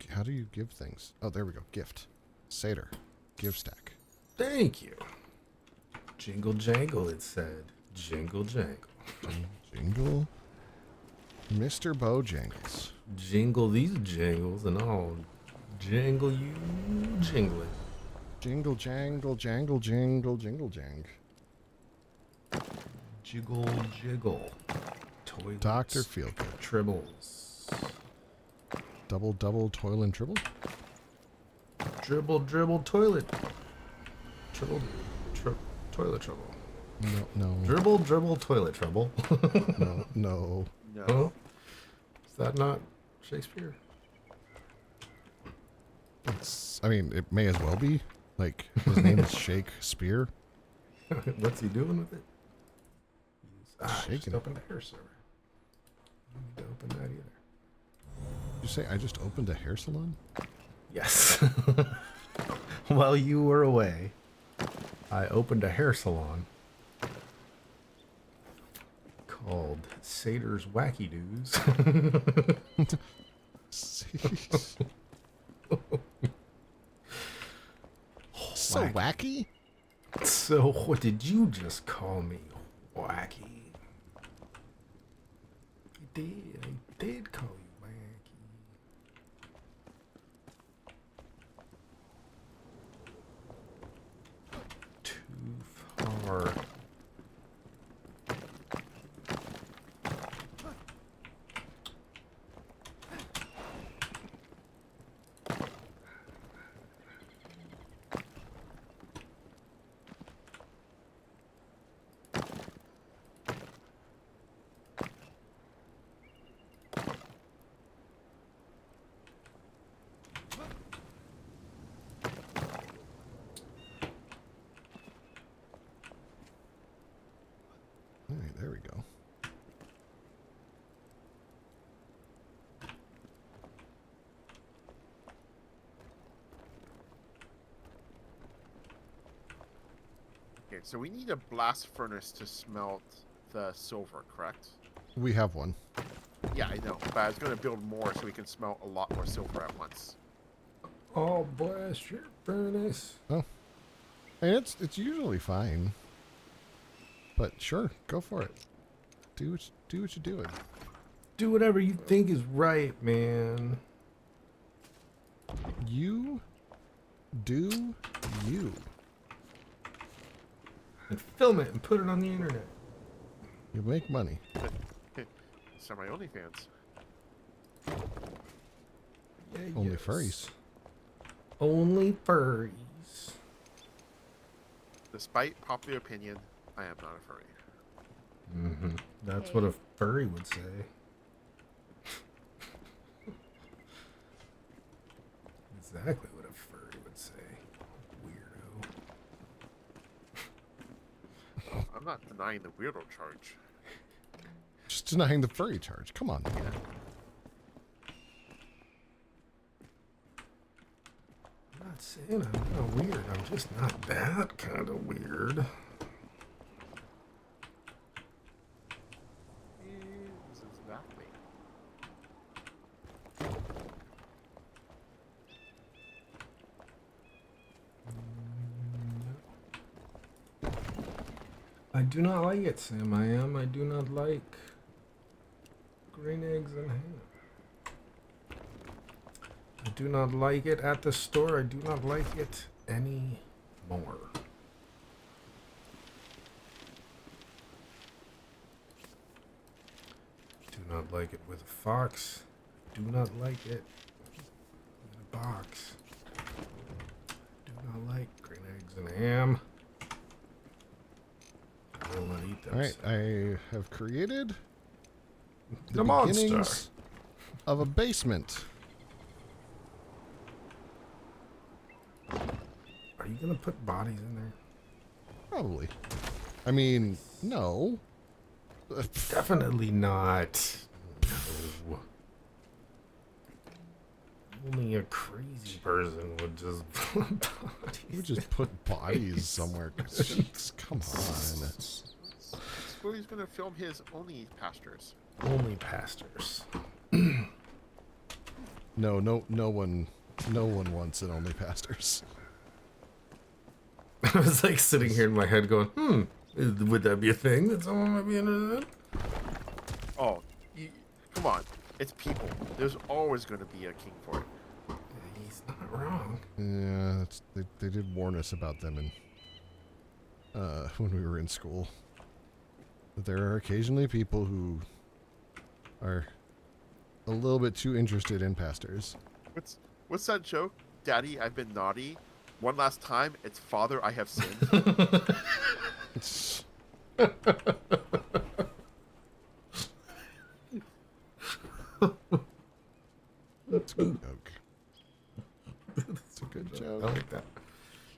how do you give things? Oh, there we go. Gift. Satyr. Give stack. Thank you. Jingle jangle, it said. Jingle jangle. Jingle. Mr. Bojangles. Jingle these jingles and I'll jangle you jingling. Jingle jangle jangle jingle jingle jang. Jiggle jiggle. Toilets. Dr. Feelgood. Tribbles. Double toil and tribble. Dribble toilet. Toilet trouble. No. Dribble toilet trouble. No. No. Oh, is that not Shakespeare? I mean, it may as well be. Like, his name is Shakespeare. What's he doing with it? He's Shaking just it. opened a hair server. I don't need to open that either. You say I just opened a hair salon? Yes. While you were away, I opened a hair salon called Satyr's Wacky Doos. So wacky? So what did you just call me? Wacky. I did call you wacky. Too far. Okay, so we need a blast furnace to smelt the silver, correct? We have one. Yeah, I know, but I was going to build more so we can smelt a lot more silver at once. Oh, blast your furnace. Oh. And it's usually fine. But sure, go for it. Do what you're doing. Do whatever you think is right, man. You do you. And film it and put it on the internet. You make money. So my OnlyFans. Yeah, Only yes. furries. Only furries. Despite popular opinion, I am not a furry. Mm-hmm. That's what a furry would say. Exactly what a furry would say. Weirdo. I'm not denying the weirdo charge. Just denying the furry charge. Come on. Yeah. I'm not saying I'm not weird. I'm just not that kind of weird. Exactly. I do not like it, Sam. I do not like green eggs and ham. I do not like it at the store. I do not like it anymore. Do not like it with a fox. Do not like it in a box. Do not like green eggs and ham. I will not eat them. All right, I have created The monster. beginnings of a basement. Are you gonna put bodies in there? Probably. I mean, no. Definitely not. No. Only a crazy person would just put bodies. You would just put bodies somewhere. Come on. So he's gonna film his only pastures. Only pastors. No one wants it. Only pastors. I was like sitting here in my head going, would that be a thing that someone might be interested in? Oh, come on. It's people. There's always going to be a king for it. Yeah, he's not wrong. Yeah, they did warn us about them in when we were in school. That there are occasionally people who are a little bit too interested in pastors. What's that joke? Daddy, I've been naughty. One last time, it's Father, I have sinned. That's a good joke. That's a good joke. I like that.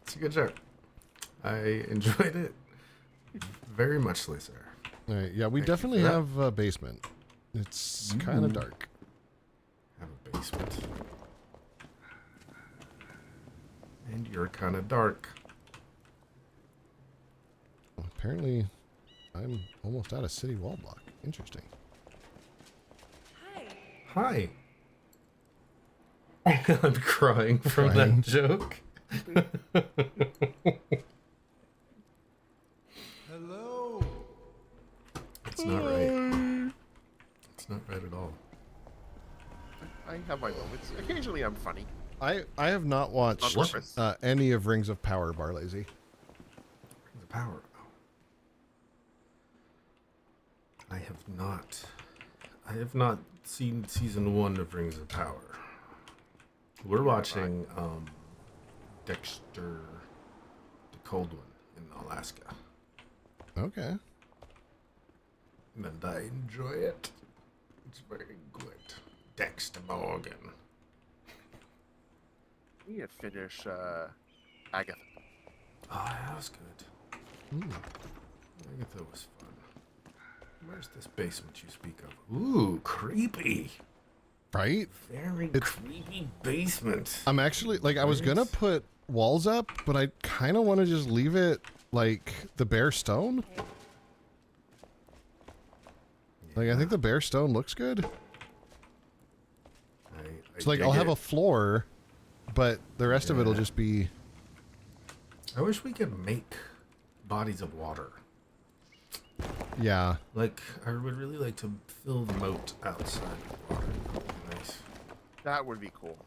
It's a good joke. I enjoyed it very muchly, sir. All right, yeah, we Thank you definitely for that. have a basement. It's kind of dark. Have a basement. And you're kind of dark. Apparently, I'm almost out of city wall block. Interesting. Hi. I'm crying from Crying. that joke. Hello. It's not right. It's not right at all. I have my moments. Occasionally, I'm funny. I have not watched On purpose. any of Rings of Power, Barlazy. The power. I have not seen season 1 of Rings of Power. We're watching Dexter, the cold one in Alaska. Okay. And I enjoy it. It's very good. Dexter Morgan. We need to finish Agatha. Oh, that was good. Agatha was fun. Where's this basement you speak of? Ooh, creepy. Right? Very creepy basement. I'm actually, like, I was going to put walls up, but I kind of want to just leave it, like the bare stone. Like I think the bare stone looks good. It's like I'll have a floor, but the rest of it'll just be. I wish we could make bodies of water. Yeah. Like I would really like to fill the moat outside with water. That would be nice. That would be cool.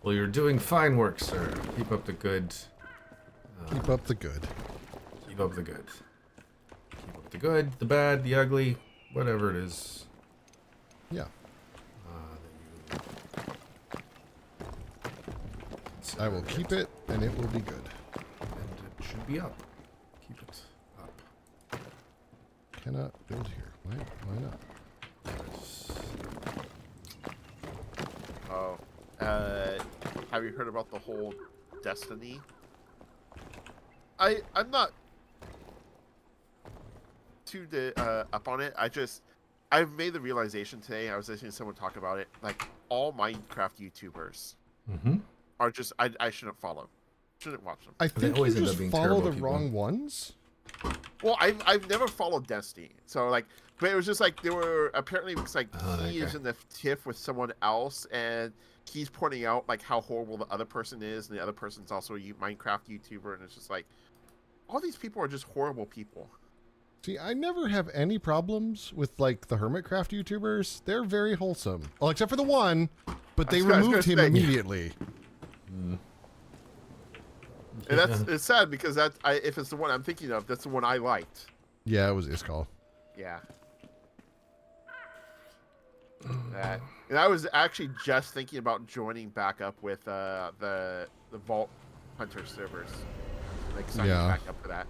Well, you're doing fine work, sir. Keep up the good. Keep up the good. Keep up the good. Keep up the good, the bad, the ugly, whatever it is. Yeah. I will keep it, and it will be good. And it should be up. Keep it up. Cannot build here. Why not? Oh. Have you heard about the whole Destiny? I'm not too up on it. I've made the realization today. I was listening to someone talk about it. Like all Minecraft YouTubers are just I shouldn't follow. Shouldn't watch them. I think you just follow the wrong ones. Well, I've never followed Destiny, so like, but it was just like there were apparently it's like he is in the tiff with someone else, and he's pointing out like how horrible the other person is, and the other person's also a Minecraft YouTuber, and it's just like all these people are just horrible people. See, I never have any problems with like the Hermitcraft YouTubers. They're very wholesome, well, except for the one, but they removed him immediately. And it's sad because if it's the one I'm thinking of, that's the one I liked. Yeah, it was Iskall. Yeah. And I was actually just thinking about joining back up with the Vault Hunter servers, like signing back up for that.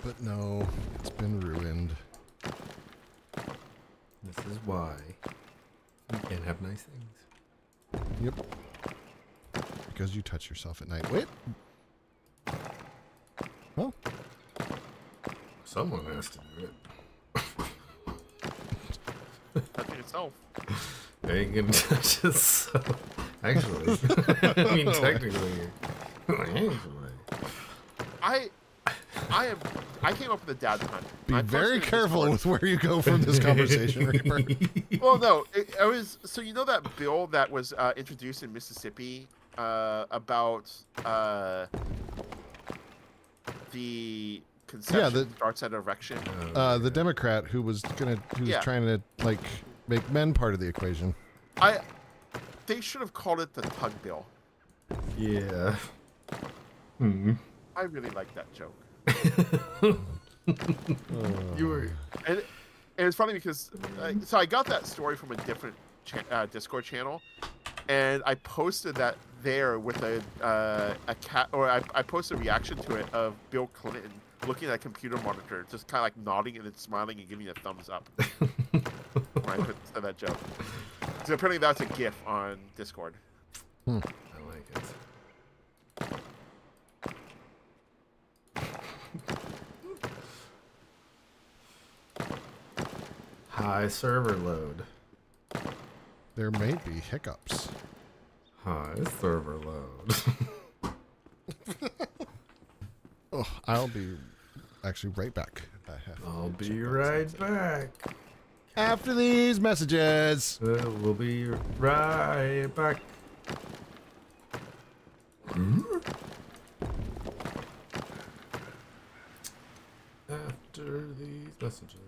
But no, it's been ruined. This is why you can't have nice things. Yep. Because you touch yourself at night. Wait. Well. Someone has to do it. Touch yourself. Ain't gonna touch yourself. Actually. I mean, technically. I came up with a dad hunt. Be very careful with where you go from this conversation, Reaper. Well, no, it was so you know that bill that was introduced in Mississippi about the conception starts at erection. The Democrat who was trying to like make men part of the equation. They should have called it the tug bill. Yeah. I really like that joke. You were, and it's funny because so I got that story from a different Discord channel, and I posted that there with a cat, or I posted a reaction to it of Bill Clinton looking at a computer monitor, just kind of like nodding and then smiling and giving a thumbs up when I said that joke. So apparently that's a GIF on Discord. I like it. High server load. There may be hiccups. High server load. Oh, I'll be actually right back. I'll be right back. After these messages. We'll be right back. After these messages.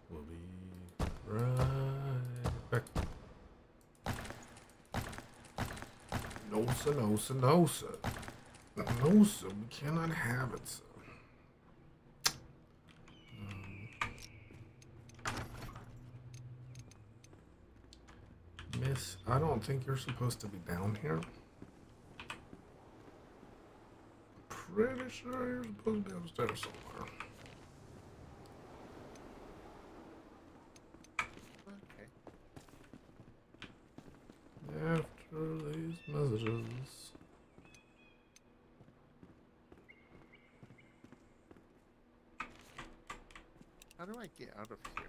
We'll be right back. No, sir, no, sir, no, sir. No, sir, we cannot have it, sir. Miss, I don't think you're supposed to be down here. Pretty sure you're supposed to be upstairs somewhere. Okay. After these messages. How do I get out of here?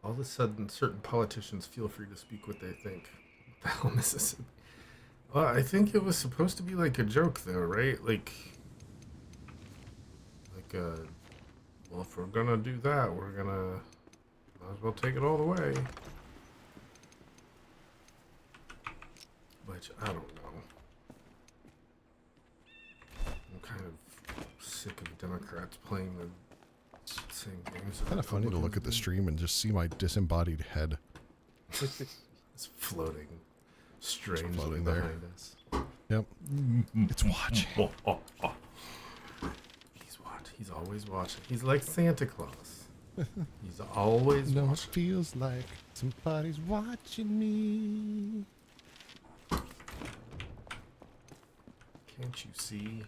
All of a sudden, certain politicians feel free to speak what they think. What the hell, Mississippi? Well, I think it was supposed to be like a joke, though, right? Well, if we're gonna do that, we're gonna might as well take it all the way. Which I don't know. I'm kind of sick of Democrats playing the same games. Kind of funny to look at the stream and just see my disembodied head. It's floating strangely floating behind us. Yep. It's watching. He's always watching. He's like Santa Claus. He's always No, it watching. feels like somebody's watching me. Can't you see?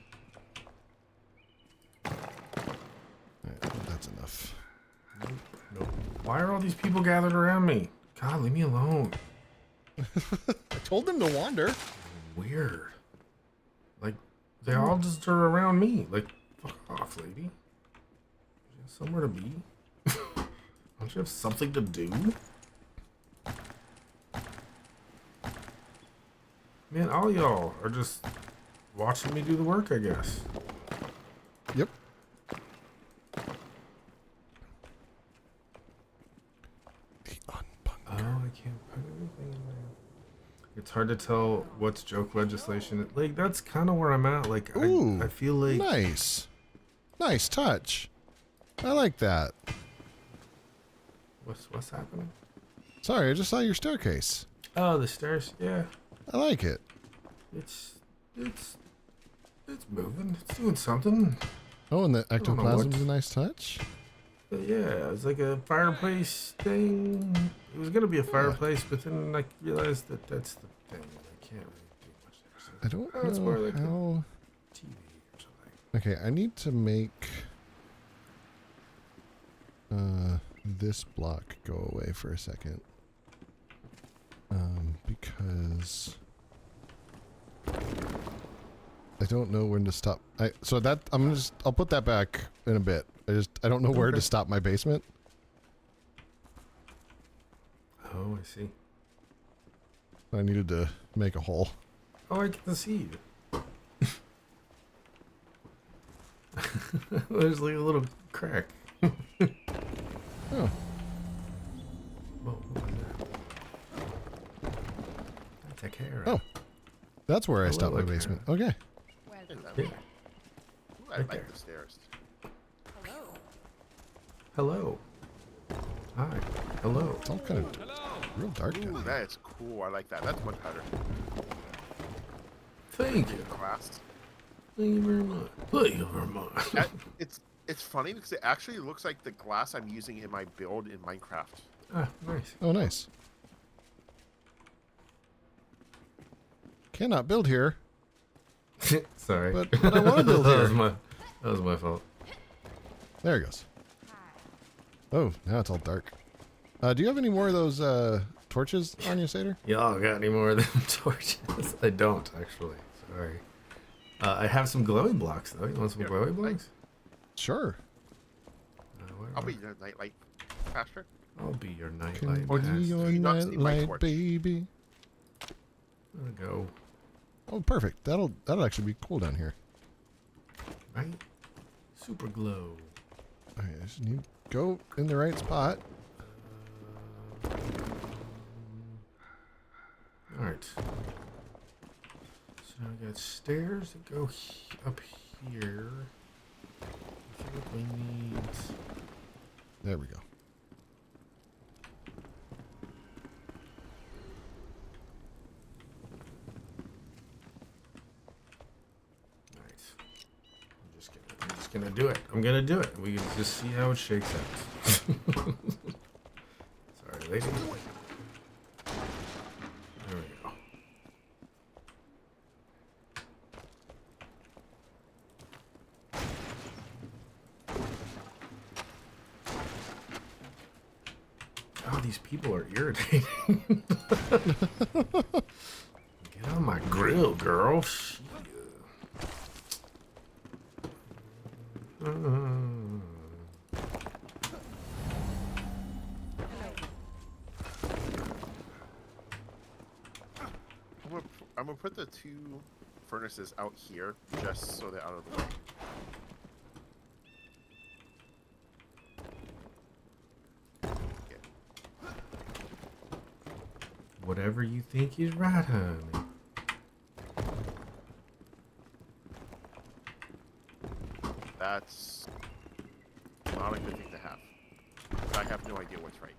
Alright, that's enough. Nope. Why are all these people gathered around me? God, leave me alone. I told them to wander. Weird. Like, they all just are around me. Like, fuck off, lady. You have somewhere to be? Don't you have something to do? Man, all y'all are just watching me do the work, I guess. Yep. The unbunker. Oh, I can't put anything in there. It's hard to tell what's joke legislation. Like, that's kind of where I'm at. Like, Ooh, I feel like... Nice. Nice touch. I like that. What's happening? Sorry, I just saw your staircase. Oh, the stairs. Yeah, I like it. it's moving. It's doing something. Oh, and the know ectoplasm's what- a nice touch. But yeah, it's like a fireplace thing. It was gonna be a fireplace, but then I realized that that's the thing. I can't really do much there. So I don't that's more know like how... a TV or something. Okay, I need to make this block go away for a second. Because I don't know when to stop. I'll put that back in a bit. I don't know where to stop my basement. Oh, I see. I needed to make a hole. Oh, I can see you. There's like a little crack. Oh, Whoa, what was that? That's a carrot. Oh. that's where I Hello, stopped my okay. basement. Okay. Yeah. Ooh, I Right like there. the stairs. Hello. Hi. Hello. It's all kind of real dark down Ooh, here. that is cool. I like that. That's much better. Thank you. Glass. Thank you very much. Thank you very much. It's funny because it actually looks like the glass I'm using in my build in Minecraft. Ah, nice. Oh, nice. Cannot build here. Sorry. But I wanna build that here. was my fault. There it goes. Oh, now it's all dark. Do you have any more of those torches on you, Seder? Y'all got any more of them torches? I don't, actually. Sorry. I have some glowing blocks, though. You want some Here, glowing blocks? Sure. I'll be your nightlight pastor. I'll be your Can nightlight be master. your You not see my nightlight, torch. baby. There we go. Oh, perfect. That'll actually be cool down here. Right? Super glow. Okay, I just need to go in the right spot. Alright. So now we got stairs that go up here. I think we need... There we go. Nice. I'm just gonna do it. I'm gonna do it. We can just see how it shakes out. Sorry, lady. There we go. Oh, these people are irritating. Get on my grill, girl. Shit. I'm gonna put the 2 furnaces out here just so they're out of the way. Whatever you think is right, honey. That's not a good thing to have. I have no idea what's right.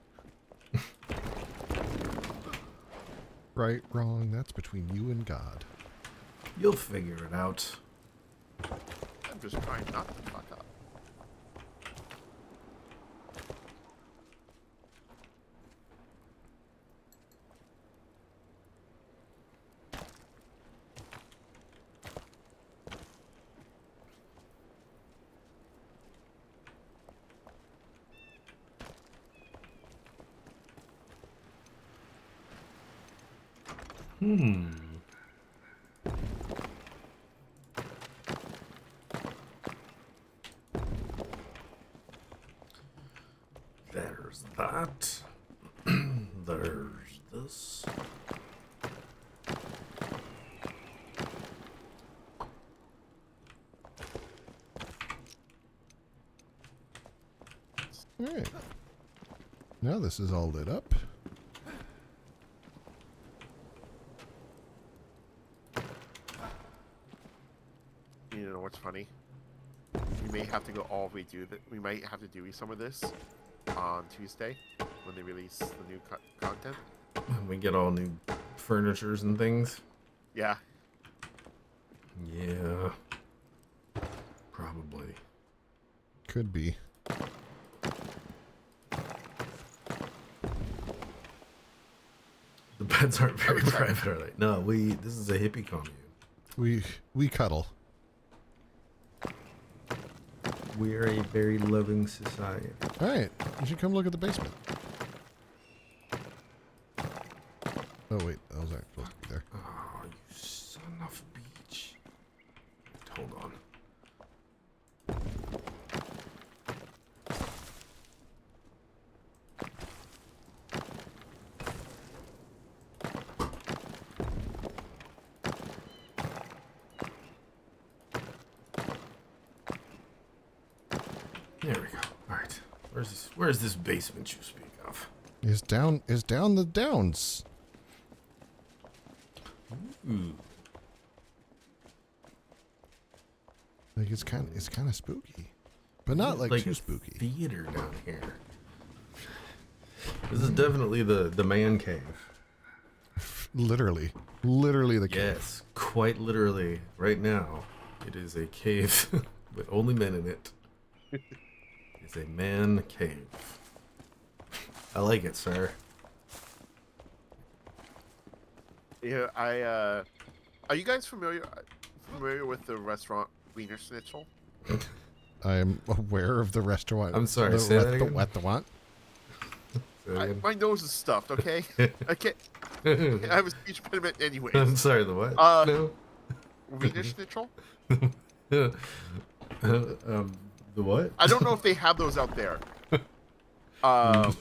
Right, wrong, that's between you and God. You'll figure it out. I'm just trying not to fuck up. There's that. There's this. Alright. Now this is all lit up. You know what's funny? We may have to go all the way through that. We might have to do some of this on Tuesday when they release the new content. We get all new furnitures and things. Yeah. Yeah. Probably. Could be. The beds aren't very private, are they? No, this is a hippie commune. We cuddle. We are a very loving society. Alright, you should come look at the basement. Oh wait, that was supposed to be there. Oh, you son of a bitch. Hold on. There we go. Alright. Where's this basement you speak of? Is down the downs. Ooh. Like it's kind of spooky, but not like too a spooky. Theater down here. This is definitely the man cave. Literally the cave. Yes, quite literally. Right now, it is a cave with only men in it. It's a man cave. I like it, sir. Yeah, are you guys familiar with the restaurant Wiener Schnitzel? I am aware of the restaurant. I'm sorry, say that again? The what? My nose is stuffed. Okay, I can't. I have a speech impediment anyways. I'm sorry, the what? No. Wiener Schnitzel. The what? I don't know if they have those out there. No.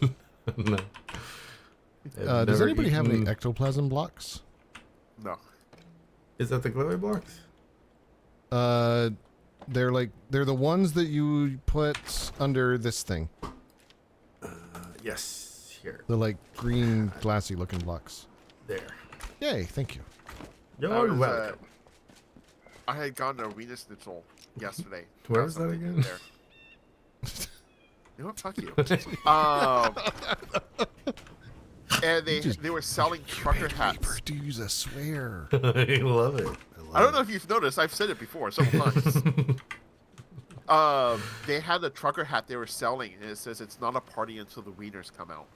Does anybody have any ectoplasm blocks? No. Is that the glowy blocks? They're the ones that you put under this thing. Yes. Here. The like green glassy looking blocks. There. Yay, thank you. You're welcome. I had gone to Wiener Schnitzel yesterday. Where is that again? There. You know what? Fuck you. And they were selling trucker hats. Do use a swear. I love it. I don't know if you've noticed. I've said it before several times. They had a trucker hat they were selling, and it says it's not a party until the wieners come out.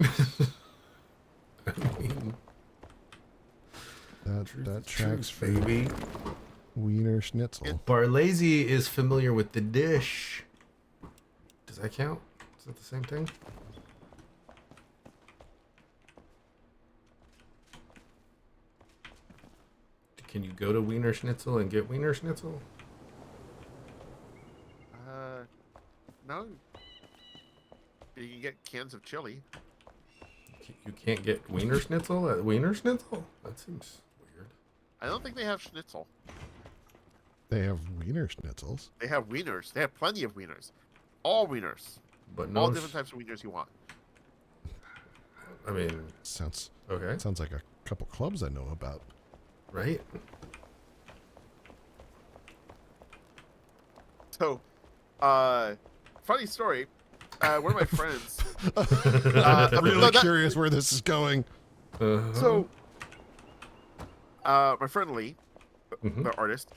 That tracks for baby. Wiener Schnitzel. Barlazy is familiar with the dish. Does that count? Is that the same thing? Can you go to Wiener Schnitzel and get Wiener Schnitzel? No. You can get cans of chili. You can't get Wiener Schnitzel at Wiener Schnitzel? That seems weird. I don't think they have schnitzel. They have wiener schnitzels. They have wieners. They have plenty of wieners. All wieners. But no all different types of wieners you want. I mean, sounds okay. Sounds like a couple clubs I know about. Right. So, funny story. One of my friends. I'm really curious where this is going. So, my friend Lee, the artist,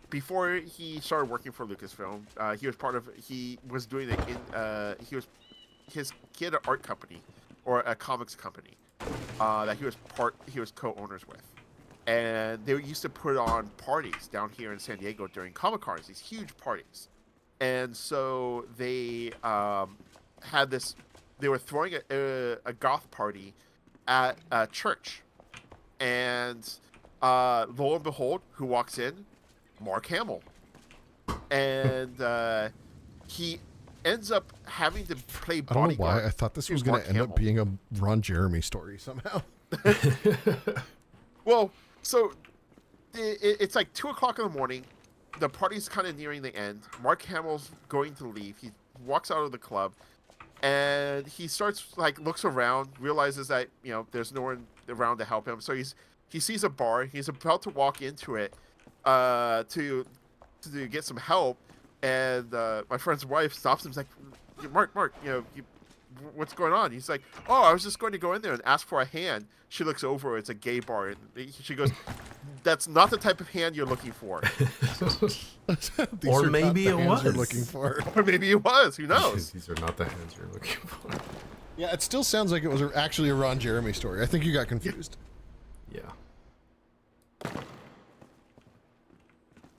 before he started working for Lucasfilm, he was part of. He was doing he had an art company or a comics company that he was co-owners with, and they used to put on parties down here in San Diego during Comic Cons, these huge parties, and so they had this. They were throwing a goth party at a church, and lo and behold, who walks in? Mark Hamill, and he ends up having to play bodyguard. I don't know why I thought this was going to end up being a Ron Jeremy story somehow. Well, so it's like 2:00 in the morning. The party's kind of nearing the end. Mark Hamill's going to leave. He walks out of the club, and he starts looks around, realizes that there's no one around to help him. So he sees a bar. He's about to walk into it to get some help, and my friend's wife stops him. He's like, Mark, what's going on? He's like, oh, I was just going to go in there and ask for a hand. She looks over. It's a gay bar, and she goes, that's not the type of hand you're looking for. Or maybe it was. You're looking for. Or maybe it was. Who knows? These are not the hands you're looking for. Yeah, it still sounds like it was actually a Ron Jeremy story. I think you got confused. Yeah.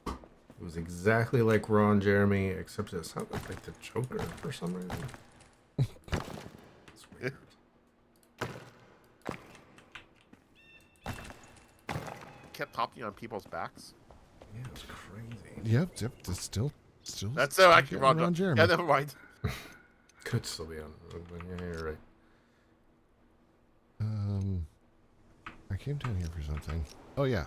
It was exactly like Ron Jeremy, except it sounded like the Joker for some reason. It's weird. Kept popping on people's backs. Yeah, it's crazy. Yep. It's still. That's actually Ron Jeremy. Yeah, never mind. Could still be on. Yeah, you're right. I came down here for something. Oh yeah.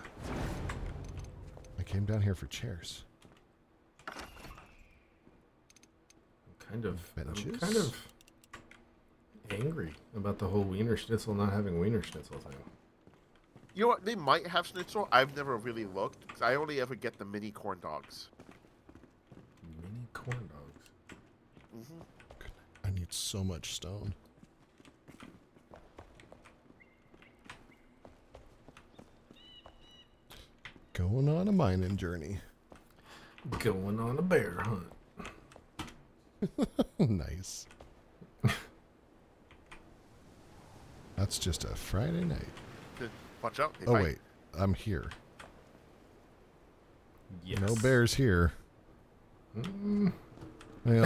I came down here for chairs. I'm kind Benches? of angry about the whole Wiener Schnitzel not having Wiener Schnitzel thing. You know what? They might have schnitzel. I've never really looked because I only ever get the mini corn dogs. Mini corn dogs. I need so much stone. Going on a mining journey. Going on a bear hunt. Nice. That's just a Friday night. Watch out. They Oh bite. wait, I'm here. Yes. No bears here. Well,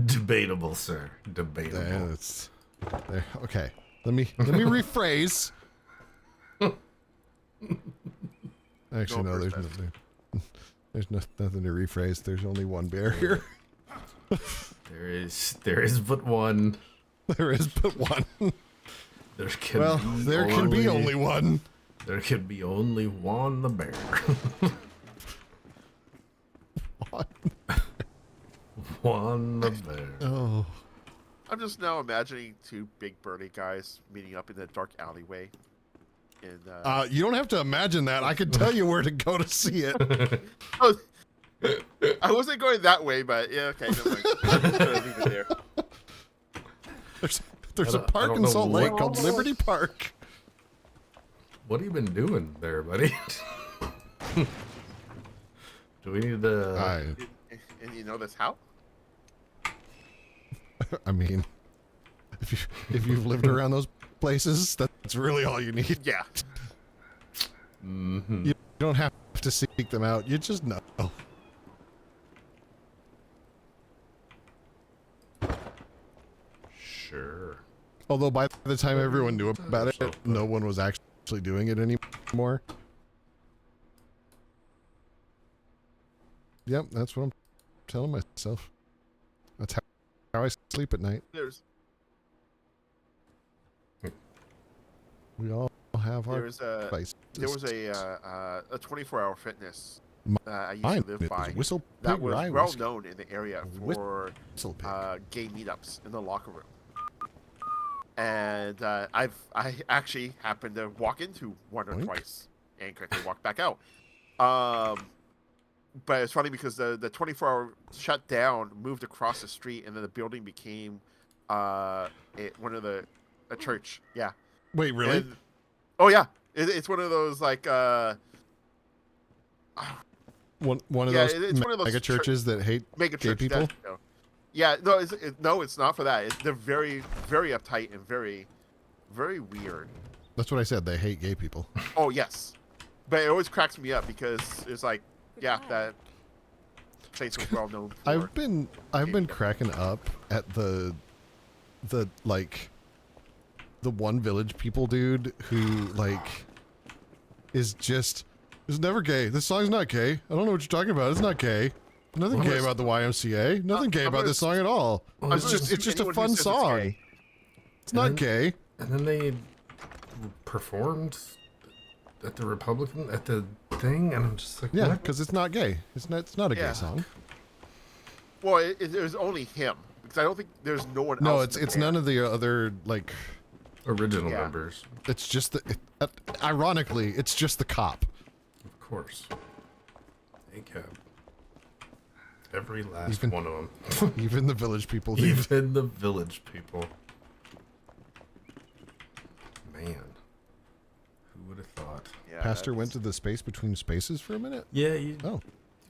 Debatable, sir. Debatable. that's okay. Let me rephrase. Actually, no. There's nothing to rephrase. There's only one bear here. There is but one. There is but one. There There can be only one. There can be only one the bear. One the bear. Oh. I'm just now imagining two big burly guys meeting up in the dark alleyway. And You don't have to imagine that. I can tell you where to go to see it. I wasn't going that way, but yeah, okay. Never mind. Leave it there. There's a park in Salt Lake called Liberty Park. What have you been doing there, buddy? Do we need to... And you know this how? I mean, if you've lived around those places, that's really all you need. Yeah. You don't have to seek them out. You just know. Sure. Although by the time everyone knew about it, no one was actually doing it anymore. Yep, that's what I'm telling myself. That's how I sleep at night. There's We all have There our was a vices. there was a 24-hour fitness I used Mine to live is by Whistle that Pig was Rye well Whiskey. known in the area for Whistle Pig. gay meetups in the locker room. And I actually happened to walk into one or Oink. twice and quickly walked back out. But it's funny because the 24-hour shut down, moved across the street, and then the building became one of a church. Yeah. Wait, really? And, oh yeah, it's one of those like one of yeah, those it's one of those mega churches that hate mega gay church. people. No. Yeah, no, no, it's not for that. They're very, very uptight and very, very weird. That's what I said. They hate gay people. Oh yes, but it always cracks me up because it's like, yeah, that place was well known for. I've been cracking up at the like the one village people dude who like is never gay. This song's not gay. I don't know what you're talking about. It's not gay. Nothing gay about the YMCA. Nothing gay about this song at all. It's just a fun song. It's not gay. And then they performed at the Republican at the thing, and I'm just like, yeah, because it's not gay. It's not a gay song. Well, there's only him because I don't think there's no one else. No, it's none of the other like original members. It's just ironically, it's just the cop. Of course. ACAB. Every last one of them. Even the village people. Even the village people. Man. Who would have thought? Yeah, Pastor went to the space between spaces for a minute? Yeah.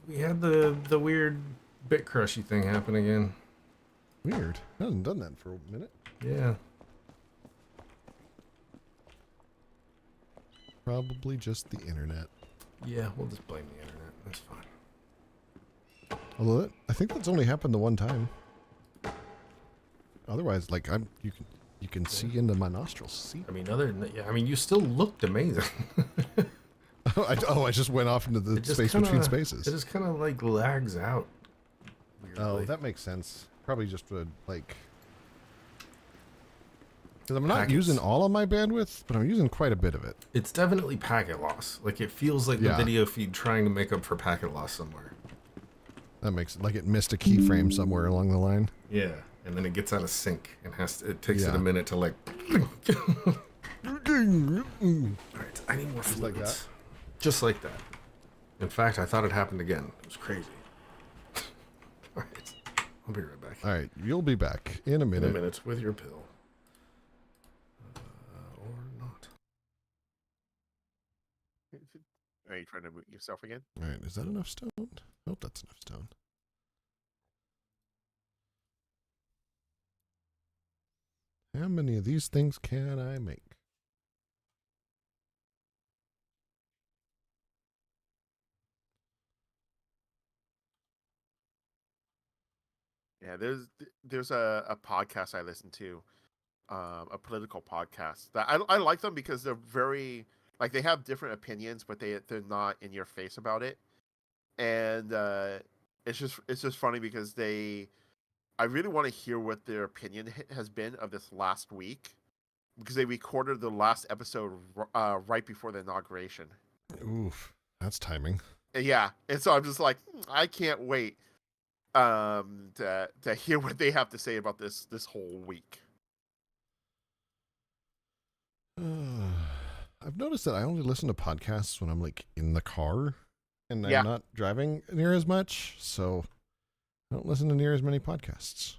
We had the weird bit crushy thing happen again. Weird. I haven't done that for a minute. Yeah. Probably just the internet. Yeah, we'll just blame the internet. That's fine. Although I think that's only happened the one time. Otherwise, like you can see into my nostrils. See? I mean, other than that, yeah. I mean, you still looked amazing. I just went off into the space between spaces. It just kind of like lags out. Weirdly. Oh, that makes sense. Probably just would like. Because I'm not using all of my bandwidth, but I'm using quite a bit of it. It's definitely packet loss. Like it feels like the video feed trying to make up for packet loss somewhere. That makes it like it missed a keyframe somewhere along the line. Yeah, and then it gets out of sync and it takes it a minute to like. All right, I need more fluids. Like that. Just like that. In fact, I thought it happened again. It was crazy. All right, I'll be right back. All right, you'll be back in a minute. In a minute with your pill. Or not. Are you trying to mute yourself again? All right, is that enough stone? Nope, that's enough stone. How many of these things can I make? Yeah, there's a podcast I listen to, a political podcast that I like them because they're very like they have different opinions, but they're not in your face about it, and it's just funny because I really want to hear what their opinion has been of this last week because they recorded the last episode right before the inauguration. Oof, that's timing. Yeah, and so I'm just like, I can't wait to hear what they have to say about this whole week. I've noticed that I only listen to podcasts when I'm like in the car and I'm not driving near as much, so I don't listen to near as many podcasts.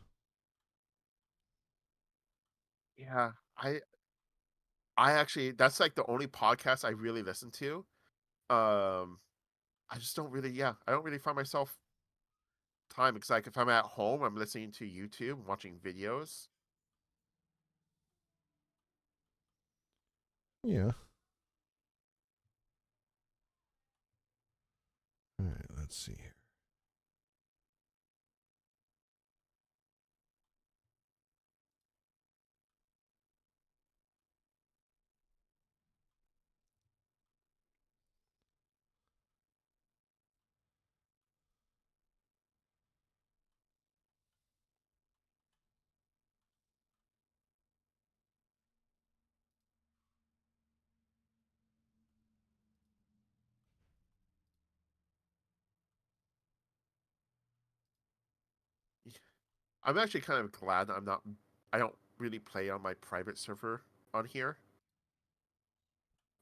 Yeah, I actually that's like the only podcast I really listen to. I just don't really I don't really find myself time because like if I'm at home, I'm listening to YouTube, watching videos. Yeah. All right, let's see here. I'm actually kind of glad I don't really play on my private server on here.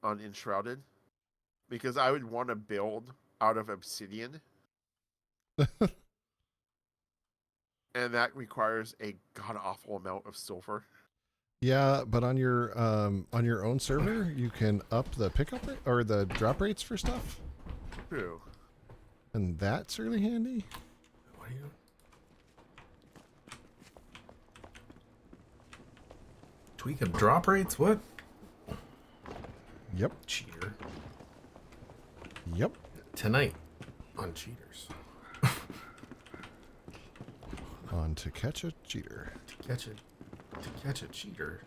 On Enshrouded. Because I would want to build out of obsidian. And that requires a god-awful amount of silver. Yeah, but on your own server, you can up the pickup rate or the drop rates for stuff. True. And that's really handy. What are you? Tweaking drop rates? What? Yep. Cheater. Yep. Tonight on Cheaters. On To Catch a Cheater. To catch a cheater.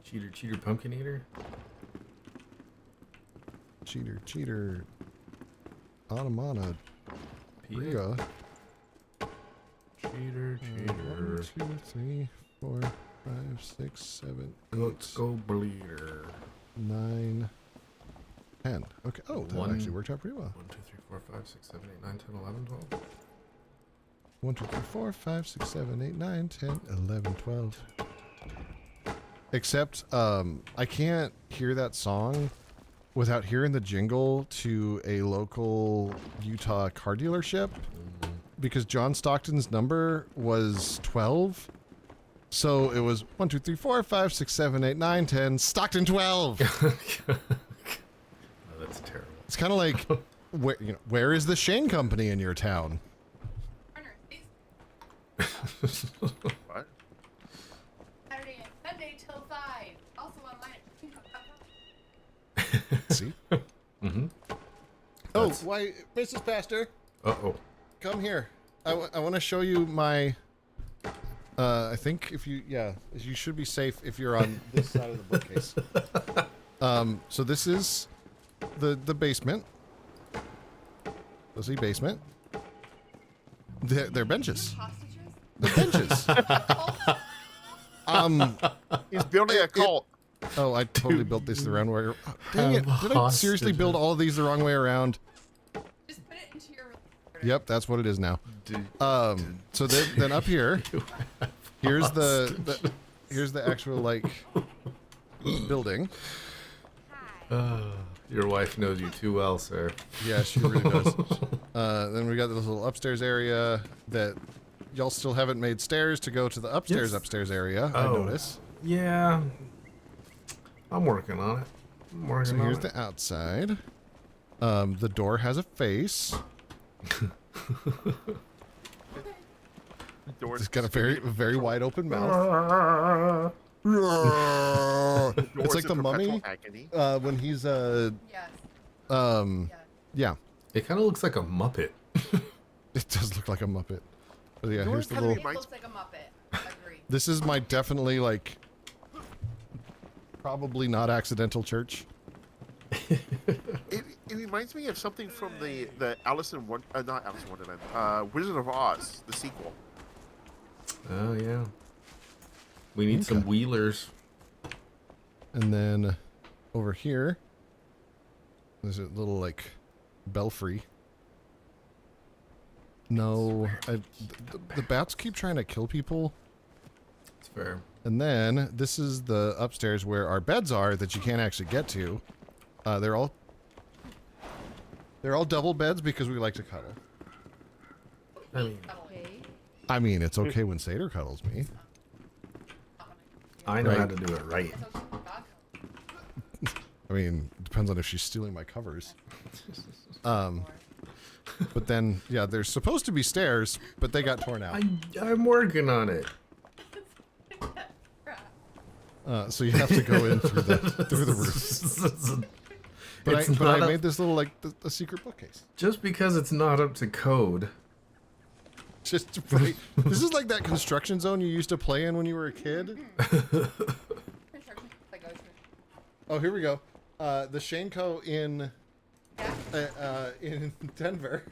Cheater, pumpkin eater. Cheater. Anamana. Riga. Cheater. 1, 2, 3, 4, 5, 6, 7, 8. Let's go bleeder. 9, 10. Okay. Oh, that actually worked out pretty well. 1, 2, 3, 4, 5, 6, 7, 8, 9, 10, 11, 12. 1, 2, 3, 4, 5, 6, 7, 8, 9, 10, 11, 12. Except, I can't hear that song without hearing the jingle to a local Utah car dealership because John Stockton's number was 12. So it was 1, 2, 3, 4, 5, 6, 7, 8, 9, 10, Stockton 12. Oh, that's terrible. It's kind of like, where is the Shane Company in your town? What? Saturday and Sunday till 5. Also online at See? Mm-hmm. Oh, why, Mrs. Pastor, Uh-oh. come here. I want to show you my... I think if you should be safe if you're on this side of the bookcase. So this is the basement. Let's see, basement. They're benches. hostages. The benches. He's building a cult. Oh, I totally built these the wrong way. Oh, dang it! Did I seriously build all of these the wrong way around? Just put it into your. Yep, that's what it is now. So then up here, here's the actual like building. Your wife knows you too well, sir. Yeah, she really does. Then we got this little upstairs area that y'all still haven't made stairs to go to the upstairs area. I notice. Yeah. I'm working on it. So here's the outside. The door has a face. It's got a very wide open mouth. It's like the mummy when he's Yes. yeah. It kind of looks like a Muppet. It does look like a Muppet. But yeah, here's the It little. looks like a Muppet. Agree. This is my definitely like probably not accidental church. It reminds me of something from the not Alice in Wonderland, Wizard of Oz, the sequel. Oh, yeah. We need some wheelers. And then over here, there's a little like belfry. No, the bats keep trying to kill people. It's fair. And then this is the upstairs where our beds are that you can't actually get to. They're all double beds because we like to cuddle. I mean, it's okay when Seder cuddles me. I know how to do it right. I mean, it depends on if she's stealing my covers. But then, yeah, there's supposed to be stairs, but they got torn out. I'm working on it. So you have to go in through the roof. But I made this little like the secret bookcase. Just because it's not up to code. Just right. This is like that construction zone you used to play in when you were a kid. Oh, here we go. The Shaneco in Denver,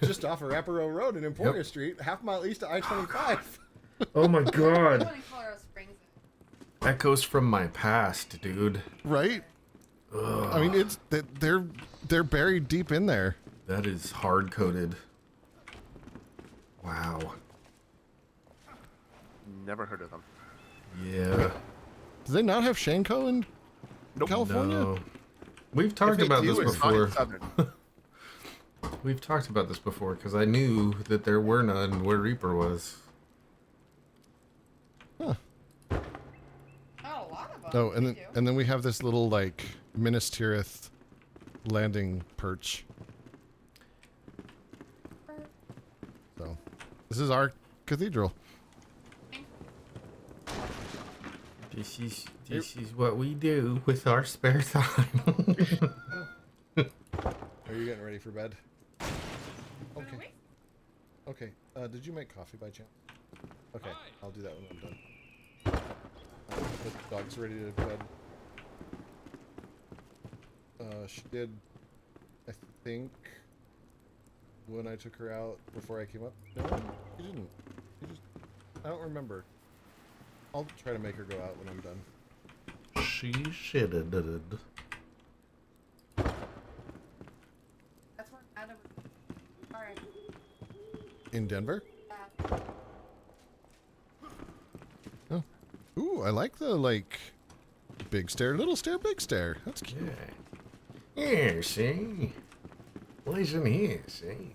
just off of Raparo Road in Emporia Street, half mile east of I-25. Oh my god. Springs. Echoes from my past, dude. Right? Ugh. I mean, they're buried deep in there. That is hard coded. Wow. Never heard of them. Yeah. Do they not have Shanko in California? No. We've talked about this it's not in before. Southern. We've talked about this before because I knew that there were none where Reaper was. Huh. Not a lot of them. Oh, and then we have this little like Minas Tirith landing perch. So, this is our cathedral. This is what we do with our spare time. Are you getting ready for bed? Okay. Okay. Did you make coffee by chance? Okay, I'll do that when I'm done. The dog's ready to bed. She did, I think, when I took her out before I came up. No, she didn't. I don't remember. I'll try to make her go out when I'm done. She shitted. That's where Adam. All right. In Denver? Oh. Ooh, I like the, like, big stair, little stair, big stair. That's cute. Yeah. Here, see? Listen here, see?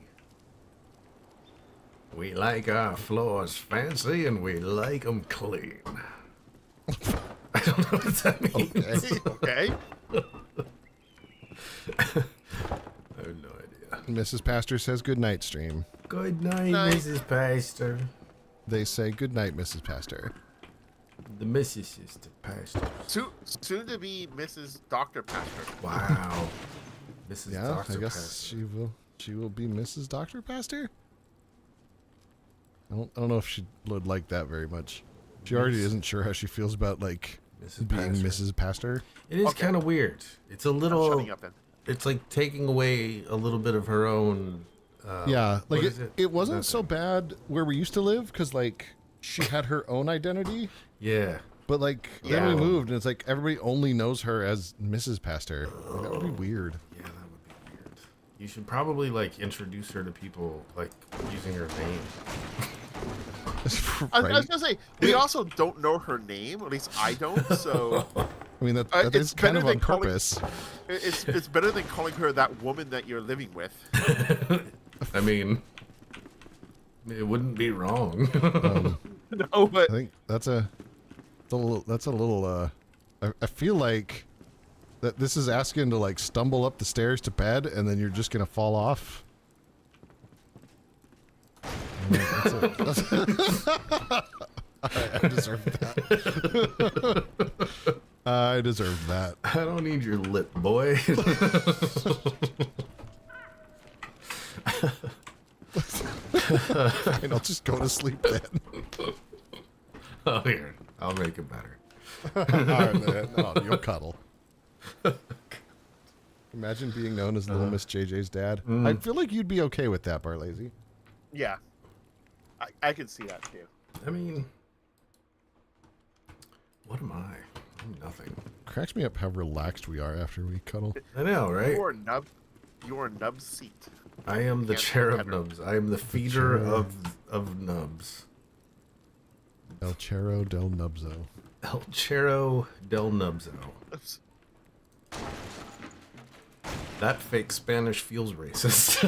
We like our floors fancy and we like them clean. I don't know what that means. Okay. I have no idea. Mrs. Pastor says good night, stream. Good night, Night. Mrs. Pastor. They say good night, Mrs. Pastor. The Mrs. is the pastor. Soon to be Mrs. Dr. Pastor. Wow. Mrs. Yeah, Dr. I guess Pastor. she will be Mrs. Dr. Pastor. I don't know if she would like that very much. She already isn't sure how she feels about like Mrs. being Pastor. Mrs. Pastor. It is Okay. kind of weird. It's a I'm little. shutting up then. It's like taking away a little bit of her own. Yeah, like what is it wasn't Nothing. so bad where we used to live because like she had her own identity, Yeah. but like then we Yeah. moved and it's like everybody only knows her as Mrs. Pastor. Like, that would be weird. Yeah, that would be weird. You should probably like introduce her to people like using her name. I was Right? gonna say we also don't know her name. At least I don't. So I mean that it's is kind better of than on calling- purpose. it's better than calling her that woman that you're living with. I mean, it wouldn't be wrong. No, but I think that's a little. I feel like that this is asking to like stumble up the stairs to bed and then you're just gonna fall off. I deserve that. I deserve that. I don't need your lip, boy. And I'll just go to sleep then. Oh, here. I'll make it better. All right, man. Oh, you'll cuddle. Imagine being known as Little Miss JJ's dad. I feel like you'd be okay with that, Barlazy. yeah, I can see that too. I mean, what am I? I'm nothing. Cracks me up how relaxed we are after we cuddle. I know, right? You're nub seat. I am the Can't chair of have her. nubs. I am the feeder chair. of nubs. El Chero del Nubzo. El Chero del Nubzo. That fake Spanish feels racist.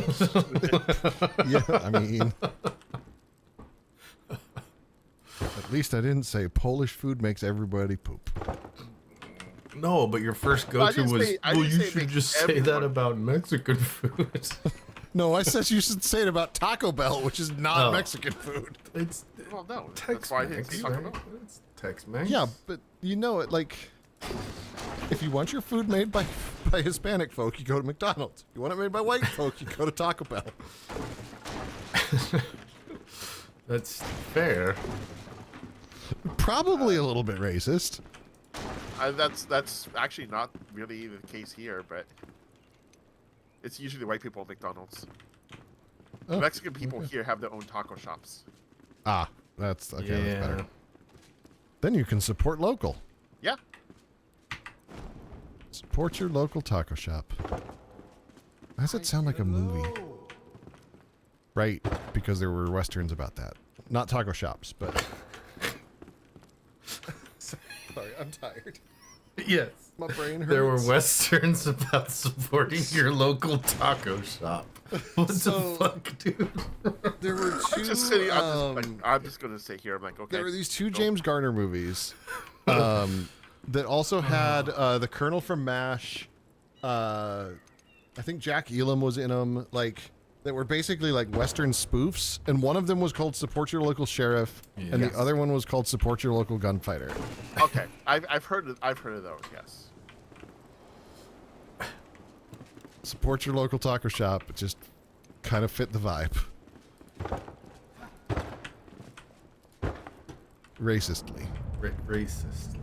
Yeah, I mean, at least I didn't say Polish food makes everybody poop. No, but your first go-to didn't was, say- I well, didn't you say it should makes just say that everyone about Mexican food. No, I said you should say it about Taco Bell, which is not Oh. Mexican food. It's Well, no, that's why I didn't Tex-Mex, say Taco right? Bell. It's Tex-Mex. Yeah, but you know it, like, if you want your food made by Hispanic folk, you go to McDonald's. If you want it made by white folk, you go to Taco Bell. That's fair. Probably a little bit racist. That's actually not really the case here, but it's usually white people at McDonald's. Oh, Mexican people here have their own taco shops. Ah, that's okay. Yeah. That's better. Then you can support local. Yeah. Support your local taco shop. Why does it sound like a movie? Right, because there were westerns about that. Not taco shops, but Sorry, I'm tired. Yes. My brain hurts. There were westerns about supporting your local taco shop. What the fuck, dude? There were two. Just sitting, I'm just gonna sit here. I'm like, okay. There were these two James Garner movies that also had the Colonel from MASH. I think Jack Elam was in them. Like, that were basically like Western spoofs, and one of them was called Support Your Local Sheriff, and the other one was called Support Your Local Gunfighter. Okay, I've heard of those. Yes. Support your local taco shop. It just kind of fit the vibe. Racistly. Racist.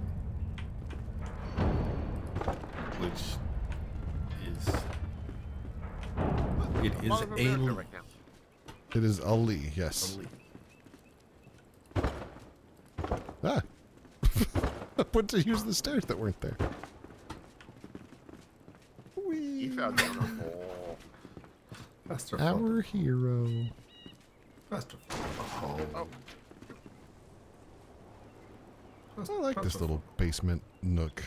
Which is... It is a... Right now. It is Ali, yes. Ali. Ah. I went to use the stairs that weren't there. He found down a hole. Faster Our hero. Faster. Oh. I like this little basement nook.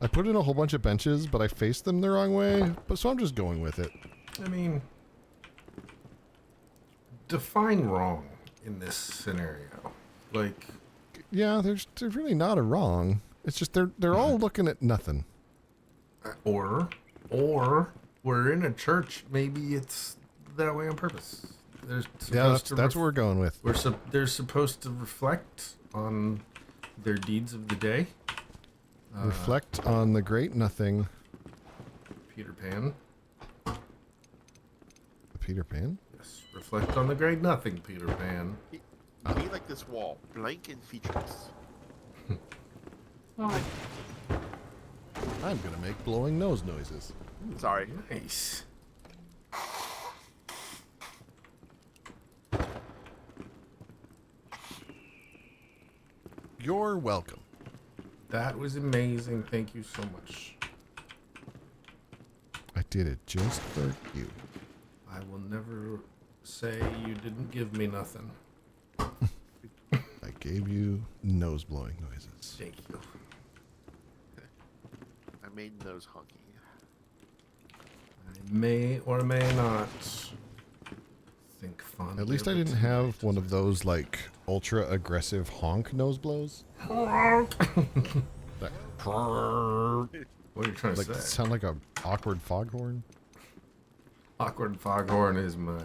I put in a whole bunch of benches, but I faced them the wrong way, so I'm just going with it. I mean, define wrong in this scenario. Like, yeah, there's really not a wrong. It's just they're all looking at nothing. Or we're in a church. Maybe it's that way on purpose. That's what we're going with. They're supposed to reflect on their deeds of the day. Reflect on the great nothing. Peter Pan. Peter Pan? Yes. Reflect on the great nothing, Peter Pan. Be like this wall, blank and featureless. I'm gonna make blowing nose noises. Sorry. Nice. You're welcome. That was amazing. Thank you so much. I did it just for you. I will never say you didn't give me nothing. I gave you nose blowing noises. Thank you. I made nose honky. I may or may not think fondly. At least I didn't have one of those like ultra aggressive honk nose blows. That, What are you trying to like say? sound like a awkward foghorn. Awkward foghorn is my.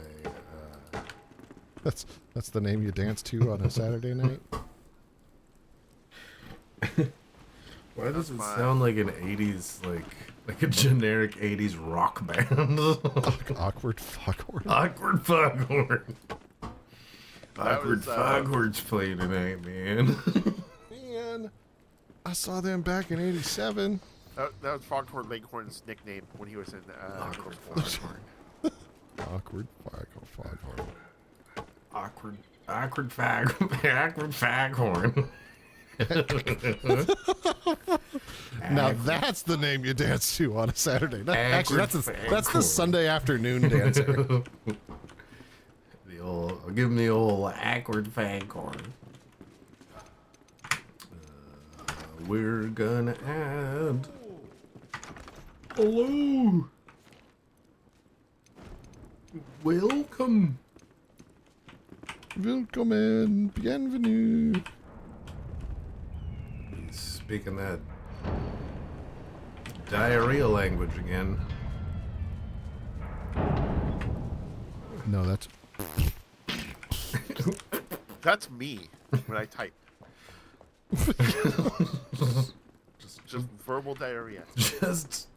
That's the name you dance to on a Saturday night. Why does it sound like an '80s, like a generic '80s rock band? Awkward foghorn. Awkward foghorn. Awkward was, foghorns play tonight, man. Man, I saw them back in '87. That was Foghorn Leghorn's nickname when he was in Awkward middle school. foghorn. Awkward foghorn. Awkward foghorn. Now that's the name you dance to on a Saturday night. Actually, that's the Foghorn. Sunday afternoon dancer. I'll give him the old awkward foghorn. We're gonna add. Hello. Welcome. Willkommen, bienvenue. He's speaking that diarrhea language again. No, that's That's me when I type. just verbal diarrhea. Just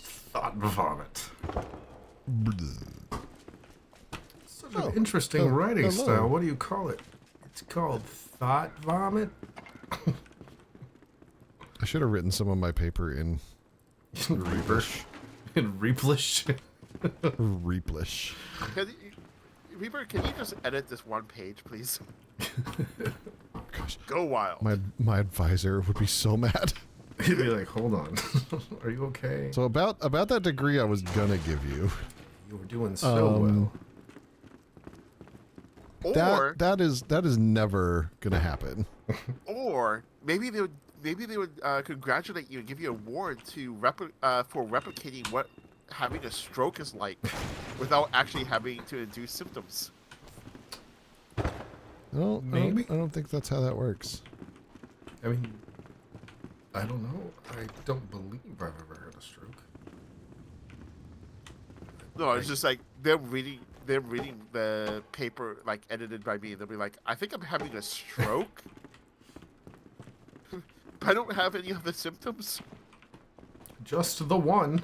thought vomit. Such an interesting writing hello. style. What do you call it? It's called thought vomit. I should have written some of my paper in Reaper. In Reaplish. Reaplish. Reaper, can you just edit this one page, please? Gosh, Go wild. my advisor would be so mad. He'd be like, hold on. Are you okay? So about that degree I was gonna give you. You were doing so well. Or that is never gonna happen. or maybe they would congratulate you and give you an award for replicating what having a stroke is like without actually having to induce symptoms. No, Maybe. I don't think that's how that works. I mean, I don't know. I don't believe I've ever heard a stroke. No, it's just like they're reading the paper like edited by me, and they'll be like, "I think I'm having a stroke." But I don't have any of the symptoms. Just the one.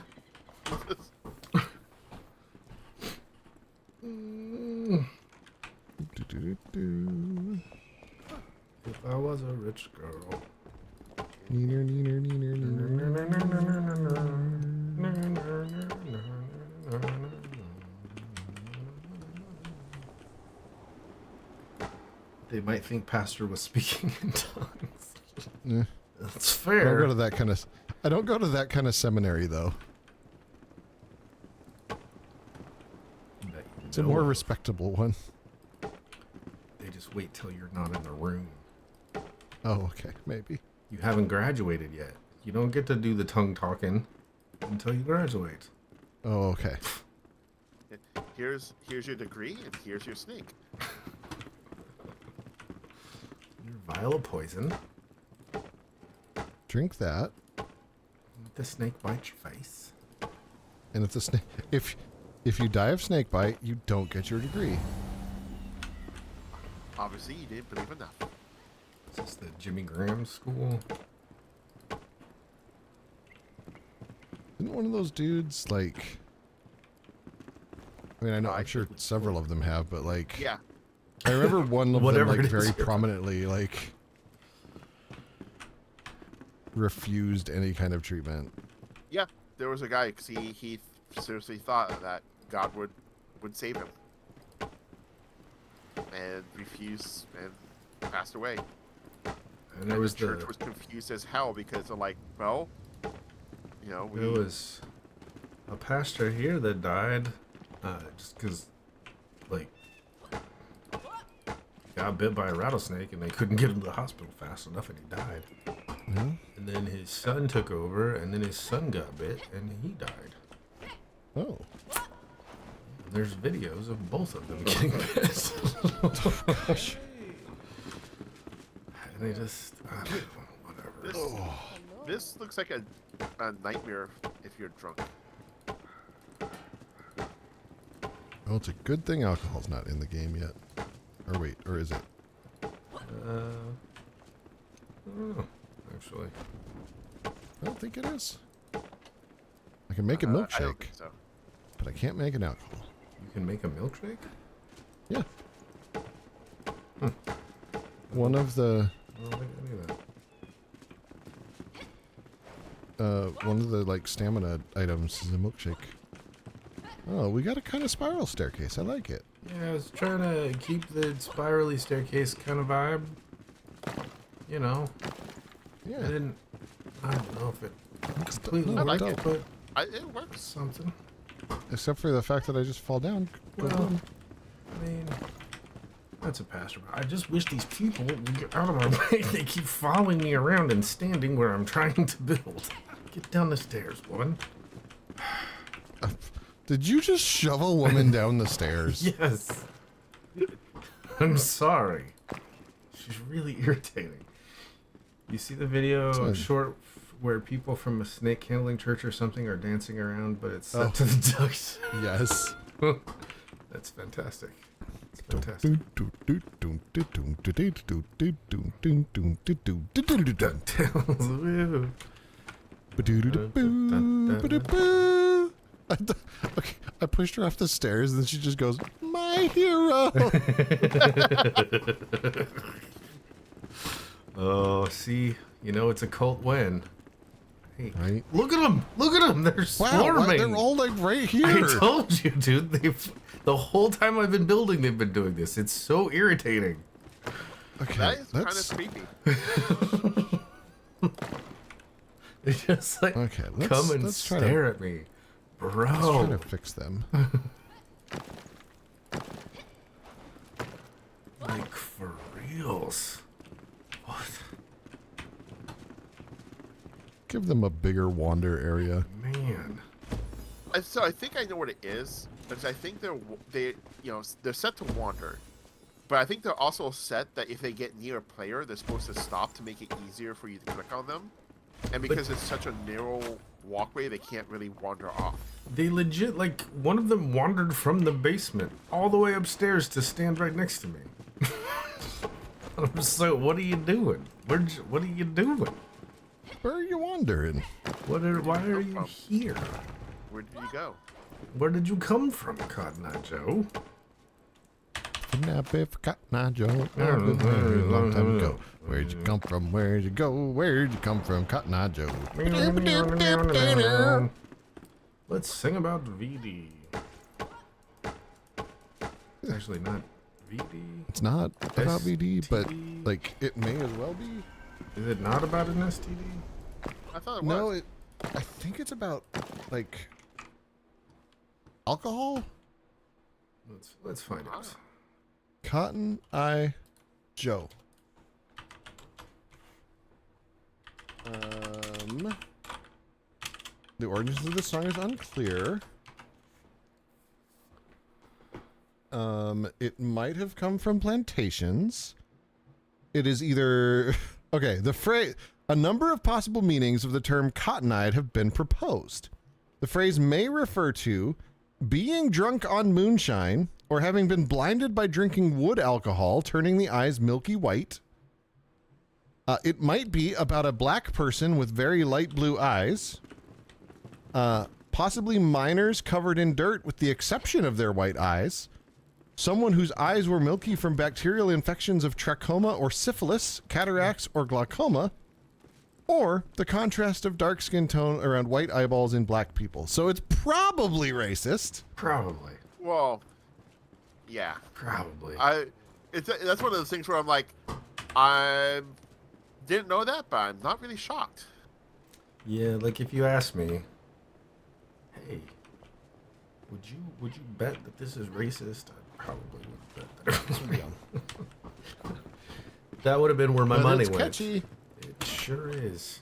If I was a rich girl. Neener, neener, neener, They might think Pastor was speaking in tongues. Yeah. That's I don't fair. go to that kind of. I don't go to that kind of seminary though. It's a more respectable one. They just wait till you're not in the room. Oh, okay, maybe. You haven't graduated yet. You don't get to do the tongue talking until you graduate. Oh, okay. Here's your degree, and here's your snake. Your vial of poison. Drink that, Let the snake bite your face. and if the snake, if you die of snake bite, you don't get your degree. Obviously, you didn't believe enough. Is this the Jimmy Graham school? Isn't one of those dudes like? I mean, I know I'm sure several of them have, but like, Yeah. I remember one of them Whatever like it is very you're- prominently like refused any kind of treatment. Yeah, there was a guy because he seriously thought that God would save him, and refused and passed away. And there was the church was confused as hell because they're like, well, you know, There was a pastor here that died just because, like, got bit by a rattlesnake and they couldn't get him to the hospital fast enough and he died. Hmm? And then his son took over and then his son got bit and he died. Oh, And there's videos of both of them getting bit. gosh. And they just, I don't know, whatever. this looks like a nightmare if you're drunk. Well, it's a good thing alcohol's not in the game yet. Or wait, or is it? I don't know, actually. I don't think it is. I can make a I don't milkshake, think so. but I can't make an alcohol. You can make a milkshake? Yeah. One of the I don't think I knew that. one of the like stamina items is a milkshake. Oh, we got a kind of spiral staircase. I like it. Yeah, I was trying to keep the spirally staircase kind of vibe. You know, Yeah. I don't know if it completely No, worked like out, it. but It works. something. Except for the fact that I just fall down. Well, I mean, that's a pastor. I just wish these people would get out of my way. They keep following me around and standing where I'm trying to build. Get down the stairs, woman. Did you just shove a woman down the stairs? Yes. I'm sorry. She's really irritating. You see the video Sorry. short where people from a snake handling church or something are dancing around, but it's set to the ducks. Yes. That's fantastic. It's fantastic. Woo. Okay, I pushed her off the stairs, and then she just goes, "My hero." Oh, see, you know it's a cult when. Hey, Right? look at them! Look at them! They're Wow, swarming. they're all like right here. I told you, dude. The whole time I've been building, they've been doing this. It's so irritating. Okay, That is kind let's of creepy. They just like okay. come and Let's try stare to at me, let's try bro. to fix them. Like, for reals. What? Give them a bigger wander area. Man. So I think I know what it is, because I think they're set to wander, but I think they're also set that if they get near a player, they're supposed to stop to make it easier for you to click on them, and because it's such a narrow walkway, they can't really wander off. They legit, like, one of them wandered from the basement all the way upstairs to stand right next to me. I'm just like, what are you doing? What are you doing? Where are you wandering? Why are you here? Where did you go? Where did you come from, Cotton Eye Joe? Kidnapped for Cotton Eye Joe. A long time ago. Where'd you come from? Where'd you go? Where'd you come from, Cotton Eye Joe? Let's sing about VD. It's actually not VD. It's not about VD, but like it may as well be. Is it not about an STD? I thought it was. No, I think it's about like alcohol. Let's find out. Cotton Eye Joe. The origins of the song is unclear. It might have come from plantations. It is either okay. The phrase, a number of possible meanings of the term cotton-eyed have been proposed. The phrase may refer to being drunk on moonshine or having been blinded by drinking wood alcohol, turning the eyes milky white. It might be about a black person with very light blue eyes. Possibly miners covered in dirt with the exception of their white eyes. Someone whose eyes were milky from bacterial infections of trachoma or syphilis, cataracts, or glaucoma. Or the contrast of dark skin tone around white eyeballs in black people. So it's probably racist. Probably. Well, yeah. Probably. That's one of those things where I'm like, I didn't know that, but I'm not really shocked. Yeah, like if you ask me, hey, would you bet that this is racist? I probably would bet that it was real. That would have been where my money went. Catchy. It sure is.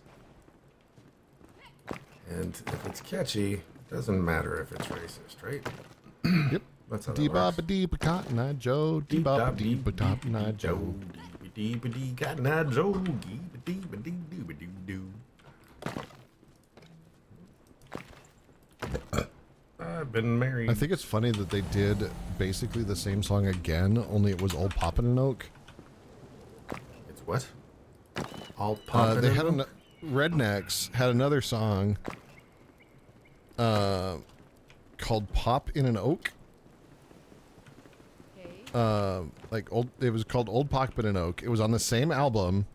And if it's catchy, it doesn't matter if it's racist, right? Yep. That's how that Dee works. bop a dee Cotton Eye Joe. Dee bop a dee Cotton Eye Joe. Dee Cotton Eye Joe. Dee doo. I've been married. I think it's funny that they did basically the same song again, only it was Old Poppin' and Oak. It's what? All poppin' They and had Oak? Rednecks had another song called Pop in an Oak. It was called Old Poppin' and Oak. It was on the same album.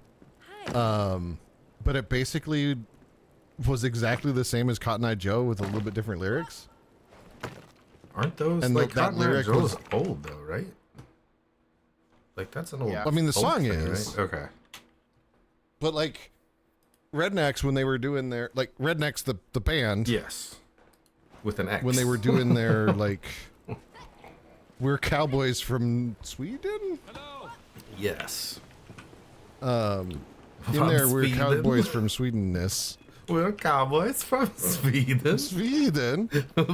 But it basically was exactly the same as Cotton Eye Joe with a little bit different lyrics. Aren't those And like that Cotton Eye lyric Joe's was- old though, right? Like that's an old. Yeah. I mean, the old song thing, is. right? Okay. But like Rednecks, when they were doing their like Rednecks the band, Yes. With an X. when they were doing their like we're cowboys from Sweden. Yes. In From there we're Sweden. cowboys from Swedenness. We're cowboys from Sweden. Sweden.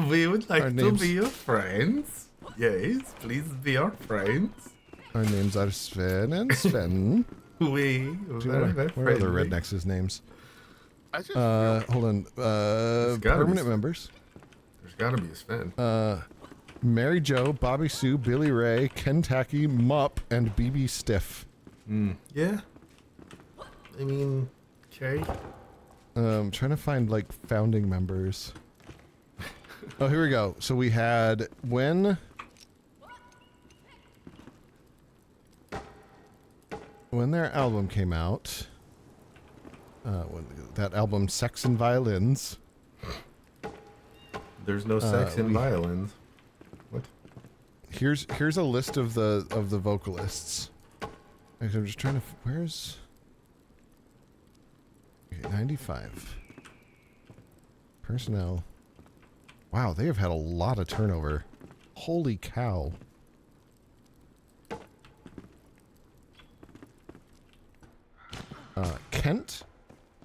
We would like Our to names- be your friends. Yes, please be our friends. Our names are Sven and Sven. We What very, are very the friendly. Rednecks' names? I just Hold on. gotta be Permanent Sven. members. There's gotta be a Sven. Mary Jo, Bobby Sue, Billy Ray, Ken Tacky, Mupp, and BB Stiff. Yeah. I mean, okay. I'm trying to find like founding members. Oh, here we go. So we had when their album came out. When that album, Sex and Violins. There's no sex in we- violins. What? Here's a list of the vocalists. Actually, I'm just trying to. Where's? Okay, 95. Personnel. Wow, they have had a lot of turnover. Holy cow. Kent,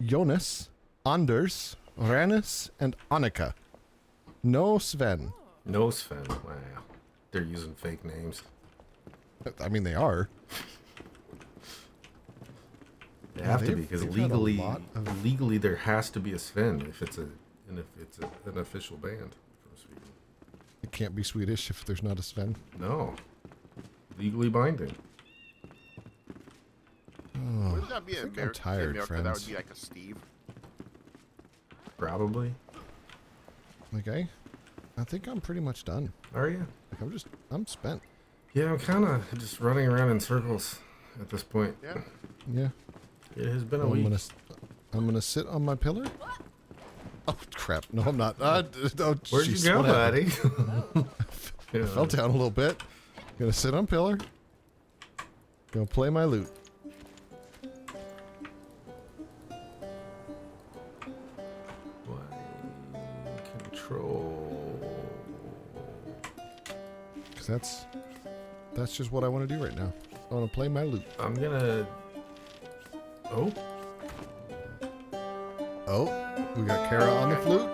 Jonas, Anders, Ranus, and Annika. No Sven. No Sven. Wow. They're using fake names. I mean, they are. They have to be, because legally there has to be a Sven if it's an official band from Sweden. It can't be Swedish if there's not a Sven. No. Legally binding. Would that be I'm tired, friends. That would be like a Steve. Probably. Okay. I think I'm pretty much done. Are you? Like I'm spent. Yeah, I'm kind of just running around in circles at this point. Yeah. Yeah. It has been a week. I'm gonna sit on my pillar. Oh crap! No, I'm not. Oh, Where'd geez, you go, buddy? I fell down a little bit. Gonna sit on pillar. Gonna play my lute. Control. Cause that's just what I want to do right now. I want to play my lute. I'm gonna. Oh, we got Kara on the flute.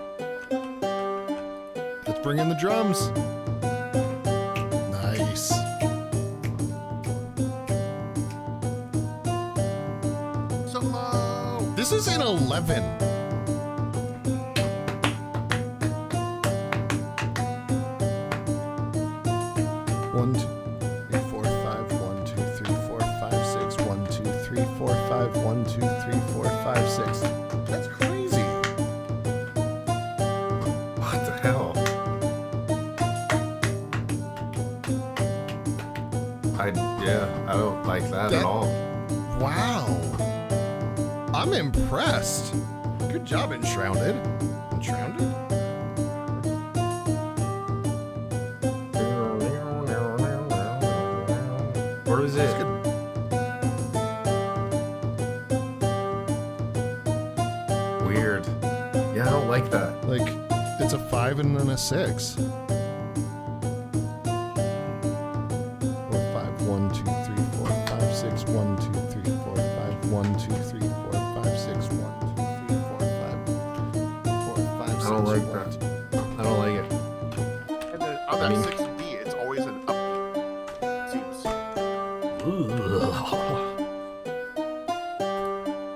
Let's bring in the drums. Nice. Solo. This is in 11. One, two, three, four, five. 1, 2, 3, 4, 5, 6. 1, 2, 3, 4, 5. 1, 2, 3, 4, 5, 6. That's crazy. What the hell? I don't like that at all. Wow. I'm impressed. Good job, Enshrouded. Enshrouded? What is it? Weird. Yeah, I don't like that. Like, it's a 5 and then a 6. 4, 5, 1, 2, 3, 4, 5, 6. 1, 2, 3, 4, 5. 1, 2, 3, 4, 5, 6. 1, 2, 3, 4, 5. 4, 5, 6. I don't like 1, that. I don't like it. And then on that 6B, it's always an upbeat. It seems.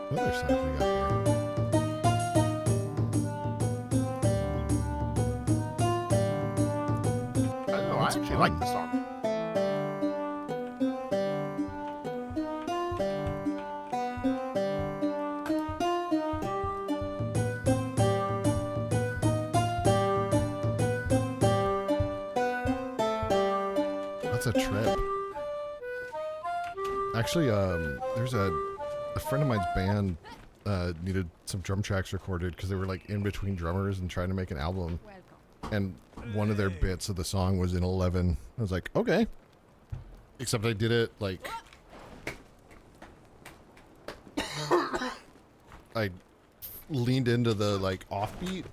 What other songs we got here? I don't know. I actually like the song. That's a trip. Actually, there's a friend of mine's band needed some drum tracks recorded because they were like in between drummers and trying to make an album. And one of their bits of the song was in 11. I was like, okay. Except I did it like I leaned into the like offbeat.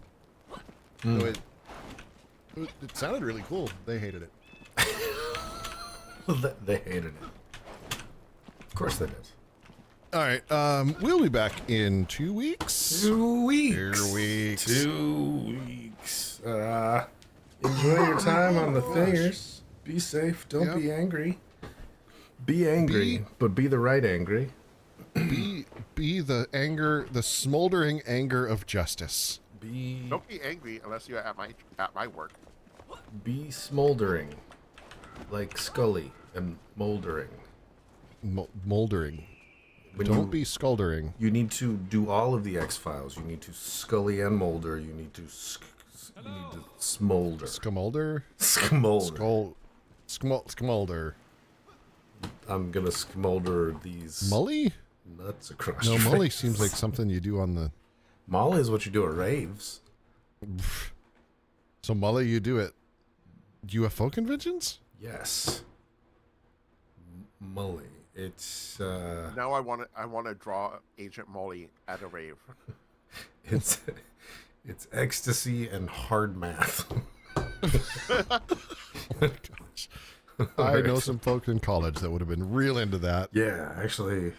So it sounded really cool. They hated it. They hated it. Of course they did. All right, we'll be back in 2 weeks. 2 weeks. 2 weeks. 2 weeks. Enjoy your time on the thingers. Be safe. Don't be angry. Be angry, but be the right angry. Be the anger, the smoldering anger of justice. Don't be angry unless you're at my work. Be smoldering, like Scully and moldering. Moldering. Don't be sculdering. You need to do all of the X-Files. You need to Scully and Mulder. You need to smolder. Scamolder? Smolder. Scamolder. I'm gonna smolder these Mully? nuts across No, your Mully face. seems like something you do on the... Molly is what you do at raves. So Mully, you do at UFO conventions? Yes. Mully. It's Now I want to draw Agent Molly at a rave. it's ecstasy and hard math. Oh my gosh. I know some folks in college that would have been real into that. Yeah, actually,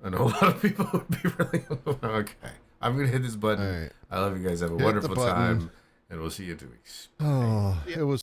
I know a lot of people would be really okay. I'm gonna hit this button. All right. I love you guys. Have a Hit the wonderful button. time, and we'll see you in 2 weeks. Oh, it was